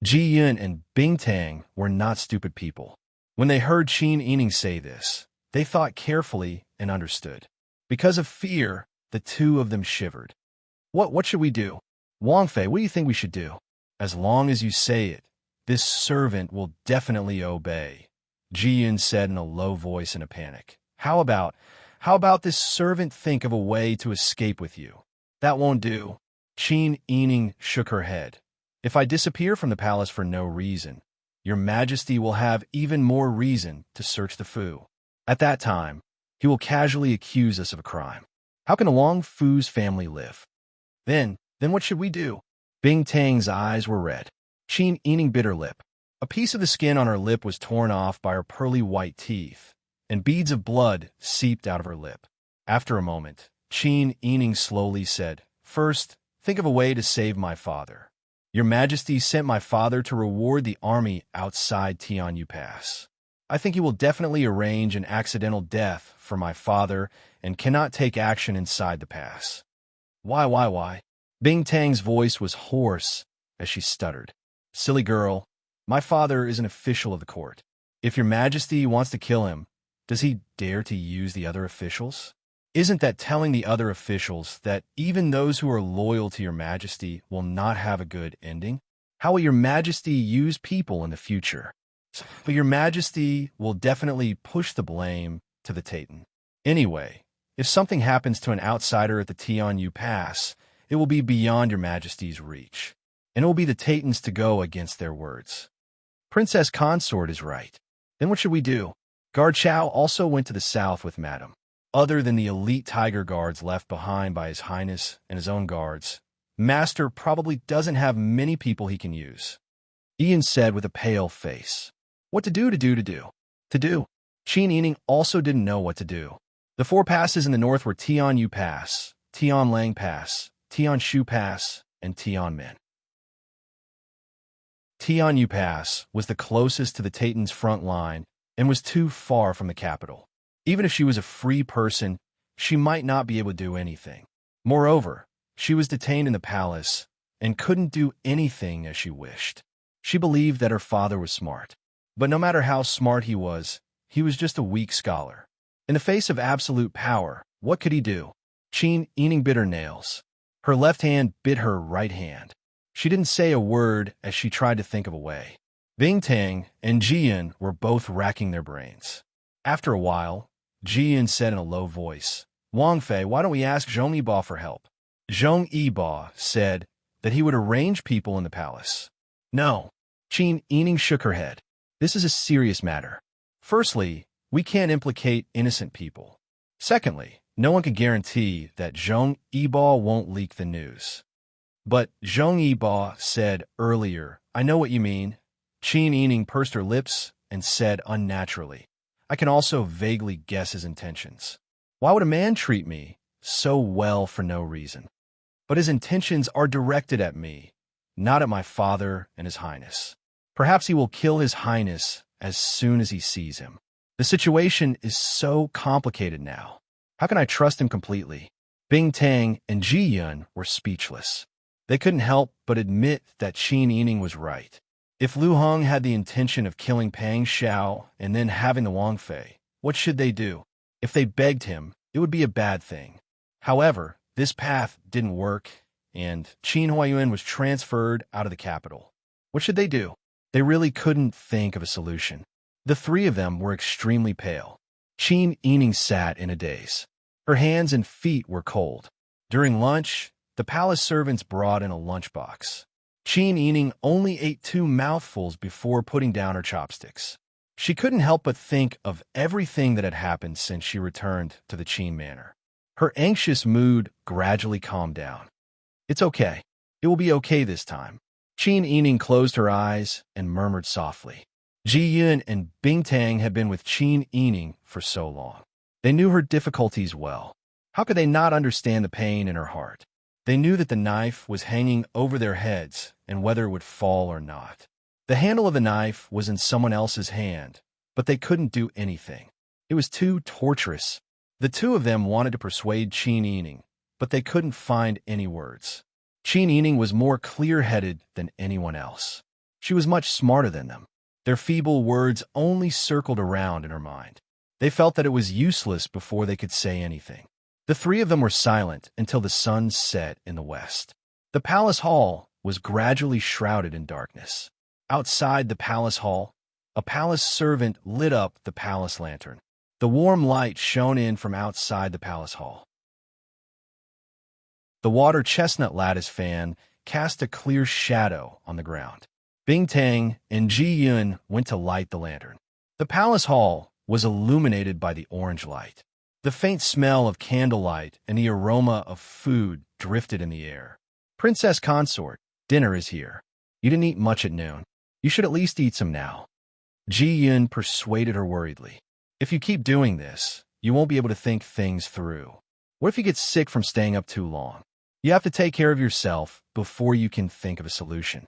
Ji Yun and Bing Tang were not stupid people. When they heard Qin Yining say this, they thought carefully and understood. Because of fear, the 2 of them shivered. What should we do? Wang Fei, what do you think we should do? As long as you say it, this servant will definitely obey, Ji Yun said in a low voice in a panic. How about this servant think of a way to escape with you? That won't do. Qin Yining shook her head. If I disappear from the palace for no reason, your majesty will have even more reason to search the Fu. At that time, he will casually accuse us of a crime. How can Wang Fu's family live? Then what should we do? Bing Tang's eyes were red. Qin Yining bit her lip. A piece of the skin on her lip was torn off by her pearly white teeth, and beads of blood seeped out of her lip. After a moment, Qin Yining slowly said, First, think of a way to save my father. Your majesty sent my father to reward the army outside Tianyu Pass. I think he will definitely arrange an accidental death for my father and cannot take action inside the pass. Why? Bing Tang's voice was hoarse as she stuttered. Silly girl, my father is an official of the court. If your majesty wants to kill him, does he dare to use the other officials? Isn't that telling the other officials that even those who are loyal to your majesty will not have a good ending? How will your majesty use people in the future? But your majesty will definitely push the blame to the Titan. Anyway, if something happens to an outsider at the Tianyu Pass, it will be beyond your majesty's reach, and it will be the Titans to go against their words. Princess Consort is right. Then what should we do? Guard Chao also went to the south with Madame. Other than the elite tiger guards left behind by His Highness and his own guards, Master probably doesn't have many people he can use. Ian said with a pale face. What to do? Qin Yining also didn't know what to do. The 4 passes in the north were Tianyu Pass, Tianlang Pass, Tianshu Pass, and Tianmen. Tianyu Pass was the closest to the Tatan's front line and was too far from the capital. Even if she was a free person, she might not be able to do anything. Moreover, she was detained in the palace and couldn't do anything as she wished. She believed that her father was smart. But no matter how smart he was just a weak scholar. In the face of absolute power, what could he do? Qin Yining bit her nails. Her left hand bit her right hand. She didn't say a word as she tried to think of a way. Bing Tang and Jian were both racking their brains. After a while, Jian said in a low voice, "Wang Fei, why don't we ask Zhong Yiba for help?" Zhong Yiba said that he would arrange people in the palace. No. Qin Yining shook her head. This is a serious matter. Firstly, we can't implicate innocent people. Secondly, no one can guarantee that Zhong Yiba won't leak the news. But Zhong Yiba said earlier, "I know what you mean." Qin Yining pursed her lips and said unnaturally, "I can also vaguely guess his intentions. Why would a man treat me so well for no reason? But his intentions are directed at me, not at my father and his highness. Perhaps he will kill his highness as soon as he sees him. The situation is so complicated now. How can I trust him completely?" Bing Tang and Ji Yun were speechless. They couldn't help but admit that Qin Yining was right. If Lu Hong had the intention of killing Pang Xiao and then having the Wang Fei, what should they do? If they begged him, it would be a bad thing. However, this path didn't work, and Qin Huayuan was transferred out of the capital. What should they do? They really couldn't think of a solution. The three of them were extremely pale. Qin Yining sat in a daze. Her hands and feet were cold. During lunch, the palace servants brought in a lunchbox. Qin Yining only ate 2 mouthfuls before putting down her chopsticks. She couldn't help but think of everything that had happened since she returned to the Qin manor. Her anxious mood gradually calmed down. It's okay. It will be okay this time. Qin Yining closed her eyes and murmured softly. Ji Yun and Bing Tang had been with Qin Yining for so long. They knew her difficulties well. How could they not understand the pain in her heart? They knew that the knife was hanging over their heads and whether it would fall or not. The handle of the knife was in someone else's hand, but they couldn't do anything. It was too torturous. The two of them wanted to persuade Qin Yining, but they couldn't find any words. Qin Yining was more clear-headed than anyone else. She was much smarter than them. Their feeble words only circled around in her mind. They felt that it was useless before they could say anything. The three of them were silent until the sun set in the west. The palace hall was gradually shrouded in darkness. Outside the palace hall, a palace servant lit up the palace lantern. The warm light shone in from outside the palace hall. The water chestnut lattice fan cast a clear shadow on the ground. Bing Tang and Ji Yun went to light the lantern. The palace hall was illuminated by the orange light. The faint smell of candlelight and the aroma of food drifted in the air. "Princess Consort, dinner is here. You didn't eat much at noon. You should at least eat some now." Ji Yun persuaded her worriedly. "If you keep doing this, you won't be able to think things through. What if you get sick from staying up too long? You have to take care of yourself before you can think of a solution."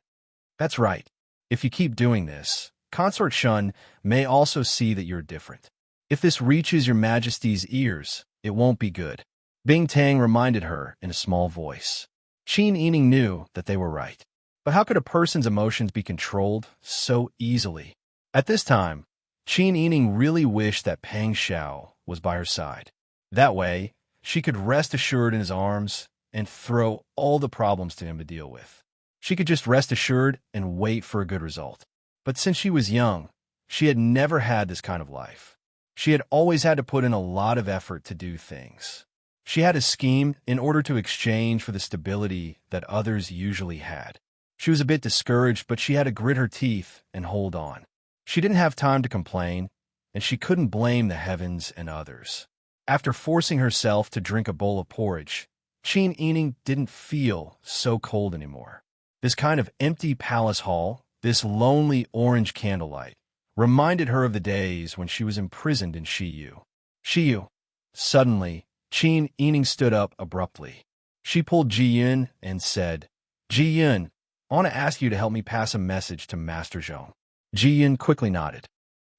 "That's right. If you keep doing this, Consort Shun may also see that you're different. If this reaches your Majesty's ears, it won't be good." Bing Tang reminded her in a small voice. Qin Yining knew that they were right. But how could a person's emotions be controlled so easily? At this time, Qin Yining really wished that Pang Xiao was by her side. That way, she could rest assured in his arms and throw all the problems to him to deal with. She could just rest assured and wait for a good result. But since she was young, she had never had this kind of life. She had always had to put in a lot of effort to do things. She had a scheme in order to exchange for the stability that others usually had. She was a bit discouraged, but she had to grit her teeth and hold on. She didn't have time to complain, and she couldn't blame the heavens and others. After forcing herself to drink a bowl of porridge, Qin Yining didn't feel so cold anymore. This kind of empty palace hall, this lonely orange candlelight, reminded her of the days when she was imprisoned in Shiyu. Shiyu. Suddenly, Qin Yining stood up abruptly. She pulled Ji Yun and said, "Ji Yun, I want to ask you to help me pass a message to Master Zhong. Ji Yun quickly nodded.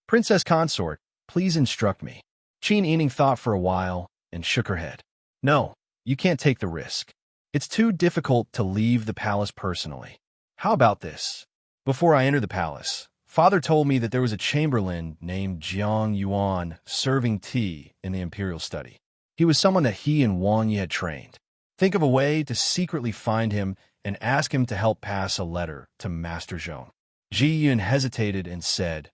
Princess Consort, please instruct me. Qin Yining thought for a while and shook her head. No, you can't take the risk. It's too difficult to leave the palace personally. How about this? Before I entered the palace, Father told me that there was a chamberlain named Jiang Yuan serving tea in the imperial study. He was someone that he and Wang Yi had trained. Think of a way to secretly find him and ask him to help pass a letter to Master Zhong. Ji Yun hesitated and said,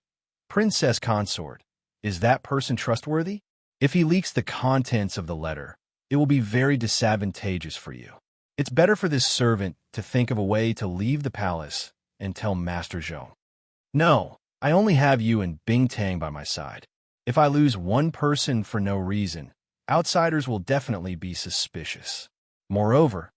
Princess Consort, is that person trustworthy? If he leaks the contents of the letter, it will be very disadvantageous for you. It's better for this servant to think of a way to leave the palace and tell Master Zhong. No, I only have you and Bing Tang by my side. If I lose one person for no reason, outsiders will definitely be suspicious. Moreover,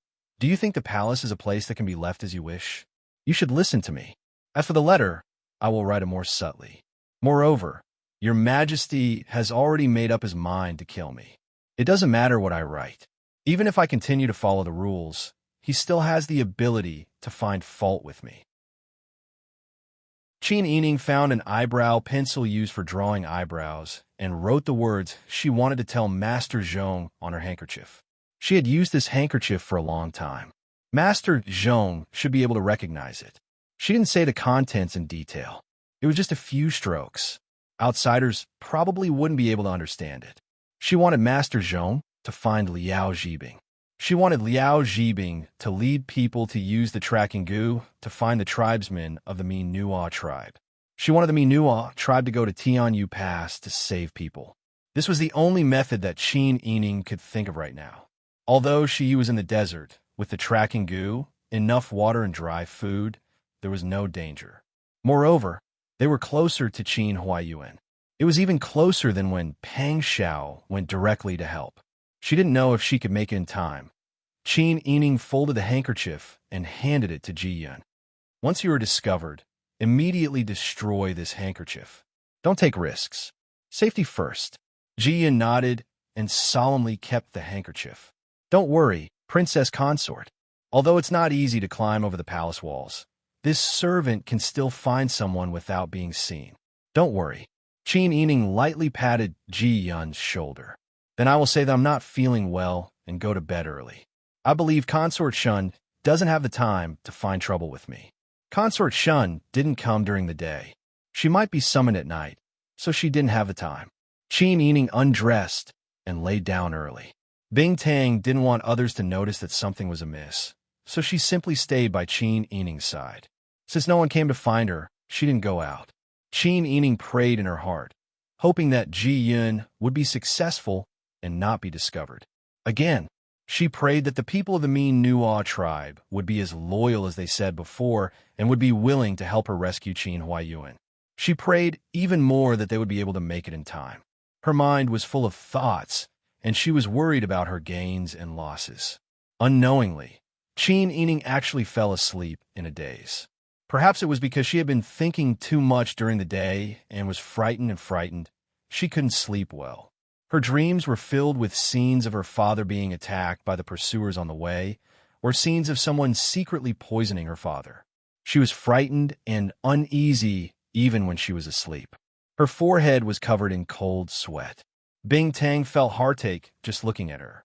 do you think the palace is a place that can be left as you wish? You should listen to me. As for the letter, I will write it more subtly. Moreover, your Majesty has already made up his mind to kill me. It doesn't matter what I write. Even if I continue to follow the rules, he still has the ability to find fault with me. Qin Yining found an eyebrow pencil used for drawing eyebrows and wrote the words she wanted to tell Master Zhong on her handkerchief. She had used this handkerchief for a long time. Master Zhong should be able to recognize it. She didn't say the contents in detail. It was just a few strokes. Outsiders probably wouldn't be able to understand it. She wanted Master Zhong to find Liao Zhibing. She wanted Liao Zhibing to lead people to use the tracking goo to find the tribesmen of the Minua tribe. She wanted the Minua tribe to go to Tianyu Pass to save people. This was the only method that Qin Yining could think of right now. Although she was in the desert, with the tracking goo, enough water and dry food, there was no danger. Moreover, they were closer to Qin Huaiyuan. It was even closer than when Pang Xiao went directly to help. She didn't know if she could make it in time. Qin Yining folded the handkerchief and handed it to Ji Yun. Once you are discovered, immediately destroy this handkerchief. Don't take risks. Safety first. Ji Yun nodded and solemnly kept the handkerchief. Don't worry, Princess Consort. Although it's not easy to climb over the palace walls, this servant can still find someone without being seen. Don't worry. Qin Yining lightly patted Ji Yun's shoulder. Then I will say that I'm not feeling well and go to bed early. I believe Consort Shun doesn't have the time to find trouble with me. Consort Shun didn't come during the day. She might be summoned at night, so she didn't have the time. Qin Yining undressed and laid down early. Bing Tang didn't want others to notice that something was amiss, so she simply stayed by Qin Yining's side. Since no one came to find her, she didn't go out. Qin Yining prayed in her heart, hoping that Ji Yun would be successful and not be discovered. Again, she prayed that the people of the Minua tribe would be as loyal as they said before and would be willing to help her rescue Qin Huaiyuan. She prayed even more that they would be able to make it in time. Her mind was full of thoughts, and she was worried about her gains and losses. Unknowingly, Qin Yining actually fell asleep in a daze. Perhaps it was because she had been thinking too much during the day and was frightened. She couldn't sleep well. Her dreams were filled with scenes of her father being attacked by the pursuers on the way, or scenes of someone secretly poisoning her father. She was frightened and uneasy even when she was asleep. Her forehead was covered in cold sweat. Bing Tang felt heartache just looking at her.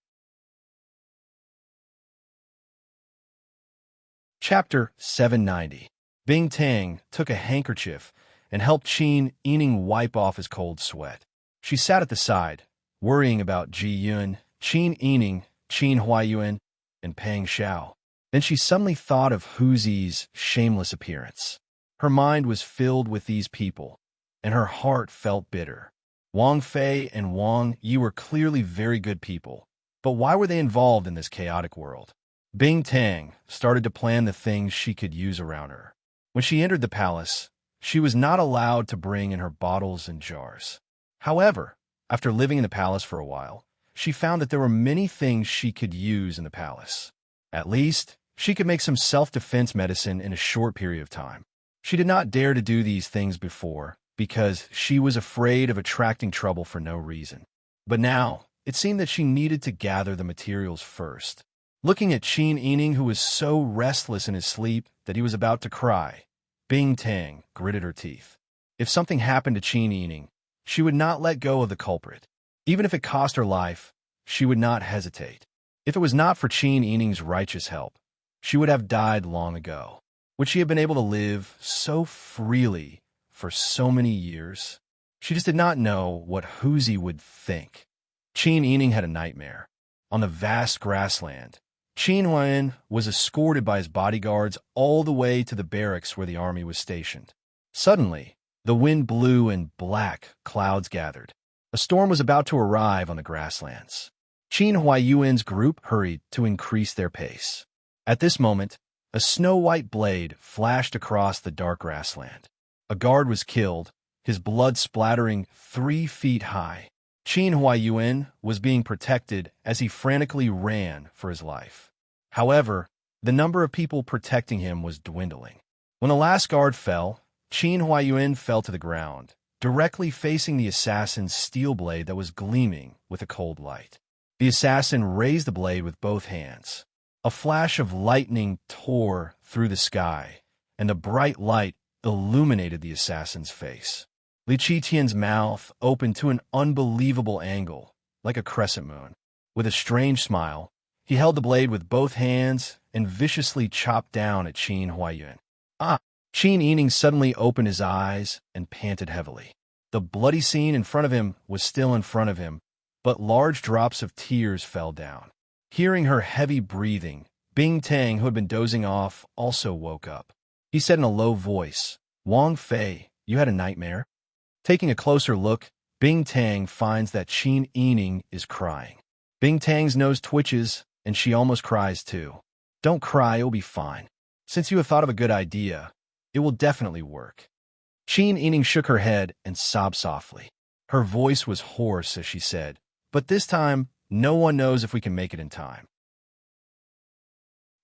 Chapter 790. Bing Tang took a handkerchief and helped Qin Yining wipe off his cold sweat. She sat at the side, worrying about Ji Yun, Qin Yining, Qin Huaiyuan, and Pang Xiao. Then she suddenly thought of Hu Zi's shameless appearance. Her mind was filled with these people, and her heart felt bitter. Wang Fei and Wang Yi were clearly very good people, but why were they involved in this chaotic world? Bing Tang started to plan the things she could use around her. When she entered the palace, she was not allowed to bring in her bottles and jars. However, after living in the palace for a while, she found that there were many things she could use in the palace. At least, she could make some self-defense medicine in a short period of time. She did not dare to do these things before because she was afraid of attracting trouble for no reason. But now, it seemed that she needed to gather the materials first. Looking at Qin Yining, who was so restless in his sleep that he was about to cry, Bing Tang gritted her teeth. If something happened to Qin Yining, she would not let go of the culprit. Even if it cost her life, she would not hesitate. If it was not for Qin Yining's righteous help, she would have died long ago. Would she have been able to live so freely for so many years? She just did not know what Huzi would think. Qin Yining had a nightmare. On the vast grassland, Qin Huayan was escorted by his bodyguards all the way to the barracks where the army was stationed. Suddenly, the wind blew and black clouds gathered. A storm was about to arrive on the grasslands. Qin Huayan's group hurried to increase their pace. At this moment, a snow-white blade flashed across the dark grassland. A guard was killed, his blood splattering 3 feet high. Qin Huayan was being protected as he frantically ran for his life. However, the number of people protecting him was dwindling. When the last guard fell, Qin Huayan fell to the ground, directly facing the assassin's steel blade that was gleaming with a cold light. The assassin raised the blade with both hands. A flash of lightning tore through the sky, and the bright light illuminated the assassin's face. Li Qitian's mouth opened to an unbelievable angle, like a crescent moon. With a strange smile, he held the blade with both hands and viciously chopped down at Qin Huayan. Qin Yining suddenly opened his eyes and panted heavily. The bloody scene in front of him was still in front of him, but large drops of tears fell down. Hearing her heavy breathing, Bing Tang, who had been dozing off, also woke up. He said in a low voice, "Wang Fei, you had a nightmare?" Taking a closer look, Bing Tang finds that Qin Yining is crying. Bing Tang's nose twitches, and she almost cries too. "Don't cry, it'll be fine. Since you have thought of a good idea, it will definitely work." Qin Yining shook her head and sobbed softly. Her voice was hoarse as she said, "But this time, no one knows if we can make it in time."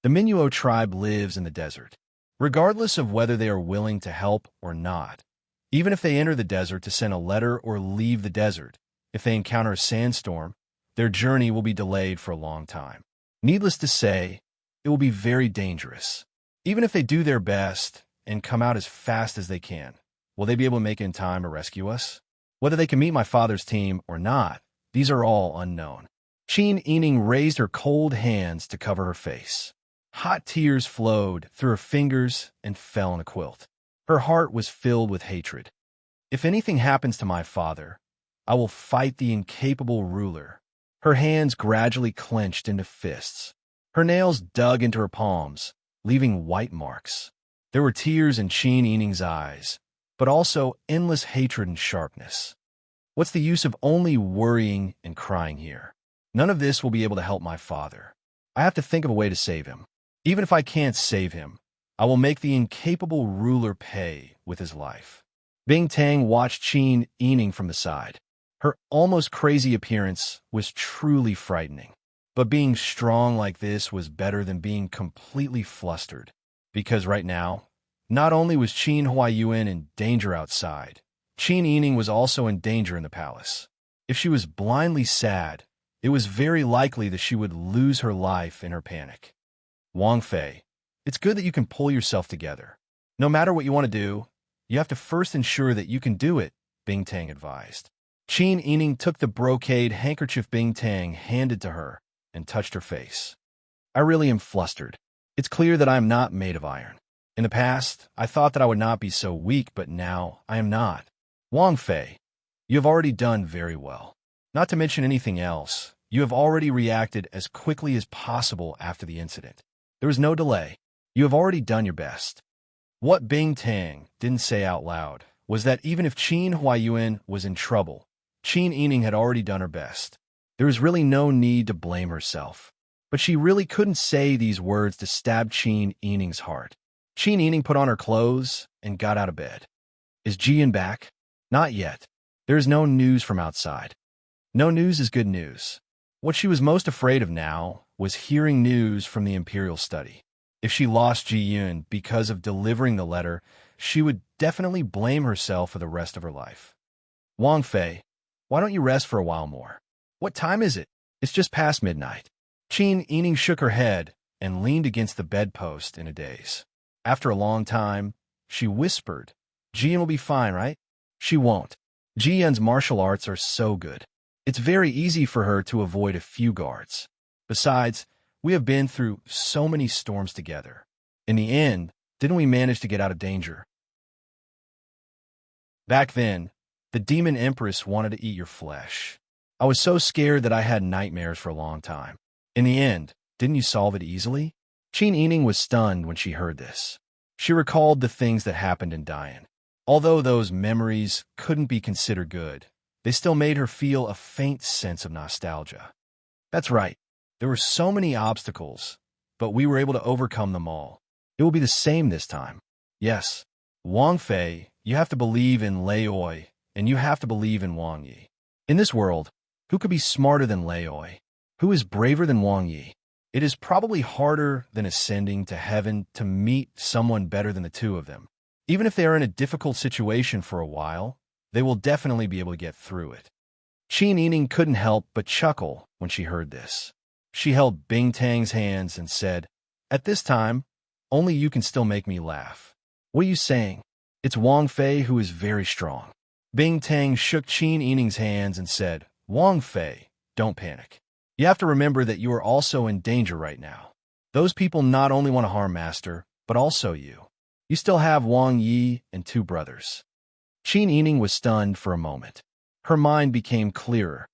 The Minuo tribe lives in the desert. Regardless of whether they are willing to help or not, even if they enter the desert to send a letter or leave the desert, if they encounter a sandstorm, their journey will be delayed for a long time. Needless to say, it will be very dangerous. Even if they do their best and come out as fast as they can, will they be able to make it in time to rescue us? Whether they can meet my father's team or not, these are all unknown. Qin Yining raised her cold hands to cover her face. Hot tears flowed through her fingers and fell on a quilt. Her heart was filled with hatred. "If anything happens to my father, I will fight the incapable ruler." Her hands gradually clenched into fists. Her nails dug into her palms, leaving white marks. There were tears in Qin Yining's eyes, but also endless hatred and sharpness. What's the use of only worrying and crying here? None of this will be able to help my father. I have to think of a way to save him. Even if I can't save him, I will make the incapable ruler pay with his life. Bing Tang watched Qin Yining from the side. Her almost crazy appearance was truly frightening. But being strong like this was better than being completely flustered. Because right now, not only was Qin Huayan in danger outside, Qin Yining was also in danger in the palace. If she was blindly sad, it was very likely that she would lose her life in her panic. "Wang Fei, it's good that you can pull yourself together. No matter what you want to do, you have to first ensure that you can do it," Bing Tang advised. Qin Yining took the brocade handkerchief Bing Tang handed to her and touched her face. "I really am flustered. It's clear that I am not made of iron. In the past, I thought that I would not be so weak, but now I am not. Wang Fei, you have already done very well. Not to mention anything else, you have already reacted as quickly as possible after the incident. There was no delay. You have already done your best." What Bing Tang didn't say out loud was that even if Qin Huayan was in trouble, Qin Yining had already done her best. There was really no need to blame herself. But she really couldn't say these words to stab Qin Yining's heart. Qin Yining put on her clothes and got out of bed. "Is Jian back?" "Not yet. There is no news from outside." No news is good news. What she was most afraid of now was hearing news from the Imperial study. If she lost Ji Yun because of delivering the letter, she would definitely blame herself for the rest of her life. "Wang Fei, why don't you rest for a while more?" "What time is it?" "It's just past midnight." Qin Yining shook her head and leaned against the bedpost in a daze. After a long time, she whispered, Jian will be fine, right? She won't. Jian's martial arts are so good. It's very easy for her to avoid a few guards. Besides, we have been through so many storms together. In the end, didn't we manage to get out of danger? Back then, the demon empress wanted to eat your flesh. I was so scared that I had nightmares for a long time. In the end, didn't you solve it easily? Qin Yining was stunned when she heard this. She recalled the things that happened in Dian. Although those memories couldn't be considered good, they still made her feel a faint sense of nostalgia. That's right. There were so many obstacles, but we were able to overcome them all. It will be the same this time. Yes, Wang Fei, you have to believe in Lei Oi, and you have to believe in Wang Yi. In this world, who could be smarter than Lei Oi? Who is braver than Wang Yi? It is probably harder than ascending to heaven to meet someone better than the two of them. Even if they are in a difficult situation for a while, they will definitely be able to get through it. Qin Yining couldn't help but chuckle when she heard this. She held Bing Tang's hands and said, At this time, only you can still make me laugh. What are you saying? It's Wang Fei who is very strong. Bing Tang shook Qin Yining's hands and said, Wang Fei, don't panic. You have to remember that you are also in danger right now. Those people not only want to harm Master, but also you. You still have Wang Yi and two brothers. Qin Yining was stunned for a moment. Her mind became clearer.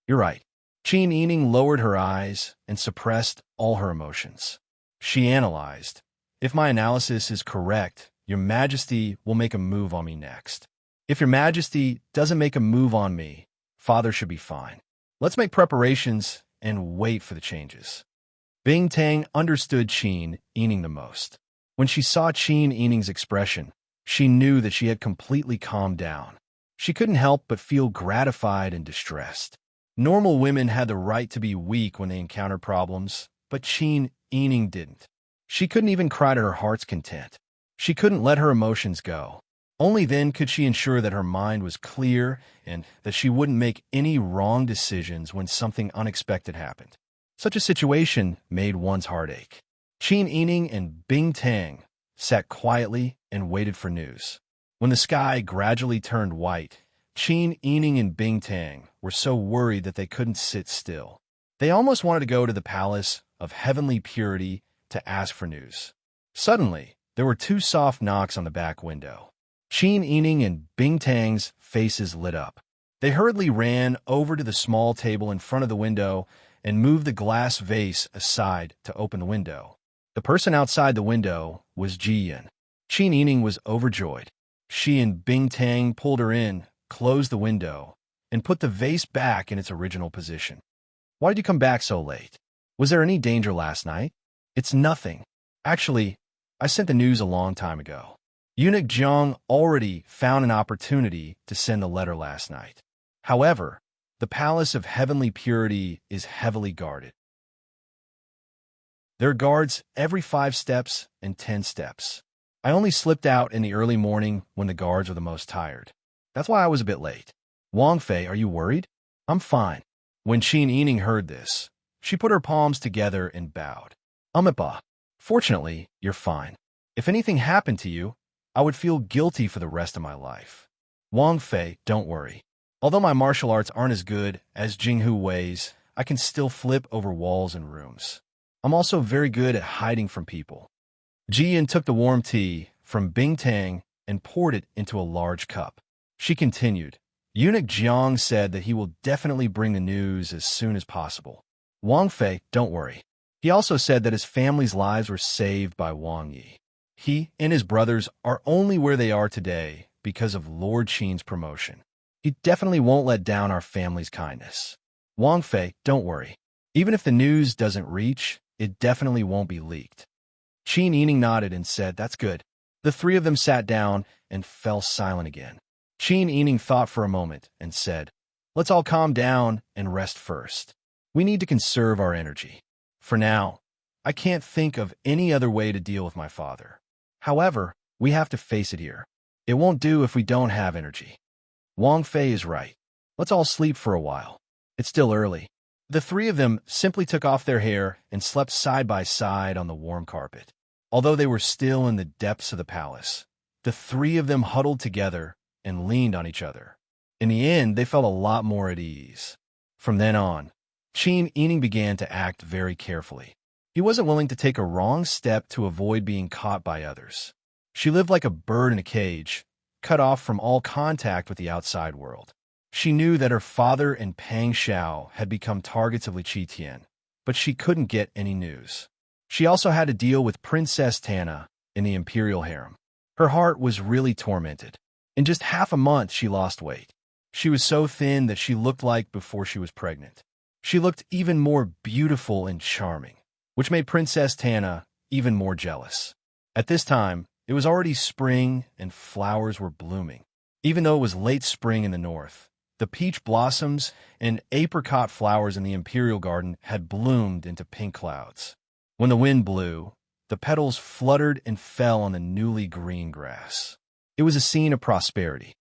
You're right. Qin Yining lowered her eyes and suppressed all her emotions. She analyzed. If my analysis is correct, Your Majesty will make a move on me next. If Your Majesty doesn't make a move on me, Father should be fine. Let's make preparations and wait for the changes. Bing Tang understood Qin Yining the most. When she saw Qin Yining's expression, she knew that she had completely calmed down. She couldn't help but feel gratified and distressed. Normal women had the right to be weak when they encountered problems, but Qin Yining didn't. She couldn't even cry to her heart's content. She couldn't let her emotions go. Only then could she ensure that her mind was clear and that she wouldn't make any wrong decisions when something unexpected happened. Such a situation made one's heart ache. Qin Yining and Bing Tang sat quietly and waited for news. When the sky gradually turned white, Qin Yining and Bing Tang were so worried that they couldn't sit still. They almost wanted to go to the palace of heavenly purity to ask for news. Suddenly, there were two soft knocks on the back window. Qin Yining and Bing Tang's faces lit up. They hurriedly ran over to the small table in front of the window and moved the glass vase aside to open the window. The person outside the window was Jian. Qin Yining was overjoyed. She and Bing Tang pulled her in, closed the window, and put the vase back in its original position. Why did you come back so late? Was there any danger last night? It's nothing. Actually, I sent the news a long time ago. Eunuch Jiang already found an opportunity to send the letter last night. However, the Palace of Heavenly Purity is heavily guarded. There are guards every 5 steps and 10 steps. I only slipped out in the early morning when the guards were the most tired. That's why I was a bit late. Wang Fei, are you worried? I'm fine. When Qin Yining heard this, she put her palms together and bowed. Amipa, fortunately, you're fine. If anything happened to you, I would feel guilty for the rest of my life. Wang Fei, don't worry. Although my martial arts aren't as good as Jinghu Wei's, I can still flip over walls and rooms. I'm also very good at hiding from people. Jian took the warm tea from Bing Tang and poured it into a large cup. She continued, Eunuch Jiang said that he will definitely bring the news as soon as possible. Wang Fei, don't worry. He also said that his family's lives were saved by Wang Yi. He and his brothers are only where they are today because of Lord Qin's promotion. He definitely won't let down our family's kindness. Wang Fei, don't worry. Even if the news doesn't reach, it definitely won't be leaked. Qin Yining nodded and said, that's good. The three of them sat down and fell silent again. Qin Yining thought for a moment and said, let's all calm down and rest first. We need to conserve our energy. For now, I can't think of any other way to deal with my father. However, we have to face it here. It won't do if we don't have energy. Wang Fei is right. Let's all sleep for a while. It's still early. The three of them simply took off their hair and slept side by side on the warm carpet. Although they were still in the depths of the palace, the three of them huddled together and leaned on each other. In the end, they felt a lot more at ease. From then on, Qin Yining began to act very carefully. He wasn't willing to take a wrong step to avoid being caught by others. She lived like a bird in a cage, cut off from all contact with the outside world. She knew that her father and Pang Xiao had become targets of Li Qitian, but she couldn't get any news. She also had to deal with Princess Tana in the imperial harem. Her heart was really tormented. In just half a month, she lost weight. She was so thin that she looked like before she was pregnant. She looked even more beautiful and charming, which made Princess Tana even more jealous. At this time, it was already spring and flowers were blooming. Even though it was late spring in the north, the peach blossoms and apricot flowers in the imperial garden had bloomed into pink clouds. When the wind blew, the petals fluttered and fell on the newly green grass. It was a scene of prosperity.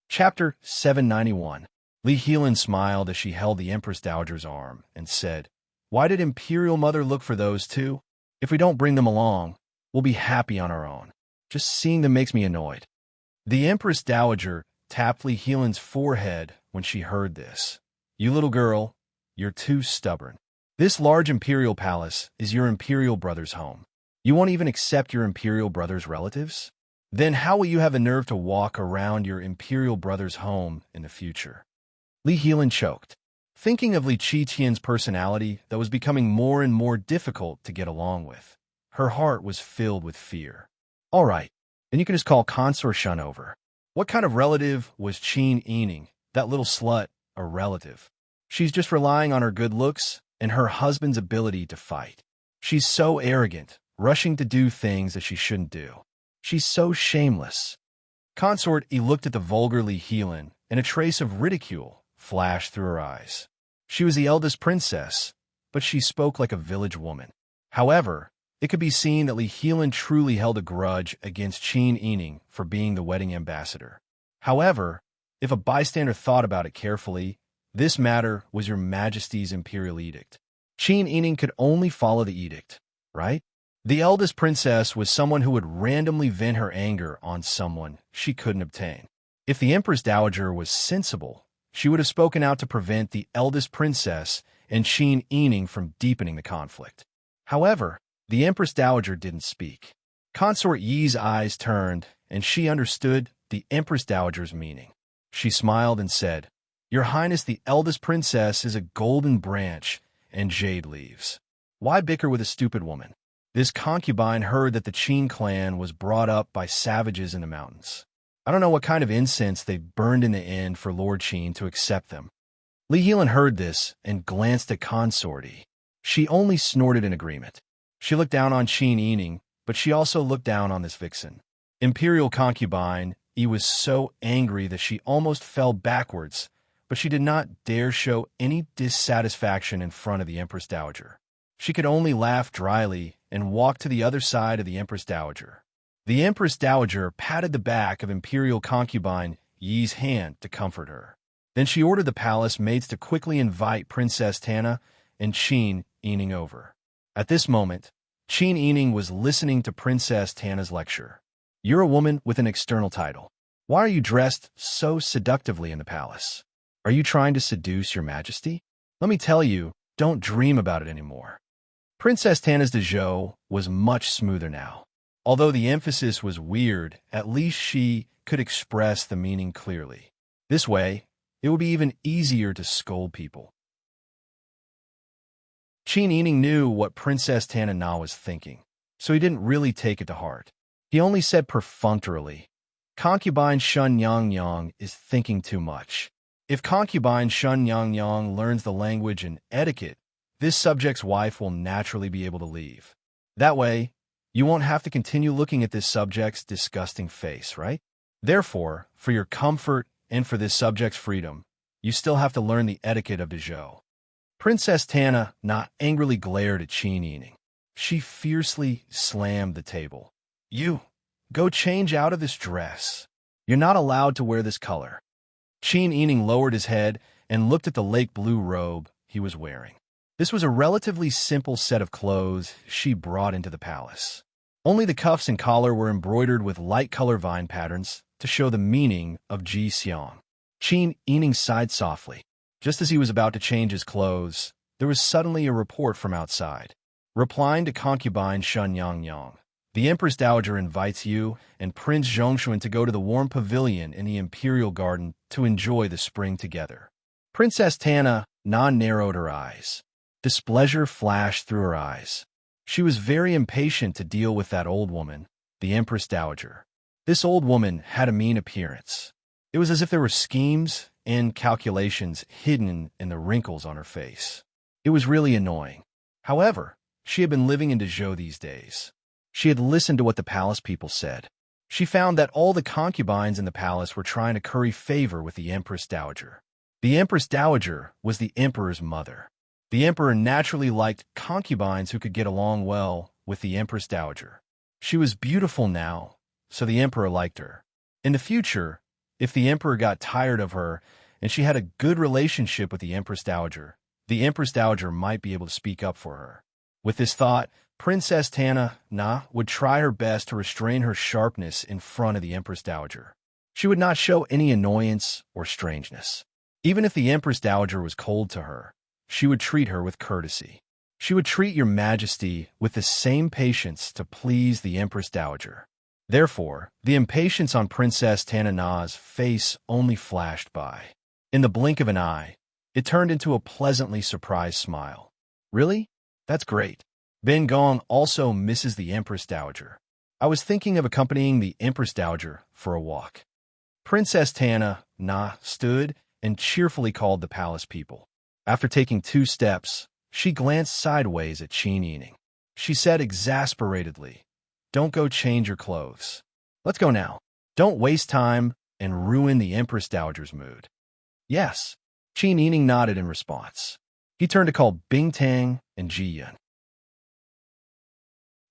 Chapter 791. Li Helan smiled as she held the Empress Dowager's arm and said, "Why did Imperial Mother look for those two? If we don't bring them along, we'll be happy on our own. Just seeing them makes me annoyed." The Empress Dowager tapped Li Helan's forehead when she heard this. "You little girl, you're too stubborn. This large imperial palace is your imperial brother's home. You won't even accept your imperial brother's relatives? Then how will you have the nerve to walk around your imperial brother's home in the future?" Li Helan choked, thinking of Li Qitian's personality that was becoming more and more difficult to get along with. Her heart was filled with fear. "All right, then you can just call Consort Shun over. What kind of relative was Qin Yining, that little slut, a relative? She's just relying on her good looks and her husband's ability to fight. She's so arrogant, rushing to do things that she shouldn't do. She's so shameless." Consort looked at the vulgar Li Helan, and a trace of ridicule flashed through her eyes. She was the eldest princess, but she spoke like a village woman. However, it could be seen that Li Helan truly held a grudge against Qin Yining for being the wedding ambassador. However, if a bystander thought about it carefully, this matter was Your Majesty's imperial edict. Qin Yining could only follow the edict, right? The eldest princess was someone who would randomly vent her anger on someone she couldn't obtain. If the Empress Dowager was sensible, she would have spoken out to prevent the eldest princess and Qin Yining from deepening the conflict. However, the Empress Dowager didn't speak. Consort Yi's eyes turned, and she understood the Empress Dowager's meaning. She smiled and said, "Your Highness, the eldest princess is a golden branch and jade leaves. Why bicker with a stupid woman?" This concubine heard that the Qin clan was brought up by savages in the mountains. I don't know what kind of incense they burned in the inn for Lord Qin to accept them. Li Helan heard this and glanced at Consort Yi. She only snorted in agreement. She looked down on Qin Yining, but she also looked down on this vixen. Imperial concubine Yi was so angry that she almost fell backwards, but she did not dare show any dissatisfaction in front of the Empress Dowager. She could only laugh dryly and walk to the other side of the Empress Dowager. The Empress Dowager patted the back of Imperial concubine Yi's hand to comfort her. Then she ordered the palace maids to quickly invite Princess Tana and Qin Yining over. At this moment, Qin Yining was listening to Princess Tana's lecture. "You're a woman with an external title. Why are you dressed so seductively in the palace? Are you trying to seduce Your Majesty? Let me tell you, don't dream about it anymore." Princess Tana's Dezhou was much smoother now. Although the emphasis was weird, at least she could express the meaning clearly. This way, it would be even easier to scold people. Qin Yining knew what Princess Tana Na was thinking, so he didn't really take it to heart. He only said perfunctorily, "Concubine Shun Yang Yang is thinking too much. If concubine Shun Yang Yang learns the language and etiquette, this subject's wife will naturally be able to leave. That way, you won't have to continue looking at this subject's disgusting face, right? Therefore, for your comfort and for this subject's freedom, you still have to learn the etiquette of Dezhou." Princess Tana Na angrily glared at Qin Yining. She fiercely slammed the table. "You, go change out of this dress. You're not allowed to wear this color." Qin Yining lowered his head and looked at the lake blue robe he was wearing. This was a relatively simple set of clothes she brought into the palace. Only the cuffs and collar were embroidered with light-color vine patterns to show the meaning of Ji Xiang. Qin Yining sighed softly. Just as he was about to change his clothes, there was suddenly a report from outside. Replying to concubine Shun Yang, the Empress Dowager invites you and Prince Zhongshuan to go to the warm pavilion in the Imperial Garden to enjoy the spring together. Princess Tana narrowed her eyes. Displeasure flashed through her eyes. She was very impatient to deal with that old woman, the Empress Dowager. This old woman had a mean appearance. It was as if there were schemes and calculations hidden in the wrinkles on her face. It was really annoying. However, she had been living in Dezhou these days. She had listened to what the palace people said. She found that all the concubines in the palace were trying to curry favor with the Empress Dowager. The Empress Dowager was the emperor's mother. The emperor naturally liked concubines who could get along well with the Empress Dowager. She was beautiful now, so the emperor liked her. In the future, if the emperor got tired of her and she had a good relationship with the Empress Dowager might be able to speak up for her. With this thought, Princess Tana would try her best to restrain her sharpness in front of the Empress Dowager. She would not show any annoyance or strangeness. Even if the Empress Dowager was cold to her, she would treat her with courtesy. She would treat your majesty with the same patience to please the Empress Dowager. Therefore, the impatience on Princess Tana's face only flashed by. In the blink of an eye, it turned into a pleasantly surprised smile. Really? That's great. Ben Gong also misses the Empress Dowager. I was thinking of accompanying the Empress Dowager for a walk. Princess Tana stood and cheerfully called the palace people. After taking 2 steps, she glanced sideways at Qin Yining. She said exasperatedly, "Don't go change your clothes. Let's go now. Don't waste time and ruin the Empress Dowager's mood." "Yes." Qin Yining nodded in response. He turned to call Bing Tang and Ji Yun.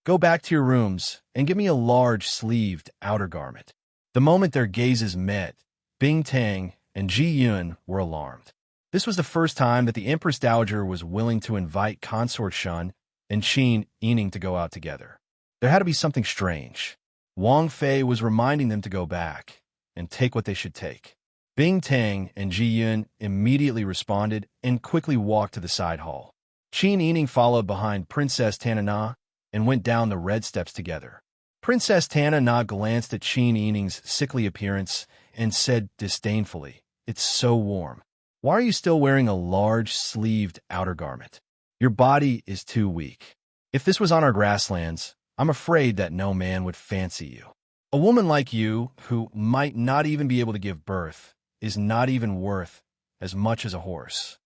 "Go back to your rooms and get me a large-sleeved outer garment." The moment their gazes met, Bing Tang and Ji Yun were alarmed. This was the first time that the Empress Dowager was willing to invite Consort Shun and Qin Yining to go out together. There had to be something strange. Wang Fei was reminding them to go back and take what they should take. Bing Tang and Ji Yun immediately responded and quickly walked to the side hall. Qin Yining followed behind Princess Tana and went down the red steps together. Princess Tana glanced at Qin Yining's sickly appearance and said disdainfully, "It's so warm. Why are you still wearing a large-sleeved outer garment? Your body is too weak. If this was on our grasslands, I'm afraid that no man would fancy you. A woman like you, who might not even be able to give birth, is not even worth as much as a horse."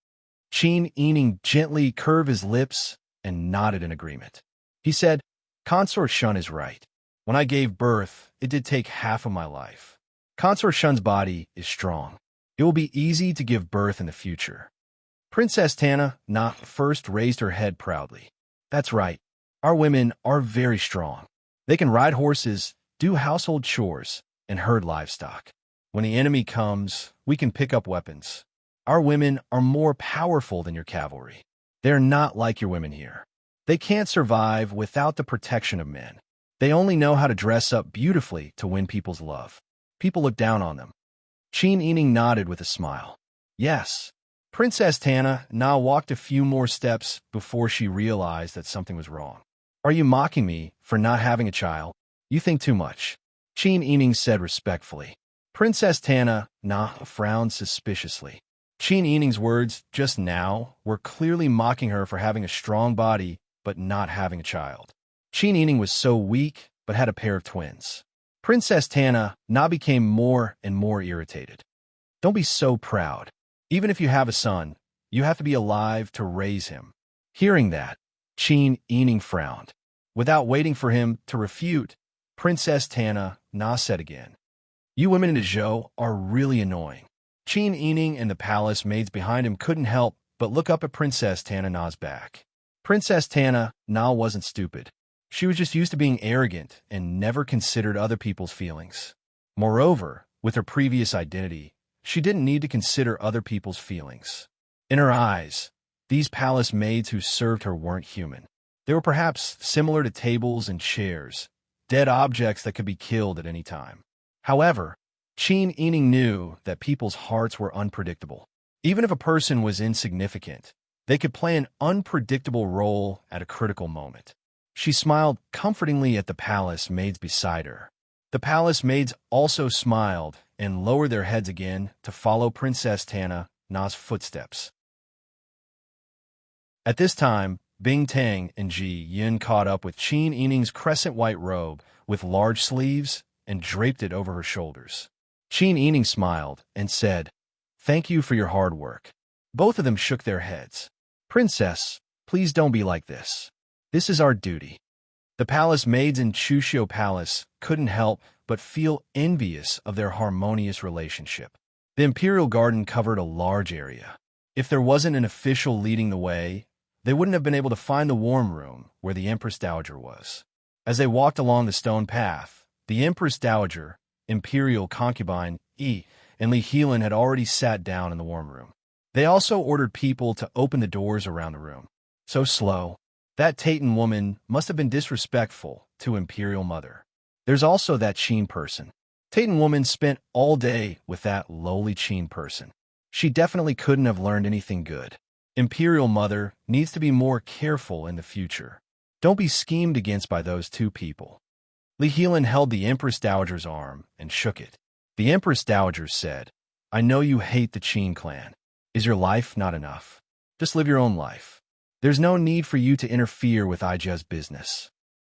Qin Yining gently curved his lips and nodded in agreement. He said, "Consort Shun is right. When I gave birth, it did take half of my life. Consort Shun's body is strong. It will be easy to give birth in the future." Princess Tana first raised her head proudly. "That's right. Our women are very strong. They can ride horses, do household chores, and herd livestock. When the enemy comes, we can pick up weapons. Our women are more powerful than your cavalry. They're not like your women here. They can't survive without the protection of men. They only know how to dress up beautifully to win people's love. People look down on them." Qin Yining nodded with a smile. "Yes." Princess Tana walked a few more steps before she realized that something was wrong. "Are you mocking me for not having a child? You think too much," Qin Yining said respectfully. Princess Tana frowned suspiciously. Qin Yining's words just now were clearly mocking her for having a strong body but not having a child. Qin Yining was so weak but had a pair of twins. Princess Tana became more and more irritated. "Don't be so proud. Even if you have a son, you have to be alive to raise him." Hearing that, Qin Yining frowned. Without waiting for him to refute, Princess Tana said again, "You women in Dezhou are really annoying." Qin Yining and the palace maids behind him couldn't help but look up at Princess Tana's back. Princess Tana wasn't stupid. She was just used to being arrogant and never considered other people's feelings. Moreover, with her previous identity, she didn't need to consider other people's feelings. In her eyes, These palace maids who served her weren't human. They were perhaps similar to tables and chairs, dead objects that could be killed at any time. However, Qin Yining knew that people's hearts were unpredictable. Even if a person was insignificant, they could play an unpredictable role at a critical moment. She smiled comfortingly at the palace maids beside her. The palace maids also smiled and lowered their heads again to follow Princess Tana's footsteps. At this time, Bing Tang and Ji Yin caught up with Qin Yining's crescent-white robe with large sleeves and draped it over her shoulders. Qin Yining smiled and said, "Thank you for your hard work." Both of them shook their heads. "Princess, please don't be like this. This is our duty." The palace maids in Chushio Palace couldn't help but feel envious of their harmonious relationship. The imperial garden covered a large area. If there wasn't an official leading the way, they wouldn't have been able to find the warm room where the Empress Dowager was. As they walked along the stone path, the Empress Dowager, imperial concubine and Li Helan had already sat down in the warm room. They also ordered people to open the doors around the room. So slow. That Tayton woman must have been disrespectful to Imperial Mother. There's also that Qin person. Tayton woman spent all day with that lowly Qin person. She definitely couldn't have learned anything good. Imperial Mother needs to be more careful in the future. Don't be schemed against by those two people. Li Helan held the Empress Dowager's arm and shook it. The Empress Dowager said, "I know you hate the Qin clan. Is your life not enough? Just live your own life. There's no need for you to interfere with Aijia's business."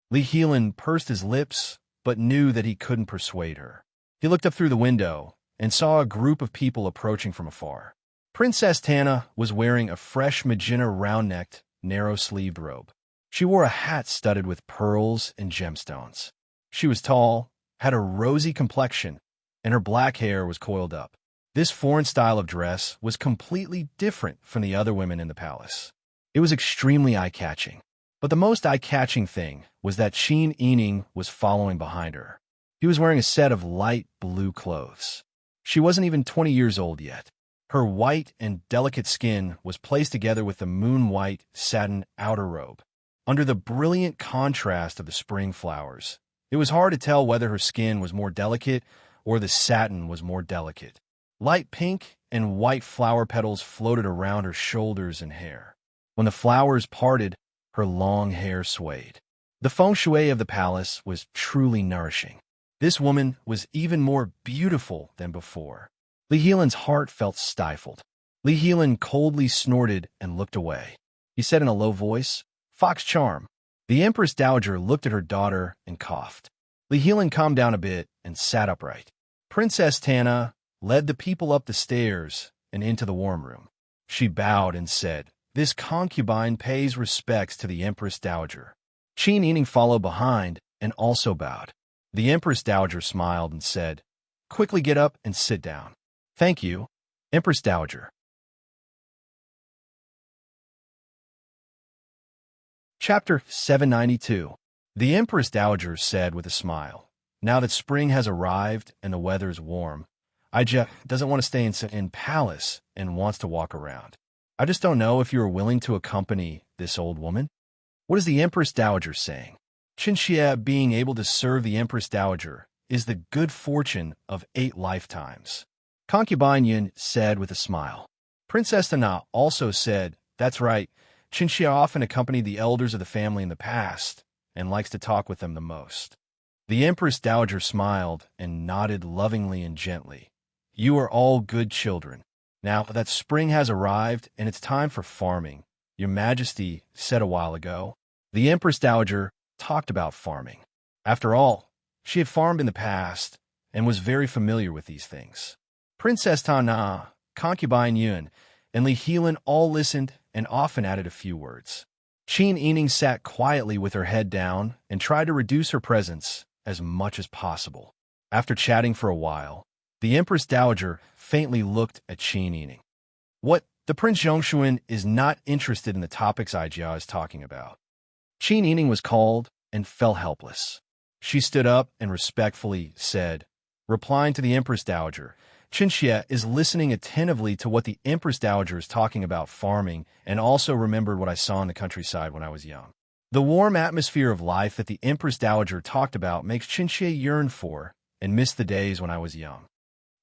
Li Helan pursed his lips, but knew that he couldn't persuade her. He looked up through the window and saw a group of people approaching from afar. Princess Tana was wearing a fresh magenta round-necked, narrow-sleeved robe. She wore a hat studded with pearls and gemstones. She was tall, had a rosy complexion, and her black hair was coiled up. This foreign style of dress was completely different from the other women in the palace. It was extremely eye-catching. But the most eye-catching thing was that Qin Yining was following behind her. He was wearing a set of light blue clothes. She wasn't even 20 years old yet. Her white and delicate skin was placed together with the moon-white satin outer robe. Under the brilliant contrast of the spring flowers, it was hard to tell whether her skin was more delicate or the satin was more delicate. Light pink and white flower petals floated around her shoulders and hair. When the flowers parted, her long hair swayed. The feng shui of the palace was truly nourishing. This woman was even more beautiful than before. Li Helan's heart felt stifled. Li Helan coldly snorted and looked away. He said in a low voice, "Fox charm." The Empress Dowager looked at her daughter and coughed. Li Helan calmed down a bit and sat upright. Princess Tana led the people up the stairs and into the warm room. She bowed and said, "This concubine pays respects to the Empress Dowager." Qin Yining followed behind and also bowed. The Empress Dowager smiled and said, "Quickly get up and sit down." "Thank you, Empress Dowager." Chapter 792. The Empress Dowager said with a smile, "Now that spring has arrived and the weather is warm, Aijia doesn't want to stay in palace and wants to walk around. I just don't know if you are willing to accompany this old woman." What is the Empress Dowager saying? Qinxia being able to serve the Empress Dowager is the good fortune of 8 lifetimes. Concubine Yun said with a smile. Princess Tana also said, "That's right, Qinxia often accompanied the elders of the family in the past and likes to talk with them the most." The Empress Dowager smiled and nodded lovingly and gently. "You are all good children. Now that spring has arrived and it's time for farming, Your Majesty said a while ago." The Empress Dowager talked about farming. After all, she had farmed in the past and was very familiar with these things. Princess Tana, Concubine Yun, and Li Helan all listened and often added a few words. Qin Yining sat quietly with her head down and tried to reduce her presence as much as possible. After chatting for a while, the Empress Dowager faintly looked at Qin Yining. "What? The Prince Zhongshuan is not interested in the topics Aijia is talking about." Qin Yining was called and fell helpless. She stood up and respectfully said, replying to the Empress Dowager, Qinxie is listening attentively to what the Empress Dowager is talking about farming and also remembered what I saw in the countryside when I was young. The warm atmosphere of life that the Empress Dowager talked about makes Qinxie yearn for and miss the days when I was young.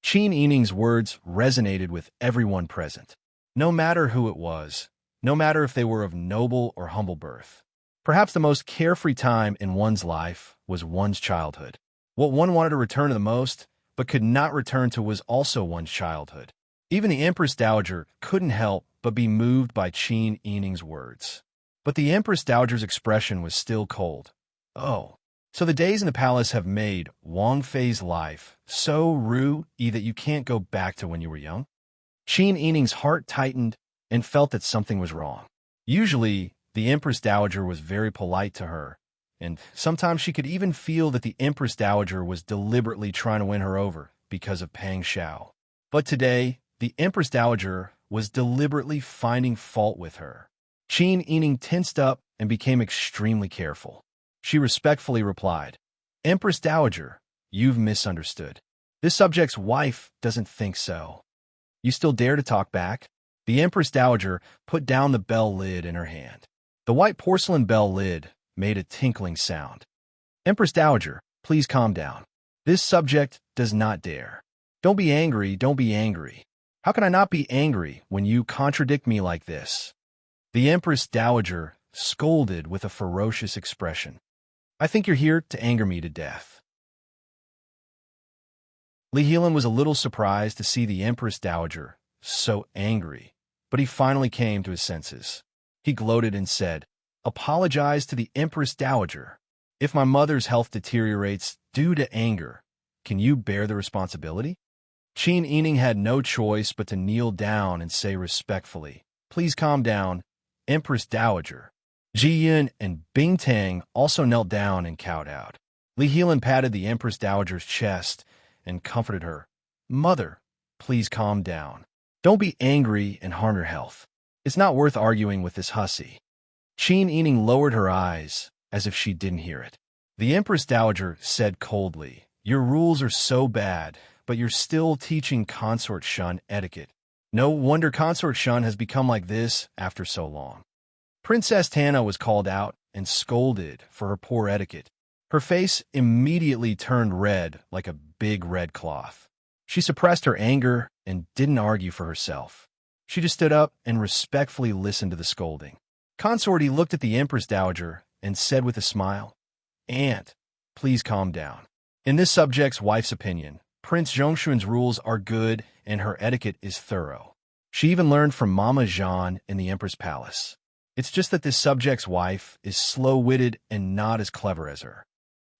Qin Yining's words resonated with everyone present. No matter who it was, no matter if they were of noble or humble birth. Perhaps the most carefree time in one's life was one's childhood. What one wanted to return to the most, but could not return to, was also one's childhood. Even the Empress Dowager couldn't help but be moved by Qin Yining's words. But the Empress Dowager's expression was still cold. Oh, so the days in the palace have made Wang Fei's life so rude that you can't go back to when you were young? Qin Yining's heart tightened and felt that something was wrong. Usually, the Empress Dowager was very polite to her, and sometimes she could even feel that the Empress Dowager was deliberately trying to win her over because of Pang Xiao. But today, the Empress Dowager was deliberately finding fault with her. Qin Yining tensed up and became extremely careful. She respectfully replied, "Empress Dowager, you've misunderstood. This subject's wife doesn't think so. You still dare to talk back?" The Empress Dowager put down the bell lid in her hand. The white porcelain bell lid made a tinkling sound. "Empress Dowager, please calm down. This subject does not dare. Don't be angry, don't be angry. How can I not be angry when you contradict me like this?" The Empress Dowager scolded with a ferocious expression. "I think you're here to anger me to death." Li Helan was a little surprised to see the Empress Dowager so angry, but he finally came to his senses. He gloated and said, "Apologize to the Empress Dowager. If my mother's health deteriorates due to anger, can you bear the responsibility?" Qin Yining had no choice but to kneel down and say respectfully, "Please calm down, Empress Dowager." Ji Yun and Bing Tang also knelt down and kowtowed. Li Helan patted the Empress Dowager's chest and comforted her. "Mother, please calm down. Don't be angry and harm your health. It's not worth arguing with this hussy." Qin Yining lowered her eyes as if she didn't hear it. The Empress Dowager said coldly, "Your rules are so bad, but you're still teaching Consort Shun etiquette. No wonder Consort Shun has become like this after so long." Princess Tana was called out and scolded for her poor etiquette. Her face immediately turned red like a big red cloth. She suppressed her anger and didn't argue for herself. She just stood up and respectfully listened to the scolding. Consorty looked at the Empress Dowager and said with a smile, "Aunt, please calm down. In this subject's wife's opinion, Prince Zhongshuan's rules are good and her etiquette is thorough. She even learned from Mama Zhan in the Empress Palace. It's just that this subject's wife is slow-witted and not as clever as her."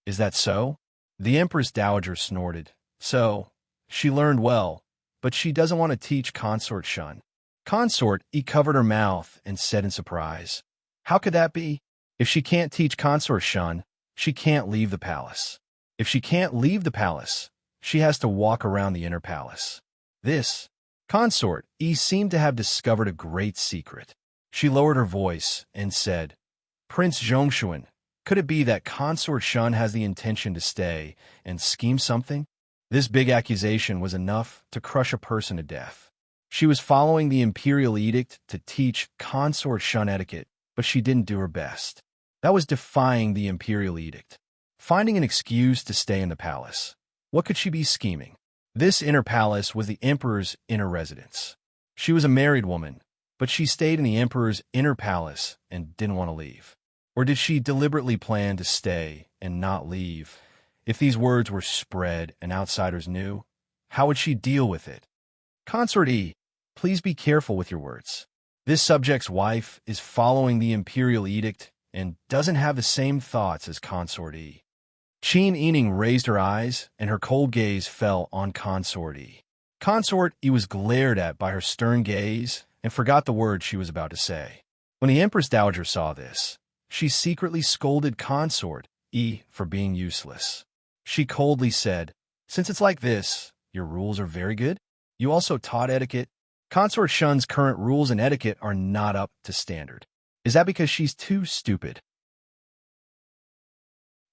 "Is that so?" The Empress Dowager snorted. "So, she learned well, but she doesn't want to teach Consort Shun." Consort covered her mouth and said in surprise, "How could that be? If she can't teach Consort Shun, she can't leave the palace. If she can't leave the palace, she has to walk around the inner palace." This Consort seemed to have discovered a great secret. She lowered her voice and said, "Prince Zhongshuan, could it be that Consort Shun has the intention to stay and scheme something?" This big accusation was enough to crush a person to death. She was following the imperial edict to teach Consort Shun etiquette, but she didn't do her best. That was defying the imperial edict. Finding an excuse to stay in the palace. What could she be scheming? This inner palace was the emperor's inner residence. She was a married woman, but she stayed in the emperor's inner palace and didn't want to leave. Or did she deliberately plan to stay and not leave? If these words were spread and outsiders knew, how would she deal with it? Consort please be careful with your words. This subject's wife is following the imperial edict and doesn't have the same thoughts as Consort Qin Yining raised her eyes and her cold gaze fell on Consort Consort was glared at by her stern gaze and forgot the words she was about to say. When the Empress Dowager saw this, she secretly scolded Consort for being useless. She coldly said, "Since it's like this, your rules are very good? You also taught etiquette? Consort Shun's current rules and etiquette are not up to standard. Is that because she's too stupid?"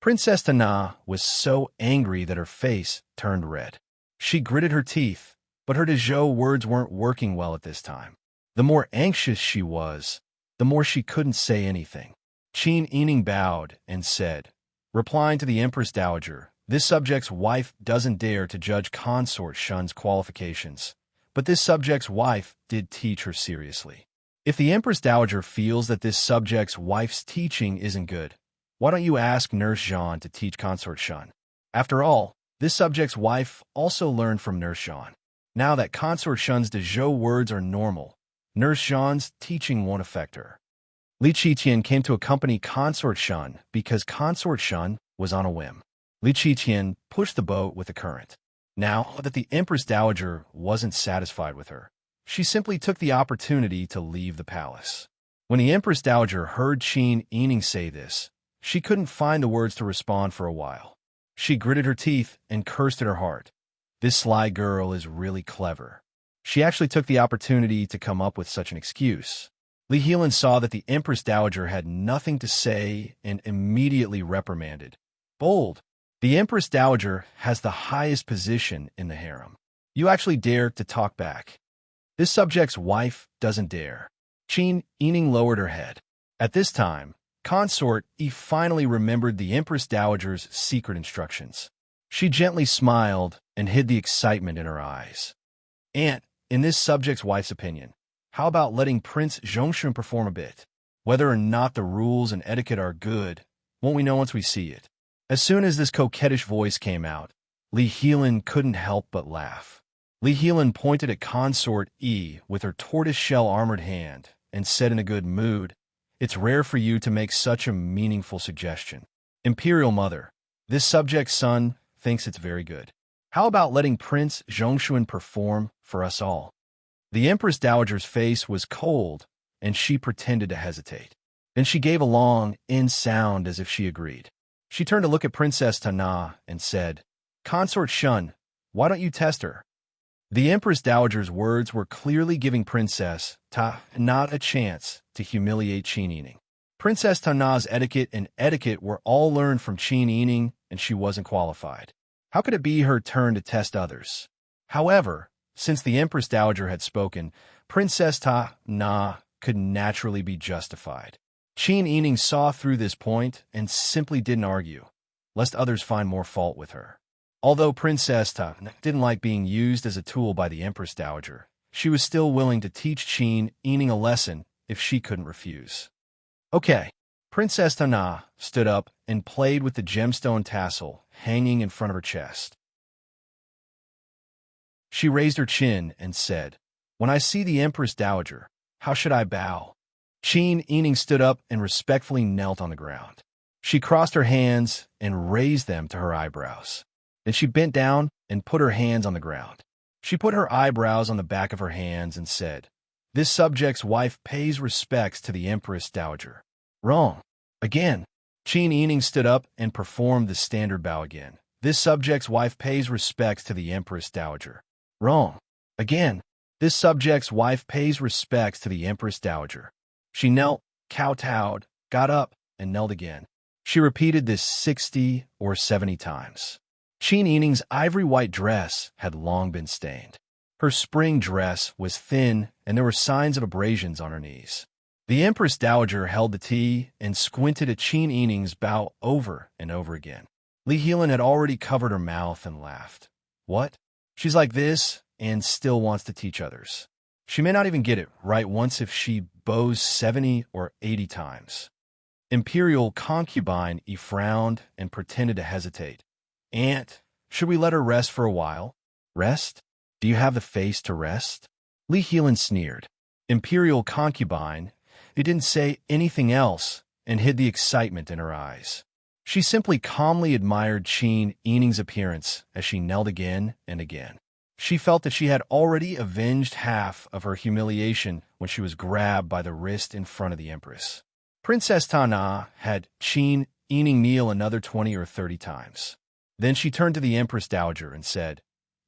Princess Tana was so angry that her face turned red. She gritted her teeth But her Dezhou words weren't working well at this time. The more anxious she was, the more she couldn't say anything. Qin Yining bowed and said, replying to the Empress Dowager, this subject's wife doesn't dare to judge consort Shun's qualifications, but this subject's wife did teach her seriously. If the Empress Dowager feels that this subject's wife's teaching isn't good, why don't you ask Nurse Jean to teach consort Shun? After all, this subject's wife also learned from Nurse Jean. Now that consort Shun's Dezhou words are normal, Nurse Jean's teaching won't affect her. Li Qiqian came to accompany consort Shun because consort Shun was on a whim. Li Qiqian pushed the boat with the current. Now that the Empress Dowager wasn't satisfied with her, she simply took the opportunity to leave the palace. When the Empress Dowager heard Qin Yining say this, she couldn't find the words to respond for a while. She gritted her teeth and cursed in her heart. This sly girl is really clever. She actually took the opportunity to come up with such an excuse. Li Helan saw that the Empress Dowager had nothing to say and immediately reprimanded. Bold! The Empress Dowager has the highest position in the harem. You actually dare to talk back. This subject's wife doesn't dare. Qin Yining lowered her head. At this time, Consort Yi finally remembered the Empress Dowager's secret instructions. She gently smiled and hid the excitement in her eyes. Aunt, in this subject's wife's opinion, how about letting Prince Zhongxun perform a bit? Whether or not the rules and etiquette are good, won't we know once we see it? As soon as this coquettish voice came out, Li Helan couldn't help but laugh. Li Helan pointed at Consort Yi with her tortoise-shell armored hand and said in a good mood, it's rare for you to make such a meaningful suggestion. Imperial Mother, this subject's son thinks it's very good. How about letting Prince Zhongxun perform for us all? The Empress Dowager's face was cold, and she pretended to hesitate. Then she gave a long in sound as if she agreed. She turned to look at Princess Tana and said, Consort Shun, why don't you test her? The Empress Dowager's words were clearly giving Princess Ta a chance to humiliate Qin Yining. Princess Tana's etiquette were all learned from Qin Yining, and she wasn't qualified. How could it be her turn to test others? However, since the Empress Dowager had spoken, Princess Ta could naturally be justified. Qin Yining saw through this point and simply didn't argue, lest others find more fault with her. Although Princess Ta didn't like being used as a tool by the Empress Dowager, she was still willing to teach Qin Yining a lesson if she couldn't refuse. Okay. Princess Tana stood up and played with the gemstone tassel hanging in front of her chest. She raised her chin and said, when I see the Empress Dowager, how should I bow? Qin Yining stood up and respectfully knelt on the ground. She crossed her hands and raised them to her eyebrows. Then she bent down and put her hands on the ground. She put her eyebrows on the back of her hands and said, this subject's wife pays respects to the Empress Dowager. Wrong. Again. Qin Yining stood up and performed the standard bow again. This subject's wife pays respects to the Empress Dowager. Wrong. Again. This subject's wife pays respects to the Empress Dowager. She knelt, kowtowed, got up, and knelt again. She repeated this 60 or 70 times. Qin Yining's ivory-white dress had long been stained. Her spring dress was thin, and there were signs of abrasions on her knees. The Empress Dowager held the tea and squinted at Qin Yining's bow over and over again. Li Helan had already covered her mouth and laughed. What? She's like this and still wants to teach others. She may not even get it right once if she bows 70 or 80 times. Imperial concubine Yi frowned and pretended to hesitate. Aunt, should we let her rest for a while? Rest? Do you have the face to rest? Li Helan sneered. Imperial concubine, who didn't say anything else and hid the excitement in her eyes. She simply calmly admired Qin Yining's appearance as she knelt again and again. She felt that she had already avenged half of her humiliation when she was grabbed by the wrist in front of the Empress. Princess Tana had Qin Yining kneel another 20 or 30 times. Then she turned to the Empress Dowager and said,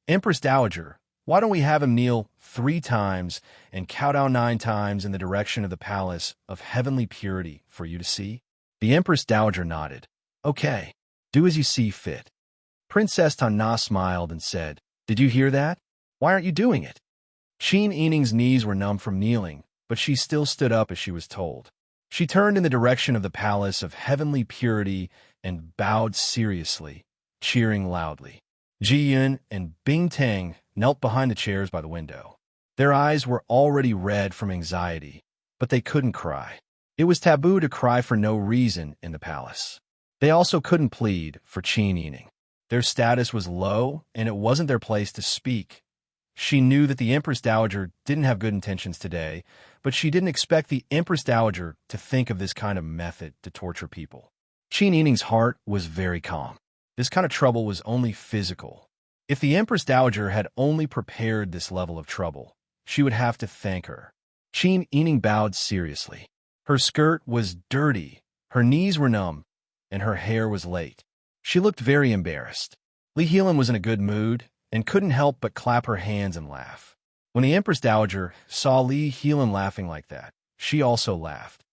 Empress Dowager, why don't we have him kneel 3 times and kowtow 9 times in the direction of the palace of heavenly purity for you to see? The Empress Dowager nodded. Okay, do as you see fit. Princess Tana smiled and said, did you hear that? Why aren't you doing it? Qin Yining's knees were numb from kneeling, but she still stood up as she was told. She turned in the direction of the palace of heavenly purity and bowed seriously, cheering loudly. Ji Yun and Bing Tang knelt behind the chairs by the window. Their eyes were already red from anxiety, but they couldn't cry. It was taboo to cry for no reason in the palace. They also couldn't plead for Qin Yining. Their status was low, and it wasn't their place to speak. She knew that the Empress Dowager didn't have good intentions today, but she didn't expect the Empress Dowager to think of this kind of method to torture people. Qin Yining's heart was very calm. This kind of trouble was only physical. If the Empress Dowager had only prepared this level of trouble, she would have to thank her. Qin Yining bowed seriously. Her skirt was dirty, her knees were numb, and her hair was late. She looked very embarrassed. Li Helan was in a good mood and couldn't help but clap her hands and laugh. When the Empress Dowager saw Li Helan laughing like that, she also laughed.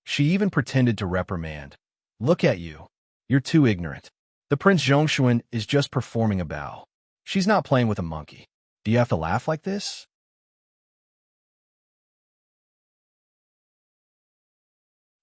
She even pretended to reprimand. Look at you. You're too ignorant. The Prince Zhongshuan is just performing a bow. She's not playing with a monkey. Do you have to laugh like this?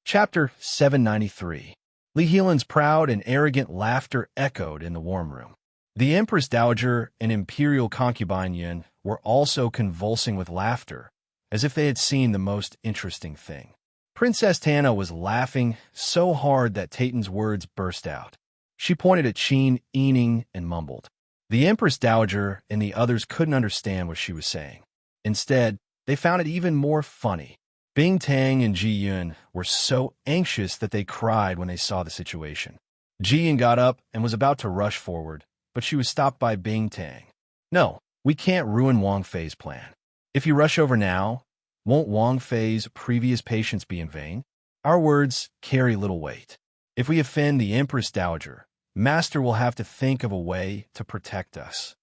Chapter 793. Li Helan's proud and arrogant laughter echoed in the warm room. The Empress Dowager and Imperial concubine Yun were also convulsing with laughter, as if they had seen the most interesting thing. Princess Tana was laughing so hard that Taiten's words burst out. She pointed at Qin Yining and mumbled. The Empress Dowager and the others couldn't understand what she was saying. Instead, they found it even more funny. Bing Tang and Ji Yun were so anxious that they cried when they saw the situation. Ji Yun got up and was about to rush forward, but she was stopped by Bing Tang. No, we can't ruin Wang Fei's plan. If you rush over now, won't Wang Fei's previous patience be in vain? Our words carry little weight. If we offend the Empress Dowager, Master will have to think of a way to protect us.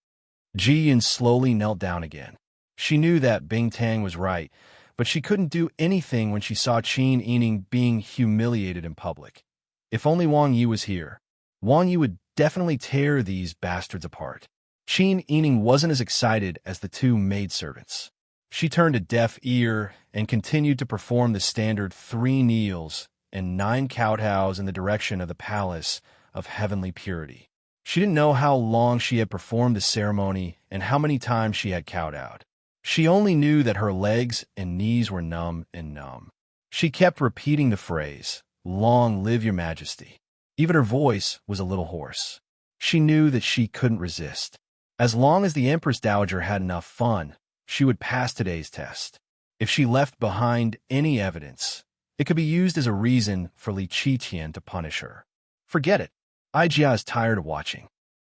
Ji Yun slowly knelt down again. She knew that Bing Tang was right, but she couldn't do anything when she saw Qin Yining being humiliated in public. If only Wang Yi was here, Wang Yi would definitely tear these bastards apart. Qin Yining wasn't as excited as the two maidservants. She turned a deaf ear and continued to perform the standard 3 kneels and 9 kowtows in the direction of the palace of heavenly purity. She didn't know how long she had performed the ceremony and how many times she had kowtowed. She only knew that her legs and knees were numb and numb. She kept repeating the phrase, "Long live your majesty." Even her voice was a little hoarse. She knew that she couldn't resist. As long as the Empress Dowager had enough fun, she would pass today's test. If she left behind any evidence, it could be used as a reason for Li Qiqian to punish her. Forget it. Ijia is tired of watching.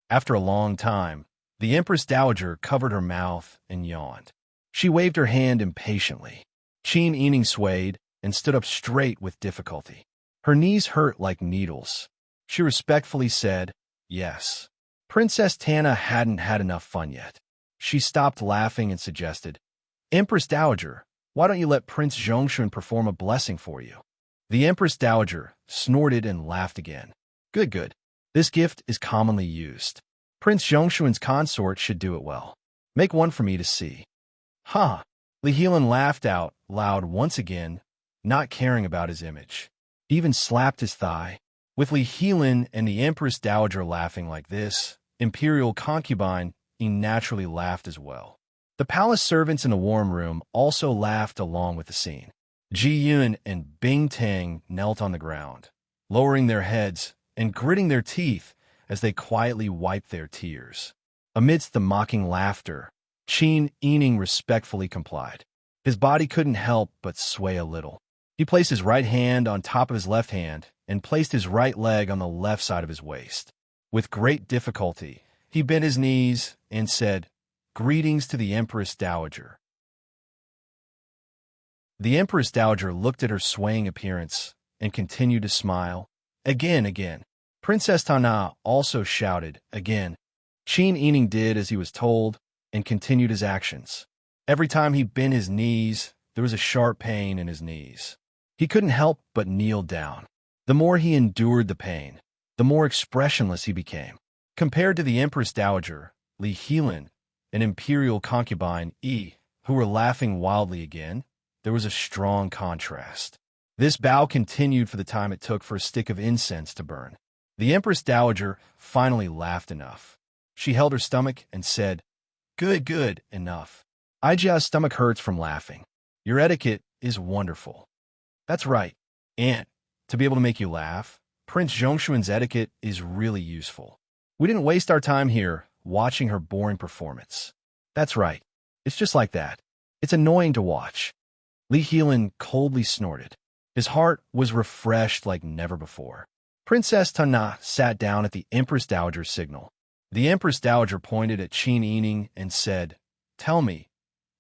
After a long time, the Empress Dowager covered her mouth and yawned. She waved her hand impatiently. Qin Yining swayed and stood up straight with difficulty. Her knees hurt like needles. She respectfully said, "Yes." Princess Tana hadn't had enough fun yet. She stopped laughing and suggested, "Empress Dowager, why don't you let Prince Zhongshuan perform a blessing for you?" The Empress Dowager snorted and laughed again. Good, good. This gift is commonly used. Prince Zhongshuan's consort should do it well. Make one for me to see. Ha! Li Helan laughed out loud once again, not caring about his image. He even slapped his thigh. With Li Helan and the Empress Dowager laughing like this, Imperial concubine, he naturally laughed as well. The palace servants in the warm room also laughed along with the scene. Ji Yun and Bing Tang knelt on the ground, lowering their heads and gritting their teeth as they quietly wiped their tears. Amidst the mocking laughter, Qin Yining respectfully complied. His body couldn't help but sway a little. He placed his right hand on top of his left hand and placed his right leg on the left side of his waist. With great difficulty, he bent his knees and said, "Greetings to the Empress Dowager." The Empress Dowager looked at her swaying appearance and continued to smile. Again. Princess Tana also shouted, again. Qin Yining did as he was told and continued his actions. Every time he bent his knees, there was a sharp pain in his knees. He couldn't help but kneel down. The more he endured the pain, the more expressionless he became. Compared to the Empress Dowager, Li Helan, an imperial concubine, who were laughing wildly again. There was a strong contrast. This bow continued for the time it took for a stick of incense to burn. The Empress Dowager finally laughed enough. She held her stomach and said, Good, enough. Aijia's stomach hurts from laughing. Your etiquette is wonderful. That's right, Aunt. To be able to make you laugh, Prince Zhongshuan's etiquette is really useful. We didn't waste our time here watching her boring performance. That's right. It's just like that. It's annoying to watch. Li Helan coldly snorted. His heart was refreshed like never before. Princess Tana sat down at the Empress Dowager's signal. The Empress Dowager pointed at Qin Yining and said, Tell me,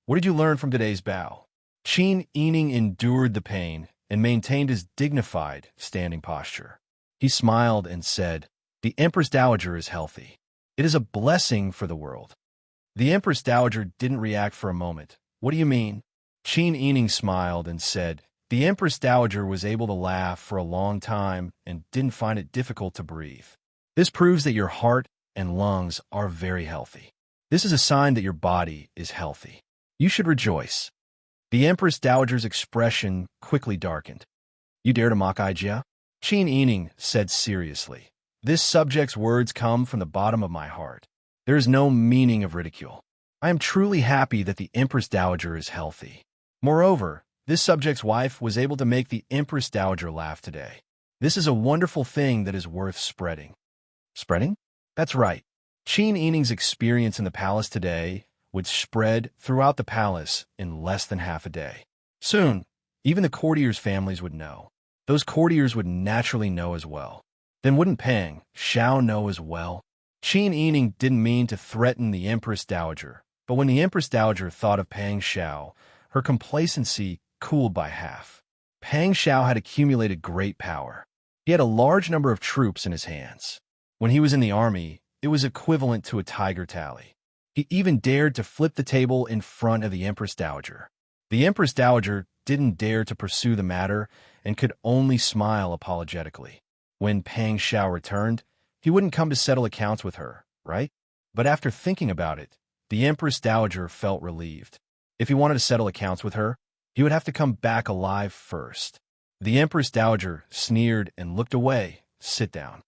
what did you learn from today's bow? Qin Yining endured the pain and maintained his dignified standing posture. He smiled and said, The Empress Dowager is healthy. It is a blessing for the world. The Empress Dowager didn't react for a moment. What do you mean? Qin Yining smiled and said, The Empress Dowager was able to laugh for a long time and didn't find it difficult to breathe. This proves that your heart and lungs are very healthy. This is a sign that your body is healthy. You should rejoice. The Empress Dowager's expression quickly darkened. You dare to mock Aijia? Qin Yining said seriously. This subject's words come from the bottom of my heart. There is no meaning of ridicule. I am truly happy that the Empress Dowager is healthy. Moreover, this subject's wife was able to make the Empress Dowager laugh today. This is a wonderful thing that is worth spreading. Spreading? That's right. Qin Yining's experience in the palace today would spread throughout the palace in less than half a day. Soon, even the courtiers' families would know. Those courtiers would naturally know as well. Then wouldn't Pang Xiao know as well? Qin Yining didn't mean to threaten the Empress Dowager, but when the Empress Dowager thought of Pang Xiao, her complacency cooled by half. Pang Xiao had accumulated great power. He had a large number of troops in his hands. When he was in the army, it was equivalent to a tiger tally. He even dared to flip the table in front of the Empress Dowager. The Empress Dowager didn't dare to pursue the matter and could only smile apologetically. When Pang Xiao returned, he wouldn't come to settle accounts with her, right? But after thinking about it, the Empress Dowager felt relieved. If he wanted to settle accounts with her, he would have to come back alive first. The Empress Dowager sneered and looked away. Sit down.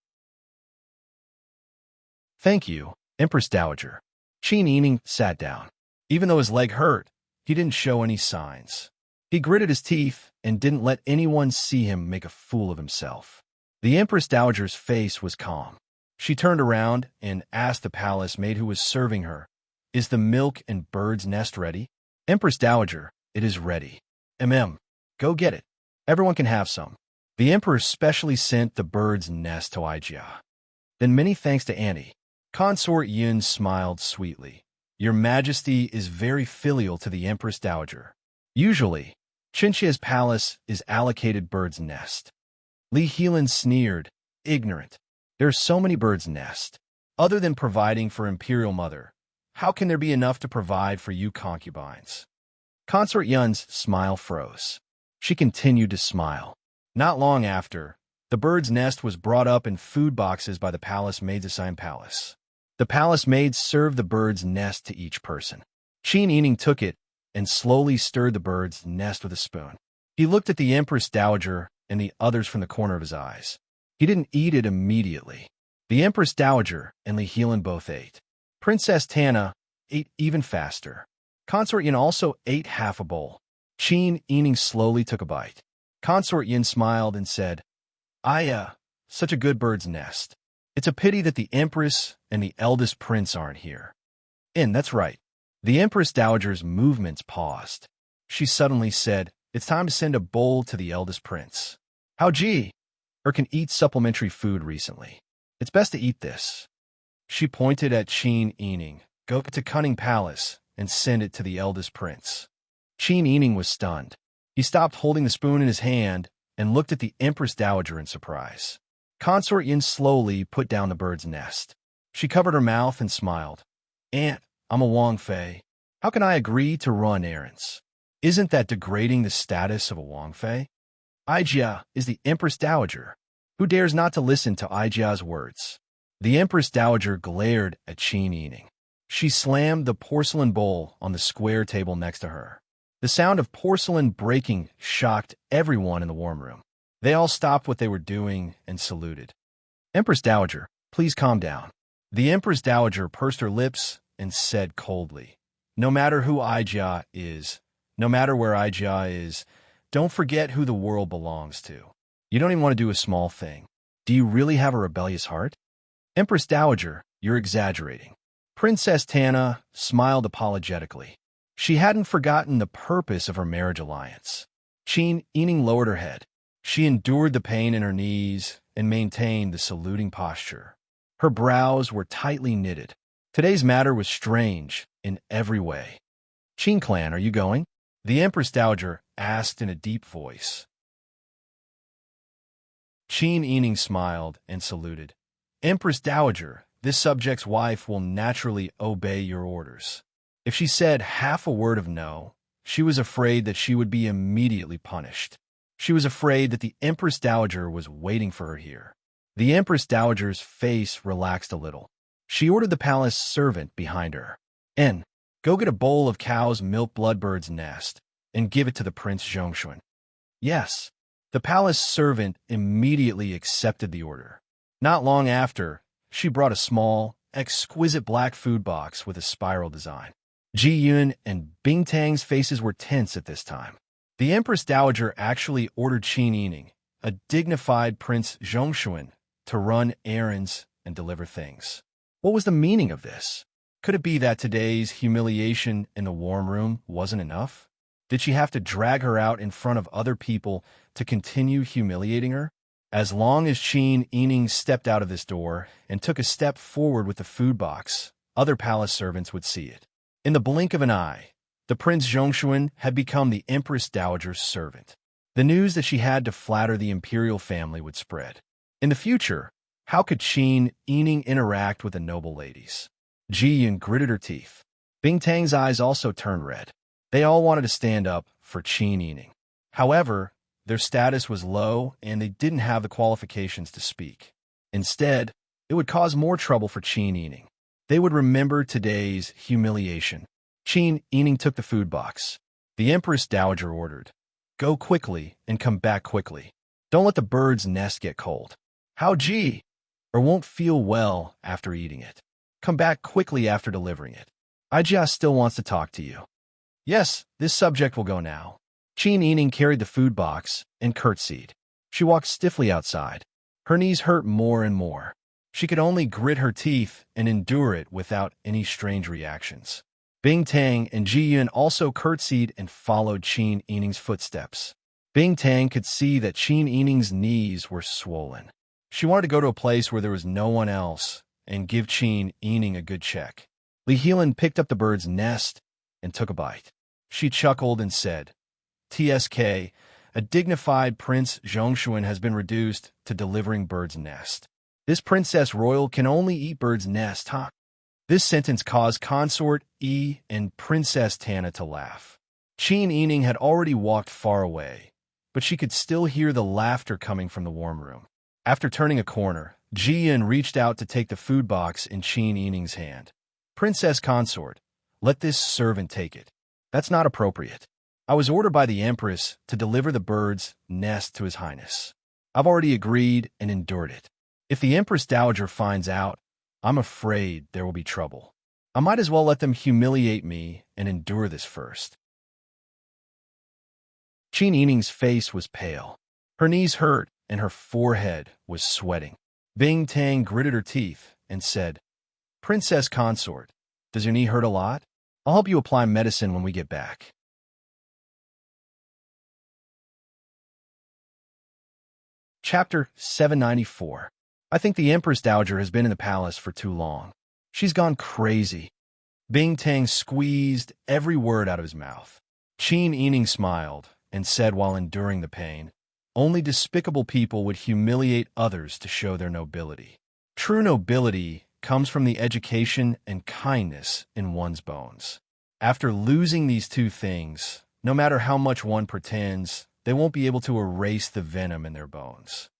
Thank you, Empress Dowager. Qin Yining sat down. Even though his leg hurt, he didn't show any signs. He gritted his teeth and didn't let anyone see him make a fool of himself. The Empress Dowager's face was calm. She turned around and asked the palace maid who was serving her, Is the milk and bird's nest ready? Empress Dowager, it is ready. Go get it. Everyone can have some. The emperor specially sent the bird's nest to Aijia. Then many thanks to Auntie. Consort Yun smiled sweetly. Your Majesty is very filial to the Empress Dowager. Usually, Qinxia's palace is allocated bird's nest. Li Helan sneered, ignorant. There are so many bird's nest. Other than providing for Imperial Mother, how can there be enough to provide for you concubines? Consort Yun's smile froze. She continued to smile. Not long after, the bird's nest was brought up in food boxes by the palace maids assigned palace. The palace maids served the bird's nest to each person. Qin Yining took it and slowly stirred the bird's nest with a spoon. He looked at the Empress Dowager and the others from the corner of his eyes. He didn't eat it immediately. The Empress Dowager and Li Helan both ate. Princess Tana ate even faster. Consort Yin also ate half a bowl. Qin Yining slowly took a bite. Consort Yin smiled and said, Such a good bird's nest. It's a pity that the Empress and the eldest prince aren't here. That's right. The Empress Dowager's movements paused. She suddenly said, It's time to send a bowl to the eldest prince. How gee? Can eat supplementary food recently. It's best to eat this. She pointed at Qin Yining. Go to Cunning Palace and send it to the eldest prince. Qin Yining was stunned. He stopped holding the spoon in his hand and looked at the Empress Dowager in surprise. Consort Yin slowly put down the bird's nest. She covered her mouth and smiled. Aunt, I'm a Wang Fei. How can I agree to run errands? Isn't that degrading the status of a Wang Fei? Aijia is the Empress Dowager. Who dares not to listen to Aijia's words? The Empress Dowager glared at Qin Yining. She slammed the porcelain bowl on the square table next to her. The sound of porcelain breaking shocked everyone in the warm room. They all stopped what they were doing and saluted. Empress Dowager, please calm down. The Empress Dowager pursed her lips and said coldly, no matter who Ijia is, no matter where Ijia is, don't forget who the world belongs to. You don't even want to do a small thing. Do you really have a rebellious heart? Empress Dowager, you're exaggerating. Princess Tana smiled apologetically. She hadn't forgotten the purpose of her marriage alliance. Qin Yining lowered her head. She endured the pain in her knees and maintained the saluting posture. Her brows were tightly knitted. Today's matter was strange in every way. Qin clan, are you going? The Empress Dowager asked in a deep voice. Qin Yining smiled and saluted. Empress Dowager, this subject's wife will naturally obey your orders. If she said half a word of no, she was afraid that she would be immediately punished. She was afraid that the Empress Dowager was waiting for her here. The Empress Dowager's face relaxed a little. She ordered the palace servant behind her. Go get a bowl of cow's milk bloodbird's nest and give it to the Prince Zhongshuan. Yes. The palace servant immediately accepted the order. Not long after, she brought a small, exquisite black food box with a spiral design. Ji Yun and Bing Tang's faces were tense at this time. The Empress Dowager actually ordered Qin Yining, a dignified Prince Zhongshuan, to run errands and deliver things. What was the meaning of this? Could it be that today's humiliation in the warm room wasn't enough? Did she have to drag her out in front of other people to continue humiliating her? As long as Qin Yining stepped out of this door and took a step forward with the food box, other palace servants would see it. In the blink of an eye, the Prince Zhongshuan had become the Empress Dowager's servant. The news that she had to flatter the imperial family would spread. In the future, how could Qin Yining interact with the noble ladies? Ji Yun gritted her teeth. Bing Tang's eyes also turned red. They all wanted to stand up for Qin Yining. However, their status was low and they didn't have the qualifications to speak. Instead, it would cause more trouble for Qin Yining. They would remember today's humiliation. Qin Yining took the food box. The Empress Dowager ordered, "Go quickly and come back quickly. Don't let the bird's nest get cold. How Ji? Or won't feel well after eating it. Come back quickly after delivering it. Ijia still wants to talk to you." Yes, this subject will go now. Qin Yining carried the food box and curtsied. She walked stiffly outside. Her knees hurt more and more. She could only grit her teeth and endure it without any strange reactions. Bing Tang and Ji Yun also curtsied and followed Qin Yining's footsteps. Bing Tang could see that Qin Yining's knees were swollen. She wanted to go to a place where there was no one else and give Qin Yining a good check. Li Helan picked up the bird's nest and took a bite. She chuckled and said, "TSK, a dignified Prince Zhongshuan has been reduced to delivering bird's nest. This princess royal can only eat bird's nest, huh?" This sentence caused Consort E and Princess Tana to laugh. Qin Yining had already walked far away, but she could still hear the laughter coming from the warm room. After turning a corner, Ji Yun reached out to take the food box in Qin Yining's hand. "Princess Consort, let this servant take it. That's not appropriate. I was ordered by the Empress to deliver the bird's nest to His Highness. I've already agreed and endured it. If the Empress Dowager finds out, I'm afraid there will be trouble. I might as well let them humiliate me and endure this first." Qin Yining's face was pale. Her knees hurt and her forehead was sweating. Bing Tang gritted her teeth and said, "Princess Consort, does your knee hurt a lot? I'll help you apply medicine when we get back." Chapter 794. I think the Empress Dowager has been in the palace for too long. She's gone crazy. Bing Tang squeezed every word out of his mouth. Qin Yining smiled and said while enduring the pain, "Only despicable people would humiliate others to show their nobility. True nobility comes from the education and kindness in one's bones. After losing these two things, no matter how much one pretends, they won't be able to erase the venom in their bones.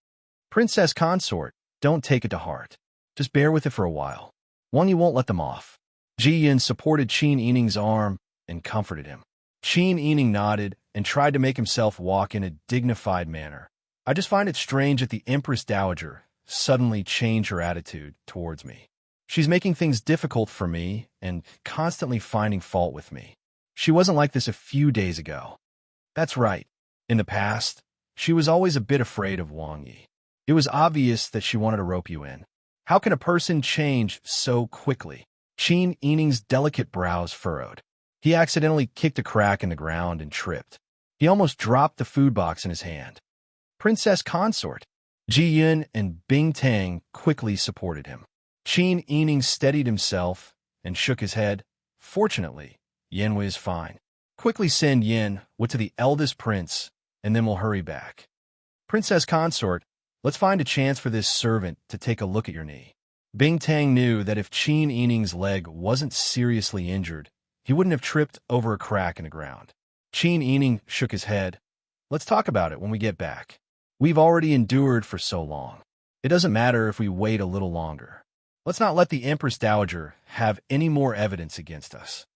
Princess Consort, don't take it to heart. Just bear with it for a while. One, you won't let them off. Ji Yin supported Qin Yining's arm and comforted him. Qin Yining nodded and tried to make himself walk in a dignified manner. I just find it strange that the Empress Dowager suddenly changed her attitude towards me. She's making things difficult for me and constantly finding fault with me. She wasn't like this a few days ago. That's right. In the past, she was always a bit afraid of Wang Yi. It was obvious that she wanted to rope you in. How can a person change so quickly? Qin Yining's delicate brows furrowed. He accidentally kicked a crack in the ground and tripped. He almost dropped the food box in his hand. Princess Consort. Ji Yin and Bing Tang quickly supported him. Qin Yining steadied himself and shook his head. Fortunately, Yin was fine. Quickly send Yin to the eldest prince, and then we'll hurry back. Princess Consort, let's find a chance for this servant to take a look at your knee. Bing Tang knew that if Qin Yining's leg wasn't seriously injured, he wouldn't have tripped over a crack in the ground. Qin Yining shook his head. Let's talk about it when we get back. We've already endured for so long. It doesn't matter if we wait a little longer. Let's not let the Empress Dowager have any more evidence against us.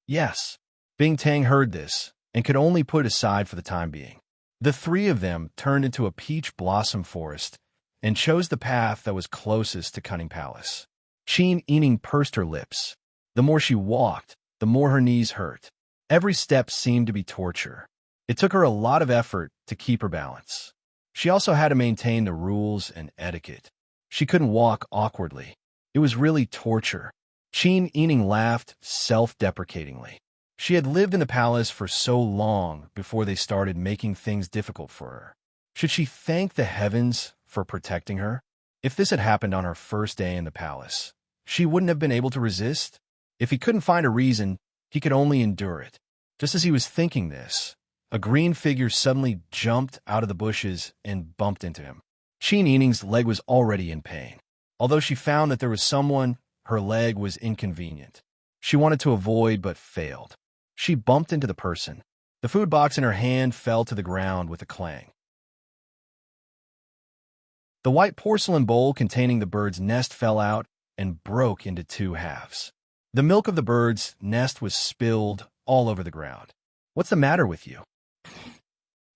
Yes. Bing Tang heard this and could only put it aside for the time being. The three of them turned into a peach blossom forest and chose the path that was closest to Cunning Palace. Qin Yining pursed her lips. The more she walked, the more her knees hurt. Every step seemed to be torture. It took her a lot of effort to keep her balance. She also had to maintain the rules and etiquette. She couldn't walk awkwardly. It was really torture. Qin Yining laughed self-deprecatingly. She had lived in the palace for so long before they started making things difficult for her. Should she thank the heavens for protecting her? If this had happened on her first day in the palace, she wouldn't have been able to resist. If he couldn't find a reason, he could only endure it. Just as he was thinking this, a green figure suddenly jumped out of the bushes and bumped into him. Qin Yining's leg was already in pain. Although she found that there was someone, her leg was inconvenient. She wanted to avoid but failed. She bumped into the person. The food box in her hand fell to the ground with a clang. The white porcelain bowl containing the bird's nest fell out and broke into two halves. The milk of the bird's nest was spilled all over the ground. What's the matter with you?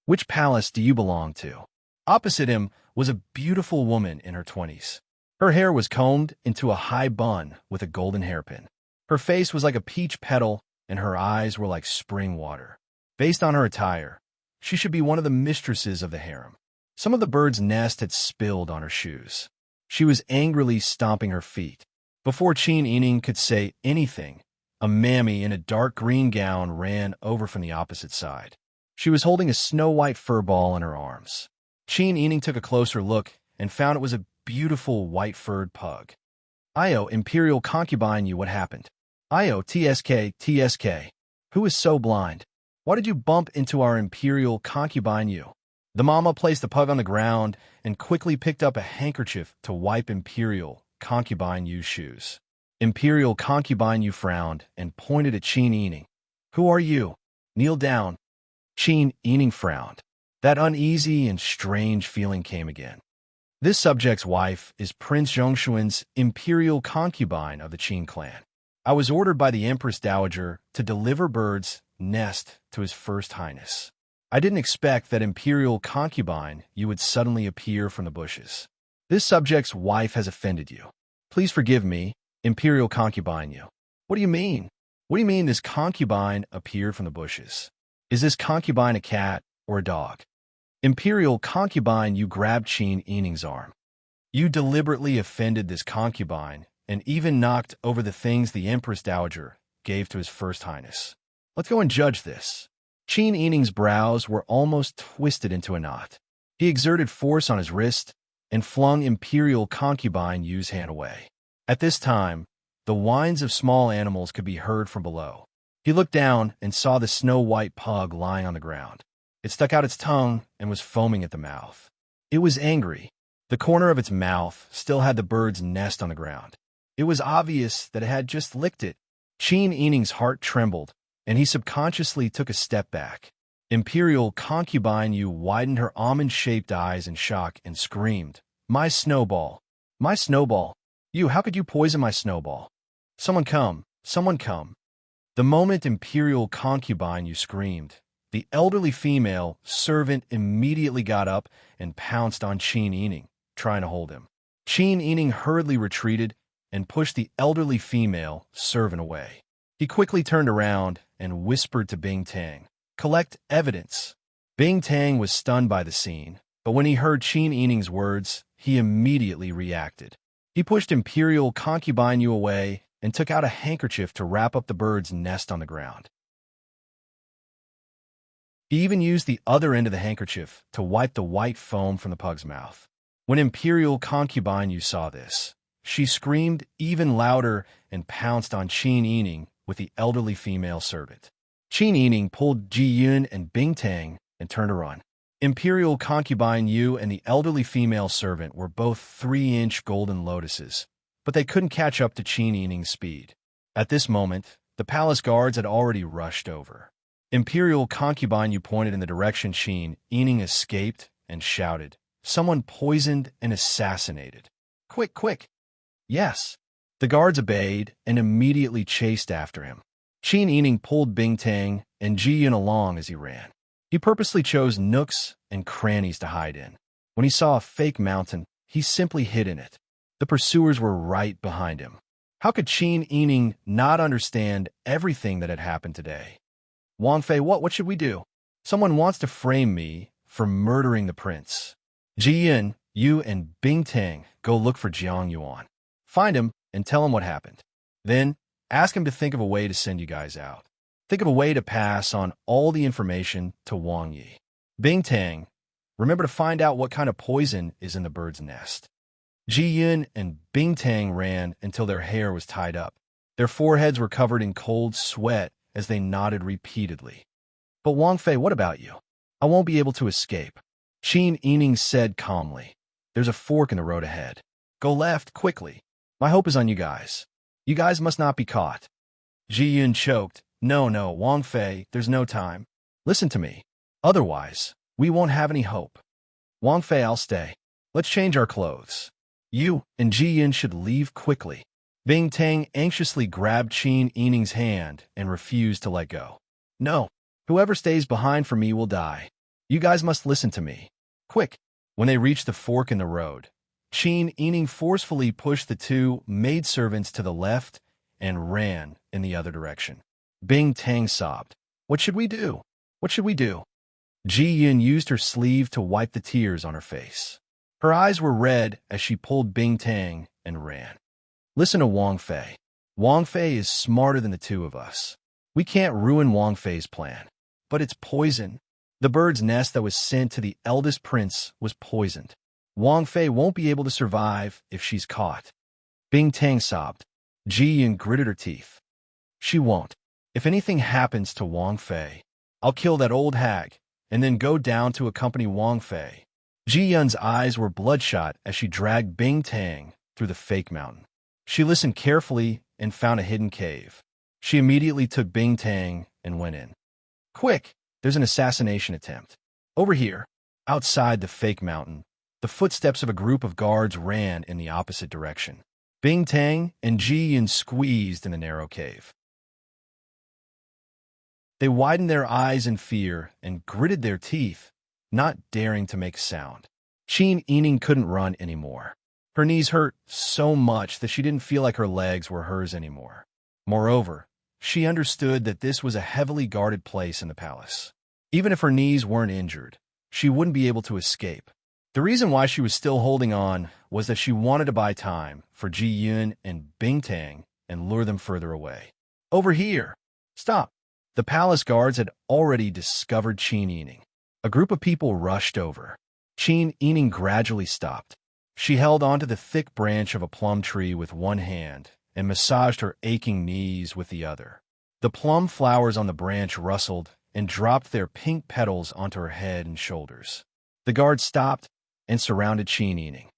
Which palace do you belong to? Opposite him was a beautiful woman in her 20s. Her hair was combed into a high bun with a golden hairpin. Her face was like a peach petal, and her eyes were like spring water. Based on her attire, she should be one of the mistresses of the harem. Some of the bird's nest had spilled on her shoes. She was angrily stomping her feet. Before Qin Yining could say anything, a mammy in a dark green gown ran over from the opposite side. She was holding a snow-white fur ball in her arms. Qin Yining took a closer look and found it was a beautiful white-furred pug. Io, Imperial Concubine, you, what happened? Io, TSK. Who is so blind? Why did you bump into our Imperial Concubine, you? The mama placed the pug on the ground and quickly picked up a handkerchief to wipe Imperial Concubine Yu's shoes. Imperial Concubine Yu frowned and pointed at Qin Yining. Who are you? Kneel down. Qin Yining frowned. That uneasy and strange feeling came again. This subject's wife is Prince Zhongshuan's Imperial Concubine of the Qin clan. I was ordered by the Empress Dowager to deliver bird's nest to His First Highness. I didn't expect that Imperial Concubine you would suddenly appear from the bushes. This subject's wife has offended you. Please forgive me, Imperial Concubine you. What do you mean? What do you mean this concubine appeared from the bushes? Is this concubine a cat or a dog? Imperial Concubine you grabbed Qin Yining's arm. You deliberately offended this concubine and even knocked over the things the Empress Dowager gave to His First Highness. Let's go and judge this. Qin Yining's brows were almost twisted into a knot. He exerted force on his wrist and flung Imperial Concubine Yu's hand away. At this time, the whines of small animals could be heard from below. He looked down and saw the snow-white pug lying on the ground. It stuck out its tongue and was foaming at the mouth. It was angry. The corner of its mouth still had the bird's nest on the ground. It was obvious that it had just licked it. Qin Yining's heart trembled, and he subconsciously took a step back. Imperial Concubine Yu widened her almond-shaped eyes in shock and screamed, My snowball! My snowball! You, how could you poison my snowball? Someone come, Someone come. The moment imperial concubine you screamed, the elderly female servant immediately got up and pounced on Qin Yining, trying to hold him. Qin Yining hurriedly retreated and pushed the elderly female servant away. He quickly turned around and whispered to Bing Tang, "Collect evidence." Bing Tang was stunned by the scene, but when he heard Qin Yining's words, he immediately reacted. He pushed imperial concubine Yu away and took out a handkerchief to wrap up the bird's nest on the ground. He even used the other end of the handkerchief to wipe the white foam from the pug's mouth. When imperial concubine Yu saw this, she screamed even louder and pounced on Qin Yining with the elderly female servant. Qin Yining pulled Ji Yun and Bing Tang and turned to run. Imperial concubine Yu and the elderly female servant were both 3-inch golden lotuses, but they couldn't catch up to Qin Yining's speed. At this moment, the palace guards had already rushed over. Imperial concubine Yu pointed in the direction Qin Yining escaped and shouted, "Someone poisoned and assassinated. Quick, quick!" Yes. The guards obeyed and immediately chased after him. Qin Yining pulled Bing Tang and Ji Yun along as he ran. He purposely chose nooks and crannies to hide in. When he saw a fake mountain, he simply hid in it. The pursuers were right behind him. How could Qin Yining not understand everything that had happened today? "Wang Fei, what should we do? Someone wants to frame me for murdering the prince." Ji Yun, you and Bing Tang go look for Jiang Yuan. Find him and tell him what happened. Then, ask him to think of a way to send you guys out. Think of a way to pass on all the information to Wang Yi. Bing Tang, remember to find out what kind of poison is in the bird's nest. Ji Yun and Bing Tang ran until their hair was tied up. Their foreheads were covered in cold sweat as they nodded repeatedly. "But Wang Fei, what about you? I won't be able to escape." Qin Yining said calmly, "There's a fork in the road ahead. Go left, quickly. My hope is on you guys. You guys must not be caught." Ji Yun choked. No, Wang Fei, there's no time. Listen to me. Otherwise, we won't have any hope. Wang Fei, I'll stay. Let's change our clothes. You and Ji Yun should leave quickly." Bing Tang anxiously grabbed Qin Yining's hand and refused to let go. "No, whoever stays behind for me will die. You guys must listen to me. Quick." When they reached the fork in the road, Qin Yining forcefully pushed the two maidservants to the left and ran in the other direction. Bing Tang sobbed, "What should we do? What should we do?" Ji Yun used her sleeve to wipe the tears on her face. Her eyes were red as she pulled Bing Tang and ran. "Listen to Wang Fei. Wang Fei is smarter than the two of us. We can't ruin Wang Fei's plan. But it's poison. The bird's nest that was sent to the eldest prince was poisoned. Wang Fei won't be able to survive if she's caught." Bing Tang sobbed. Ji Yun gritted her teeth. "She won't. If anything happens to Wang Fei, I'll kill that old hag and then go down to accompany Wang Fei." Ji Yun's eyes were bloodshot as she dragged Bing Tang through the fake mountain. She listened carefully and found a hidden cave. She immediately took Bing Tang and went in. "Quick, there's an assassination attempt. Over here." Outside the fake mountain, the footsteps of a group of guards ran in the opposite direction. Bing Tang and Ji Yun squeezed in the narrow cave. They widened their eyes in fear and gritted their teeth, not daring to make a sound. Qin Yining couldn't run anymore. Her knees hurt so much that she didn't feel like her legs were hers anymore. Moreover, she understood that this was a heavily guarded place in the palace. Even if her knees weren't injured, she wouldn't be able to escape. The reason why she was still holding on was that she wanted to buy time for Ji Yun and Bing Tang and lure them further away. "Over here! Stop!" The palace guards had already discovered Qin Yining. A group of people rushed over. Qin Yining gradually stopped. She held onto the thick branch of a plum tree with one hand and massaged her aching knees with the other. The plum flowers on the branch rustled and dropped their pink petals onto her head and shoulders. The guards stopped and surrounded Qin Yining.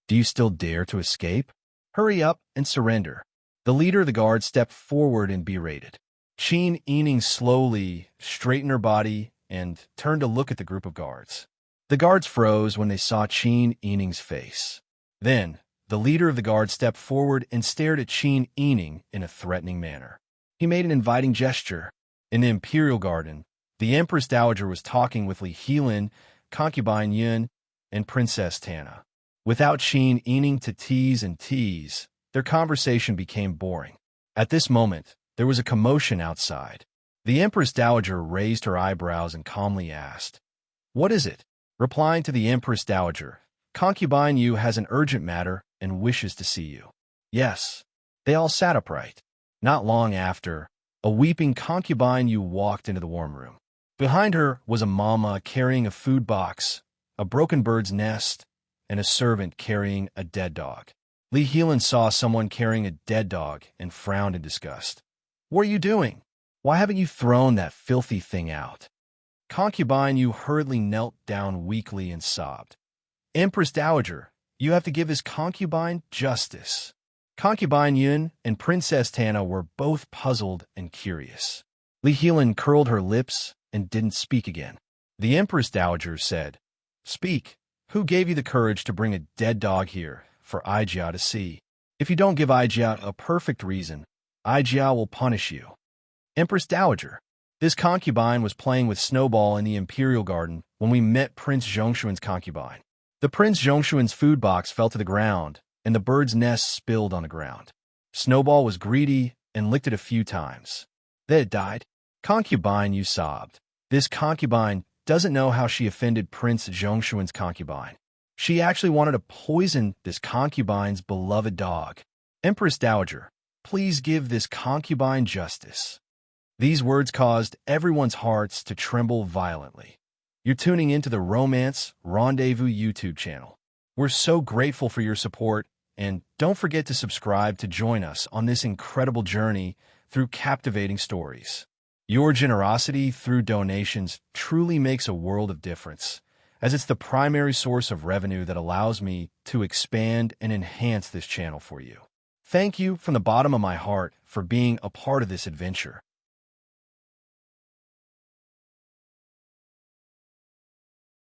"Do you still dare to escape? Hurry up and surrender." The leader of the guard stepped forward and berated. Qin Yining slowly straightened her body and turned to look at the group of guards. The guards froze when they saw Qin Yining's face. Then, The leader of the guard stepped forward and stared at Qin Yining in a threatening manner. He made an inviting gesture. In the imperial garden, the Empress Dowager was talking with Li Helin, concubine Yun, and Princess Tana. Without Qin Yining to tease, their conversation became boring. At this moment, there was a commotion outside. The Empress Dowager raised her eyebrows and calmly asked, "What is it?" Replying to the Empress Dowager, "Concubine Yu has an urgent matter and wishes to see you." "Yes." They all sat upright. Not long after, a weeping concubine Yu walked into the warm room. Behind her was a mama carrying a food box, a broken bird's nest, and a servant carrying a dead dog. Li Helin saw someone carrying a dead dog and frowned in disgust. "What are you doing? Why haven't you thrown that filthy thing out?" Concubine Yu hurriedly knelt down weakly and sobbed. "Empress Dowager, you have to give his concubine justice." Concubine Yun and Princess Tana were both puzzled and curious. Li Helin curled her lips and didn't speak again. The Empress Dowager said, "Speak. Who gave you the courage to bring a dead dog here for Aijia to see? If you don't give Aijia a perfect reason, Aijia will punish you." "Empress Dowager, this concubine was playing with Snowball in the Imperial Garden when we met Prince Zhongshuan's concubine. The Prince Zhongshuan's food box fell to the ground, and the bird's nest spilled on the ground. Snowball was greedy and licked it a few times. Then it died." Concubine Yu sobbed. This concubine doesn't know how she offended Prince Zhongshuan's concubine. She actually wanted to poison this concubine's beloved dog. "Empress Dowager, please give this concubine justice." These words caused everyone's hearts to tremble violently. You're tuning into the Romance Rendezvous YouTube channel. We're so grateful for your support, and don't forget to subscribe to join us on this incredible journey through captivating stories. Your generosity through donations truly makes a world of difference, as it's the primary source of revenue that allows me to expand and enhance this channel for you. Thank you from the bottom of my heart for being a part of this adventure.